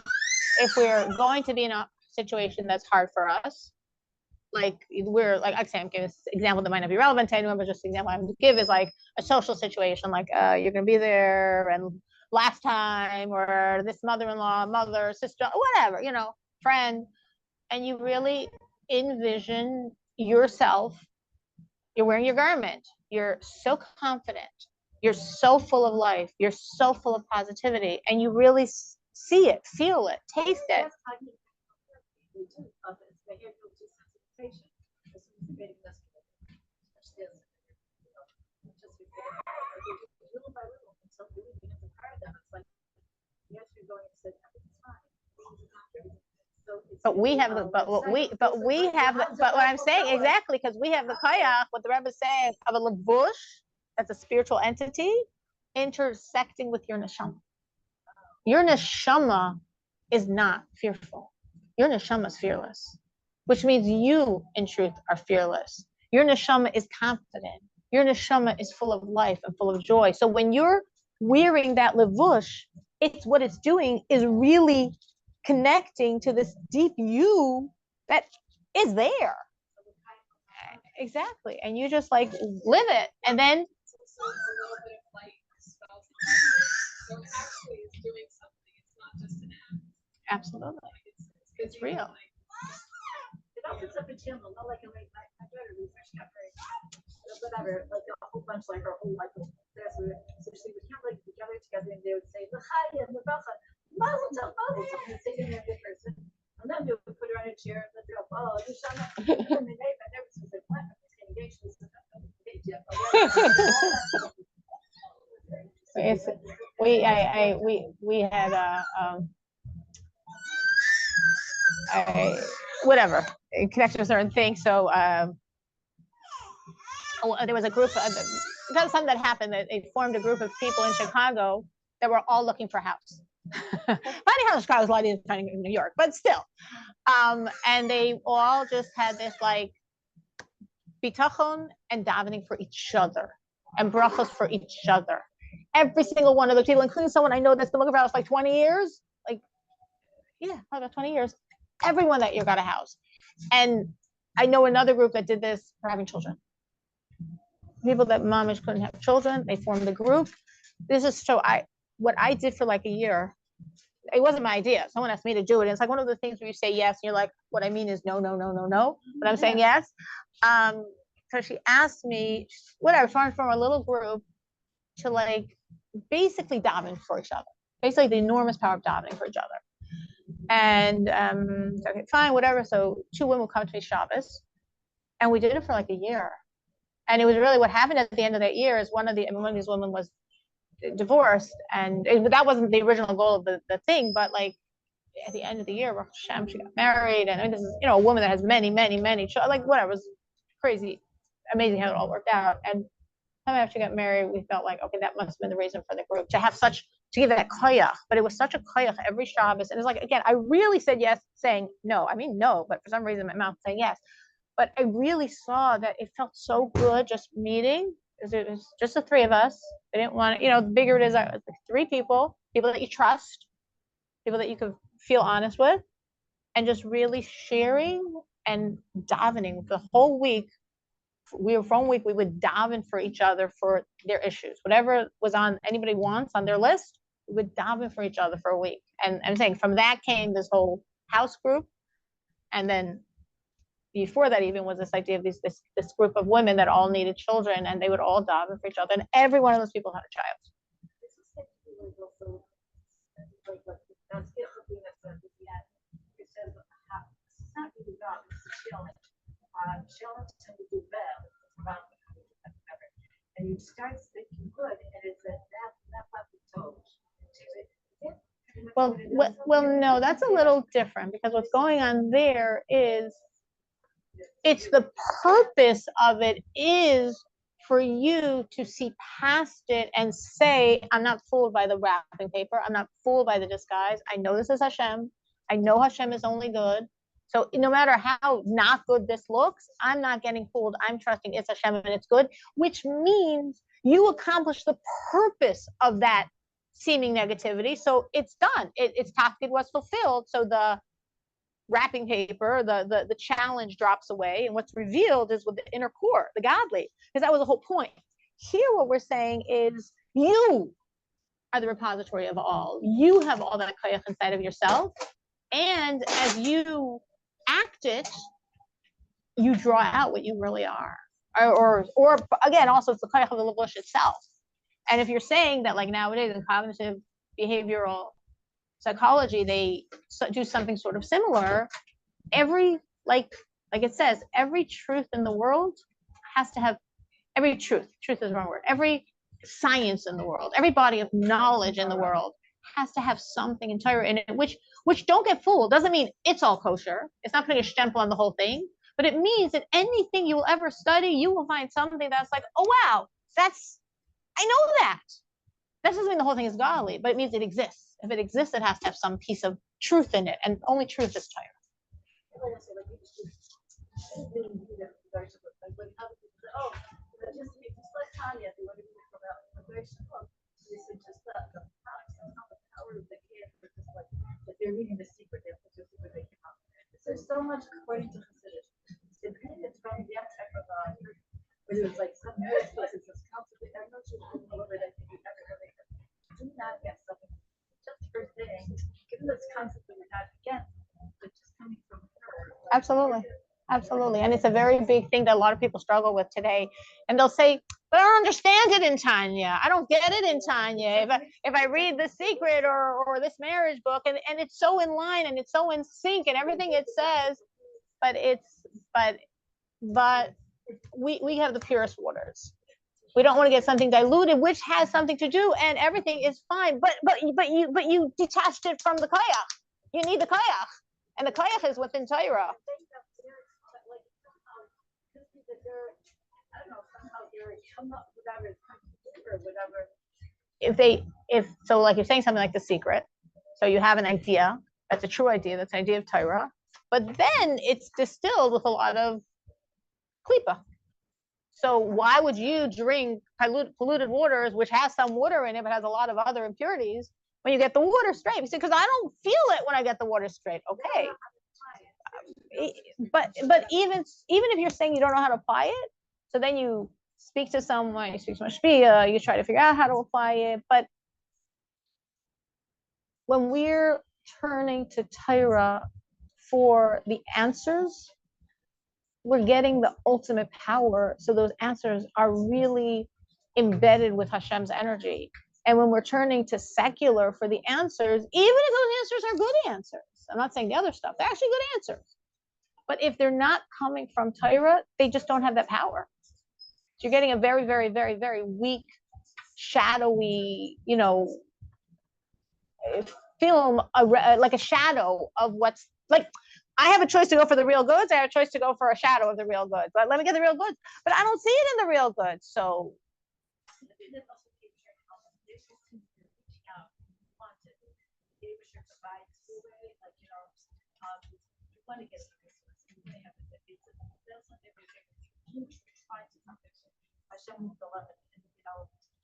if we're going to be in a situation that's hard for us, like we're like I say, I'm giving this example that might not be relevant to anyone, but just the example I'm gonna give is like a social situation, like you're gonna be there and last time, or this mother-in-law, mother, sister, whatever, you know, friend, and you really envision yourself, you're wearing your garment, you're so confident, you're so full of life, you're so full of positivity, and you really see it, feel it, taste it. But we have the, but what I'm saying exactly, because we have the kayach, what the Rebbe is saying, of a levush, that's a spiritual entity, intersecting with your neshama. Your neshama is not fearful. Your neshama is fearless, which means you, in truth, are fearless. Your neshama is confident. Your neshama is full of life and full of joy. So when you're wearing that levush, it's what it's doing is really connecting to this deep you that is there. Exactly. And you just like live it. And then So it's a little bit of like spells. So it actually is doing something. It's not just an act. absolutely, Like it's real. It opens up a channel, not like my daughter who's got very, whatever, like a whole bunch, like her whole life. So she would kind of like gather together and they would say, L'chaim, L'bracha, Mazel Tov, Mazel Tov, and say in a good person. And then they would put her on a chair and let her up, oh, you shall not, and they never was like, what? Engaged with It's, we had whatever in connection to certain things. So there was a group of something that happened that they formed a group of people in Chicago that were all looking for a house. Funny how Chicago's a lot easier than in New York, but still. And they all just had this like bitachon and davening for each other and brachos for each other. Every single one of those people, including someone I know that's been looking for a house like 20 years, like, yeah, about 20 years, everyone that year got a house. And I know another group that did this for having children. People that momish couldn't have children, they formed a group. This is so what I did for like a year, it wasn't my idea. Someone asked me to do it. And it's like one of the things where you say yes, and you're like, what I mean is no, no, no, no, no. But I'm saying yes. So she asked me, whatever, from a little group to like basically daven for each other. Basically the enormous power of davening for each other. And okay, fine, whatever. So 2 women would come to me Shabbos, and we did it for like a year. And it was really what happened at the end of that year is one of these women was divorced, and that wasn't the original goal of the thing, but like at the end of the year, Baruch Hashem, she got married, and I mean, this is, you know, a woman that has many children, like whatever, it was crazy, amazing how it all worked out. And after she got married, we felt like, okay, that must have been the reason for the group to give that koyach. But it was such a koyach every Shabbos, and it's like, again, I really said yes, saying no. I mean no, but for some reason my mouth saying yes. But I really saw that it felt so good just meeting. It was just the 3 of us. I didn't want to, you know, the bigger it is, like 3 people that you trust, people that you could feel honest with, and just really sharing and davening the whole week. We would daven for each other for their issues, whatever was on anybody wants on their list. We would daven for each other for a week. And I'm saying from that came this whole house group, and then before that even was this idea of this group of women that all needed children, and they would all daven for each other, and every one of those people had a child. And you start thinking good, and it's that Well, no, that's a little different, because what's going on there is it's the purpose of it is for you to see past it and say, I'm not fooled by the wrapping paper. I'm not fooled by the disguise. I know this is Hashem. I know Hashem is only good. So no matter how not good this looks, I'm not getting fooled. I'm trusting it's Hashem and it's good, which means you accomplish the purpose of that seeming negativity. So it's done. Its tafkid was fulfilled. So the wrapping paper, the challenge drops away, and what's revealed is with the inner core, the godly, because that was the whole point. Here, what we're saying is you are the repository of all. You have all that koyach inside of yourself, and as you act it, you draw out what you really are. Or again, also it's the koyach of the levush itself. And if you're saying that, like nowadays in cognitive behavioral psychology, they do something sort of similar, every like it says, every truth in the world has to have every truth is the wrong word, every science in the world, every body of knowledge in the world has to have something in Torah in it, which don't get fooled, doesn't mean it's all kosher. It's not putting a stempel on the whole thing, but it means that anything you will ever study, you will find something that's like, oh wow, I know that. That doesn't mean the whole thing is godly, but it means it exists. If it exists, it has to have some piece of truth in it, and only truth is Torah. They're reading the secret. There's so much according to Chassidus. It's from the type of where there's like some marriage places that's constantly. I'm not sure whether that you ever really do not get something just for saying, given this concept that we're not against, but just coming from her. Absolutely. And it's a very big thing that a lot of people struggle with today. And they'll say, but I don't understand it in Tanya. I don't get it in Tanya. If I read The Secret or this marriage book, and it's so in line and it's so in sync and everything it says, but we have the purest waters. We don't want to get something diluted, which has something to do, and everything is fine. But you detached it from the koyach. You need the koyach, and the koyach is within Torah. If so, like you're saying something like The Secret, so you have an idea, that's a true idea, that's an idea of Torah, but then it's distilled with a lot of klipa. So why would you drink polluted waters, which has some water in it, but has a lot of other impurities, when you get the water straight? You say, because I don't feel it when I get the water straight. Okay. But even if you're saying you don't know how to apply it, so then you speak to someone, you speak to Mashpia, you try to figure out how to apply it. But when we're turning to Torah for the answers, we're getting the ultimate power. So those answers are really embedded with Hashem's energy. And when we're turning to secular for the answers, even if those answers are good answers, I'm not saying the other stuff, they're actually good answers. But if they're not coming from Torah, they just don't have that power. So you're getting a very, very, very, very weak, shadowy, film, like a shadow of what's like. I have a choice to go for the real goods. I have a choice to go for a shadow of the real goods. But let me get the real goods. But I don't see it in the real goods. So.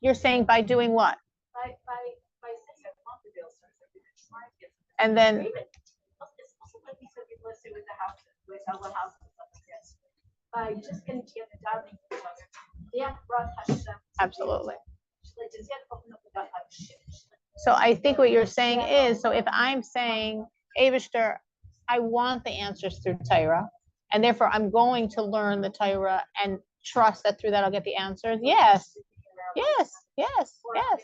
You're saying by doing what? By saying I want the real source, we can try to get something. And then. It's also like we said, let's say with the houses, with our houses, by just getting together, doubting each other. Yeah, brought Hashem. Absolutely. Like just get open up about how shit. So I think what you're saying is, so if I'm saying, Avishter, I want the answers through Torah, and therefore I'm going to learn the Torah and trust that through that I'll get the answers. Yes. Yes. Yes. Yes.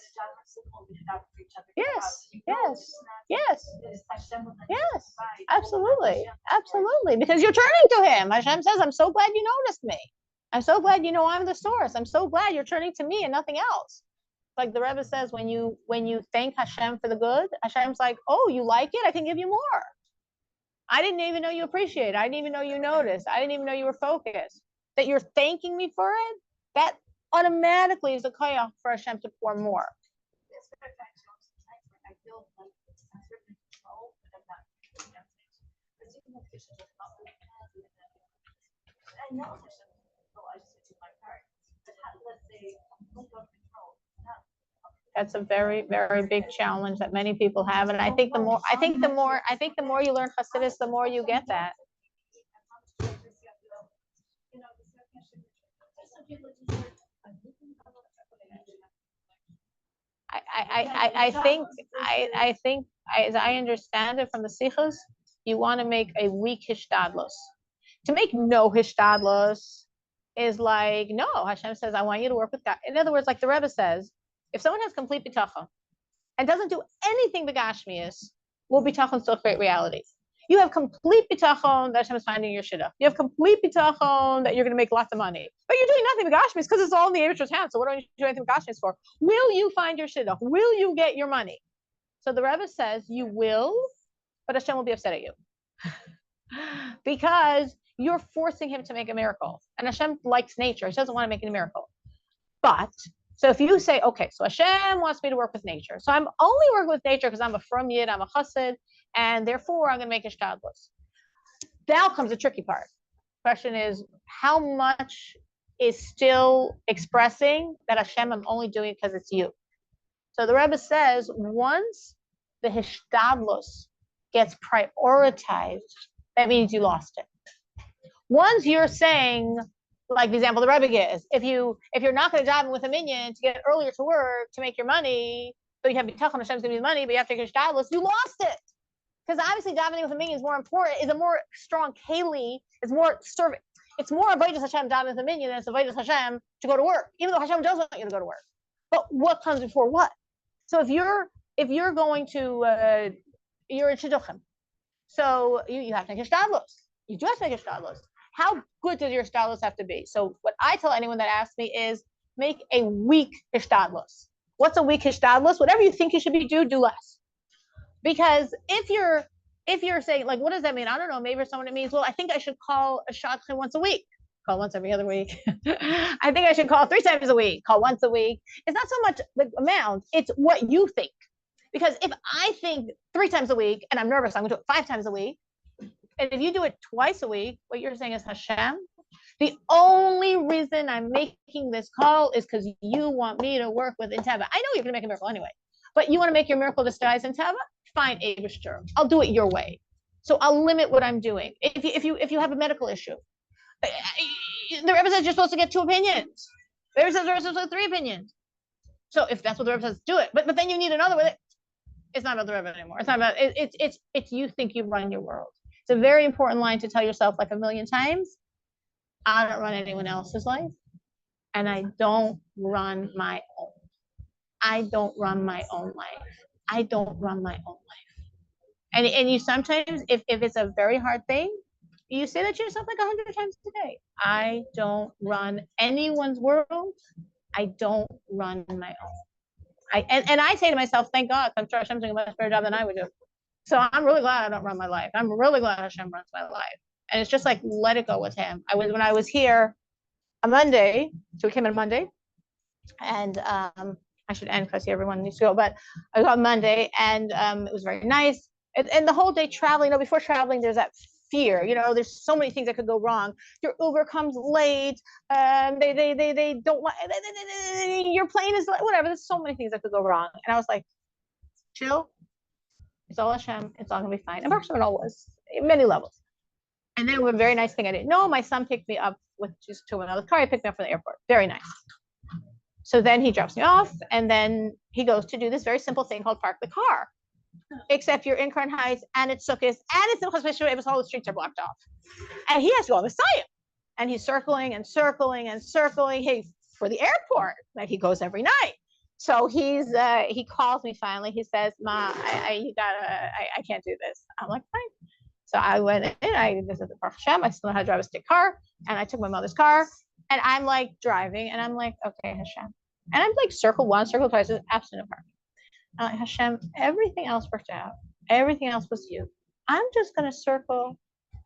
Yes. Yes. Yes. Yes. Absolutely. Absolutely. Because you're turning to him. Hashem says, I'm so glad you noticed me. I'm so glad you know I'm the source. I'm so glad you're turning to me and nothing else. Like the Rebbe says, when you thank Hashem for the good, Hashem's like, oh, you like it? I can give you more. I didn't even know you appreciate it. I didn't even know you noticed. I didn't even know you were focused. That you're thanking me for it, that automatically is a koyach for Hashem to pour more. I feel like I'm certainly control, but I'm not. I know I should, oh, I just took my part. But let's say, I'm control. That's a very, very big challenge that many people have. And I think the more you learn Hasidus, the more you get that. I think, as I understand it from the Sichos, you want to make a weak hishtadlos. To make no hishtadlos is like, no, Hashem says, I want you to work with God. In other words, like the Rebbe says, if someone has complete bitachon and doesn't do anything begashmius, will bitachon still create reality? You have complete bitachon that Hashem is finding your shidduch. You have complete bitachon that you're going to make lots of money, but you're doing nothing begashmius because it's all in the Abishur's hand. So what do you do anything begashmius for? Will you find your shidduch? Will you get your money? So the Rebbe says you will, but Hashem will be upset at you because you're forcing him to make a miracle. And Hashem likes nature. He doesn't want to make a miracle. But so if you say, okay, so Hashem wants me to work with nature. So I'm only working with nature because I'm a from yid, I'm a chassid, and therefore I'm going to make it shtadlus. Now comes the tricky part. Question is, how much is still expressing that Hashem, I'm only doing it because it's you? So the Rebbe says, once the hishtadlus gets prioritized, that means you lost it. Once you're saying, like the example the Rebbe gives, if you're not going to dive in with a minion to get earlier to work to make your money, so you have bitachon, Hashem's going to be the money, but you have to take hishtadlus, you lost it. Because obviously davening with a minion is more important, is a more strong keli, it's more serving. It's more avodas Hashem davening with a minion than it's avodas Hashem to go to work, even though Hashem does want you to go to work. But what comes before what? So if you're going to you're in shidduchim, so you have to take hishtadlus. You do have to take hishtadlus. How good does your hishtadlus have to be? So what I tell anyone that asks me is make a weak hishtadlus. What's a weak hishtadlus? Whatever you think you should be do less. Because if you're saying, like, what does that mean? I don't know. Maybe someone it means, well, I think I should call a shadchan once a week. Call once every other week. I think I should call 3 times a week. Call once a week. It's not so much the amount; it's what you think. Because if I think 3 times a week and I'm nervous, I'm going to do it 5 times a week. And if you do it twice a week, what you're saying is, Hashem, the only reason I'm making this call is because you want me to work with Inteva. I know you're going to make a miracle anyway, but you want to make your miracle disguise Inteva? Fine, Abishter. I'll do it your way. So I'll limit what I'm doing. If you have a medical issue, the Rebbe says you're supposed to get 2 opinions. The Rebbe says you're supposed to get 3 opinions. So if that's what the Rebbe says, do it. But then you need another one. It's not about the Rebbe anymore. It's not about it's you think you run your world. It's a very important line to tell yourself like a million times. I don't run anyone else's life, and I don't run my own. I don't run my own life. I don't run my own life. And you sometimes, if it's a very hard thing, you say that to yourself like 100 times a day. I don't run anyone's world. I don't run my own. And I say to myself, thank God, I'm sure Hashem's doing a much better job than I would do. So I'm really glad I don't run my life. I'm really glad Hashem runs my life. And it's just like, let it go with him. When I was here on Monday, so we came in Monday, and I should end because everyone needs to go, but I was on Monday, and it was very nice. And the whole day traveling, before traveling, there's that fear, there's so many things that could go wrong. Your Uber comes late, they don't want, your plane is whatever, there's so many things that could go wrong. And I was like, chill, it's all Hashem, it's all gonna be fine. And actually it all was, many levels. And then a very nice thing I didn't know, my son picked me up to another car, he picked me up from the airport, very nice. So then he drops me off, and then he goes to do this very simple thing called park the car. Except you're in Crown Heights, and it's Sukkos, and it's the Chosbei, all the streets are blocked off. And he has to go on the side. And he's circling and circling and circling for the airport, like he goes every night. So he calls me finally. He says, Ma, I can't do this. I'm like, fine. So I went in, this is the Baruch Hashem, I still know how to drive a stick car, and I took my mother's car, and I'm like driving, and I'm like, okay, Hashem. And I'm like circle 1, circle 2, there's absolute parking. I'm like, Hashem, everything else worked out. Everything else was you. I'm just going to circle.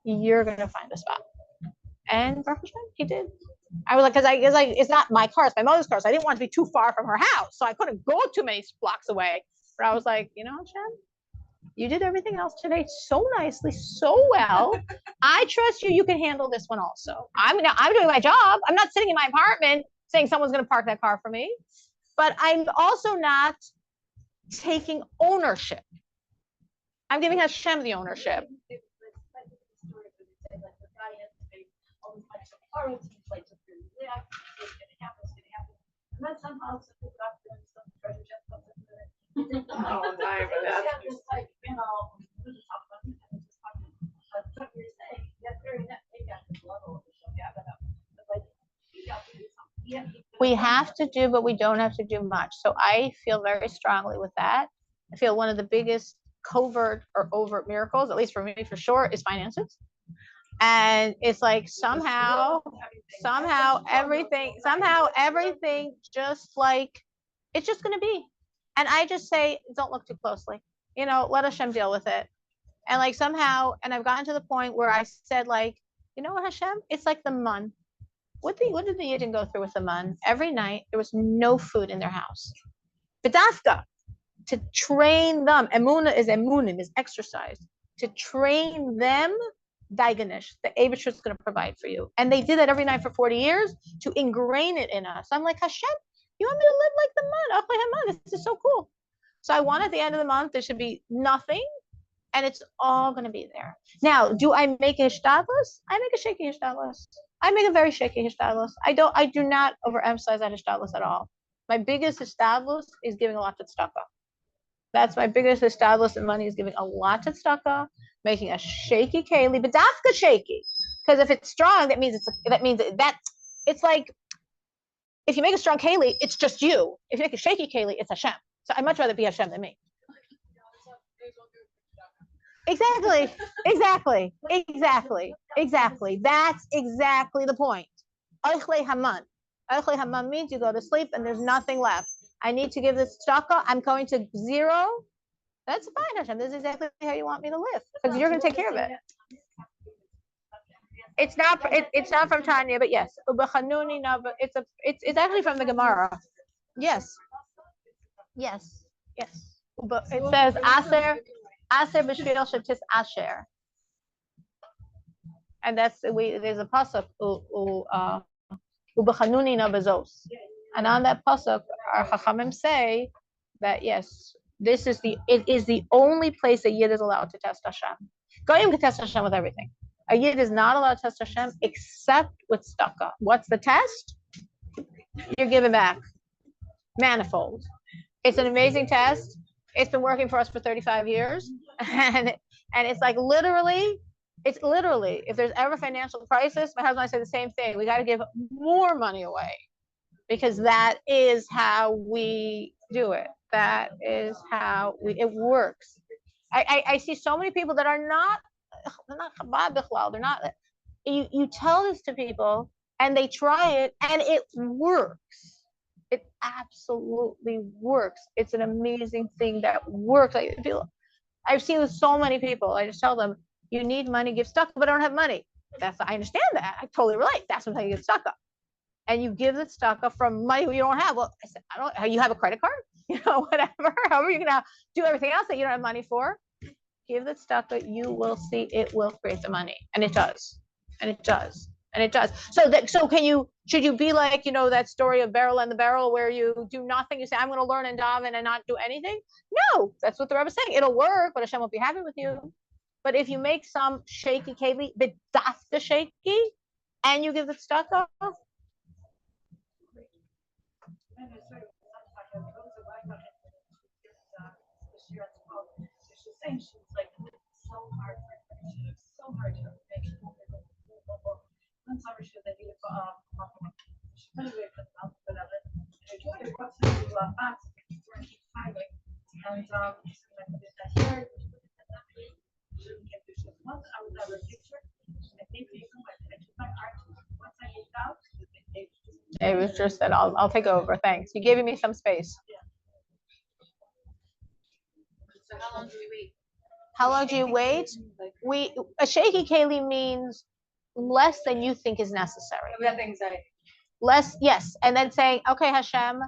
You're going to find a spot. And Baruch Hashem, he did. I was like, because it's not my car, it's my mother's car. So I didn't want to be too far from her house. So I couldn't go too many blocks away. But I was like, Hashem, You did everything else today so nicely, so well. I trust you. You can handle this one also. I'm doing my job. I'm not sitting in my apartment saying someone's going to park that car for me. But I'm also not taking ownership. I'm giving Hashem the ownership. And then somehow some people got them some treasure chest comes into it. Oh, dying for that. Just like, you know, we just talk about it, and it's just talking, what you're saying, that's very net, maybe at this level of the show, yeah, but like, you got to do something. Yeah. We have to do, but we don't have to do much. So I feel very strongly with that. I feel one of the biggest covert or overt miracles, at least for me for sure, is finances. And it's like somehow everything just like, it's just going to be. And I just say, don't look too closely, let Hashem deal with it. And like somehow, and I've gotten to the point where I said like, you know what, Hashem, it's like the mun. What did the Yidden go through with the mun? Every night, there was no food in their house. B'dafka, to train them, emunah is exercise. To train them, daiganish, the Abishur is going to provide for you. And they did that every night for 40 years to ingrain it in us. I'm like, Hashem, you want me to live like the mun? This is so cool. So I want at the end of the month, there should be nothing, and it's all going to be there. Now, do I make a hishtadlus? I make a shaky hishtadlus. I make a very shaky hishtadlus. I do not overemphasize that hishtadlus at all. My biggest hishtadlus is giving a lot to tzedakah. That's my biggest hishtadlus in money, is giving a lot to tzedakah, making a shaky keli, but dafka shaky. Because if it's strong, that means it's like, if you make a strong keli, it's just you. If you make a shaky keli, it's Hashem. So I'd much rather be Hashem than me. Exactly. That's exactly the point. Oichle haman. Oichle haman means you go to sleep and there's nothing left. I need to give this tzedakah. I'm going to zero. That's fine, Hashem. This is exactly how you want me to live, because you're going to take care of it. It's not from Tanya, but yes. It's actually from the Gemara. Yes. It says Aser b'shvil shetis asher, and there's a pasuk ubechanuni na bezos, and on that pasuk our chachamim say that yes, it is the only place a yid is allowed to test Hashem. Goyim can test Hashem with everything. A yid is not allowed to test Hashem except with tzedakah. What's the test? You're given back manifold. It's an amazing test. It's been working for us for 35 years. And it's like literally, if there's ever a financial crisis, my husband and I say the same thing. We got to give more money away, because that is how we do it. That is how it works. I see so many people that they're not chabad bichlal. They're not, you tell this to people and they try it and it works. It absolutely works. It's an amazing thing that works. I've seen with so many people. I just tell them, you need money, give tzedakah, but I don't have money. I understand that. I totally relate. That's when I give tzedakah. And you give the tzedakah from money you don't have. Well, I said, you have a credit card? Whatever. However you're gonna do everything else that you don't have money for. Give the tzedakah, you will see it will create the money. And it does. So should you be like, that story of barrel and the barrel where you do nothing, you say, I'm going to learn and daven and not do anything? No, that's what the Rebbe is saying. It'll work, but Hashem won't be happy with you. But if you make some shaky keli, but that's the shaky, and you give the tzedakah. She's saying she was like, it's so hard for her. It's so hard to make sure. One summer she was like, she put away for the mouth, whatever. And I told her what's to do fast, we're keep highway. And so I put it that here, she didn't get this. Once I was at her picture, I think I took my art. Once I moved out, it was just that I'll take over. Thanks. You're giving me some space. So how long do we wait? How long do you wait? A shaky keli means less than you think is necessary. We have anxiety. Less, yes. And then saying, okay, Hashem.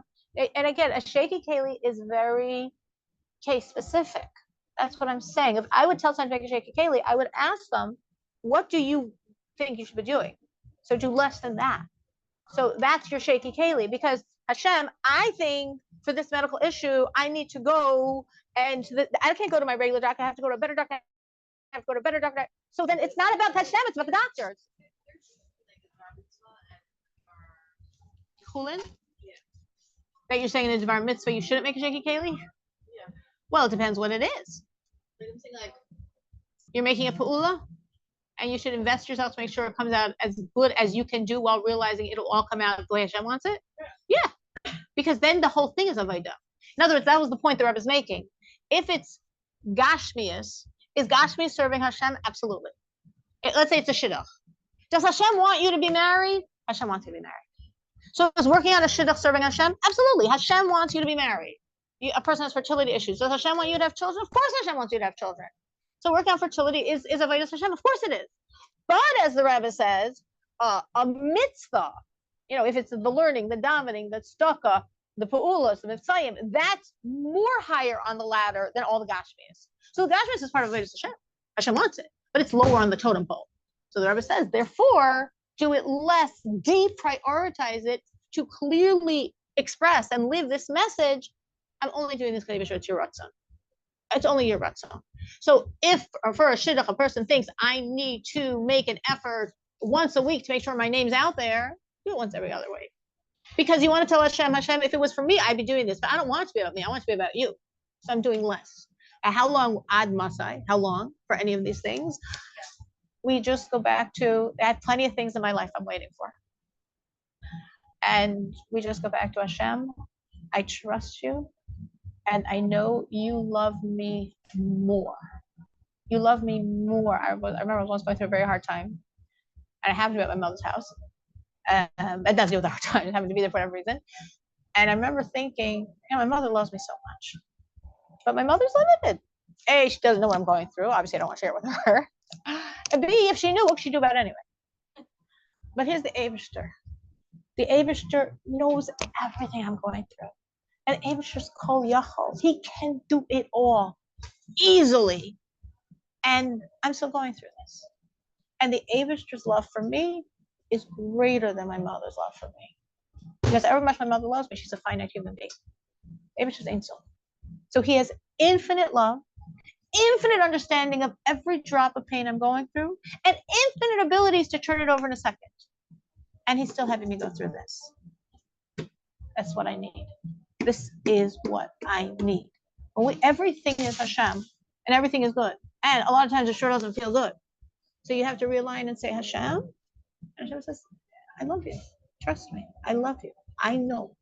And again, a shaky keli is very case specific. That's what I'm saying. If I would tell someone to make a shaky keli, I would ask them, what do you think you should be doing? So do less than that. So that's your shaky keli, because Hashem, I think for this medical issue, I need to go and I can't go to my regular doctor. I have to go to a better doctor. I have to go to a better doctor. So then it's not about Hashem, it's about the doctors. Chulin? Yeah. That you're saying in the bar mitzvah, you shouldn't make a shaky keli? Yeah. Well, it depends what it is. Like I'm saying, like, You're making a pa'ula, and you should invest yourself to make sure it comes out as good as you can do while realizing it'll all come out the way Hashem wants it. Yeah, because then the whole thing is avodah. In other words, that was the point the Rebbe is making. If it's gashmius, is gashmius serving Hashem? Absolutely. Let's say it's a shidduch. Does Hashem want you to be married? Hashem wants you to be married. So is working on a shidduch serving Hashem? Absolutely. Hashem wants you to be married. A person has fertility issues. Does Hashem want you to have children? Of course Hashem wants you to have children. So working on fertility is avodas Hashem. Of course it is. But as the Rebbe says, a mitzvah, if it's the learning, the davening, the tzedakah, the pa'ulas, the mitzvayim, that's more higher on the ladder than all the gashmias. So the gashmias is part of avodas Hashem. Hashem wants it, but it's lower on the totem pole. So the Rebbe says, therefore, do it less, deprioritize it to clearly express and live this message. I'm only doing this because it's your ratzon. It's only your ratzon. So if for a shidduch, a person thinks I need to make an effort once a week to make sure my name's out there, do it once every other week. Because you want to tell Hashem, if it was for me, I'd be doing this, but I don't want it to be about me. I want it to be about you. So I'm doing less. And how long ad masai? How long for any of these things? We just go back to, I have plenty of things in my life I'm waiting for. And we just go back to Hashem. I trust you. And I know you love me more. You love me more. I remember I was once going through a very hard time. And I happened to be at my mother's house. It doesn't do with a hard time. I happened to be there for whatever reason. And I remember thinking, my mother loves me so much. But my mother's limited. A, she doesn't know what I'm going through. Obviously, I don't want to share it with her. And B, if she knew, what could she do about it anyway? But here's the Eibishter. The Eibishter knows everything I'm going through. And Eibishter's kol yachol. He can do it all easily. And I'm still going through this. And the Eibishter's love for me is greater than my mother's love for me. Because however much my mother loves me, she's a finite human being. Eibishter's ain't so. So he has infinite love, infinite understanding of every drop of pain I'm going through, and infinite abilities to turn it over in a second. And he's still having me go through this. That's what I need. This is what I need. Everything is Hashem, and everything is good. And a lot of times it sure doesn't feel good. So you have to realign and say, Hashem. And Hashem says, I love you. Trust me. I love you. I know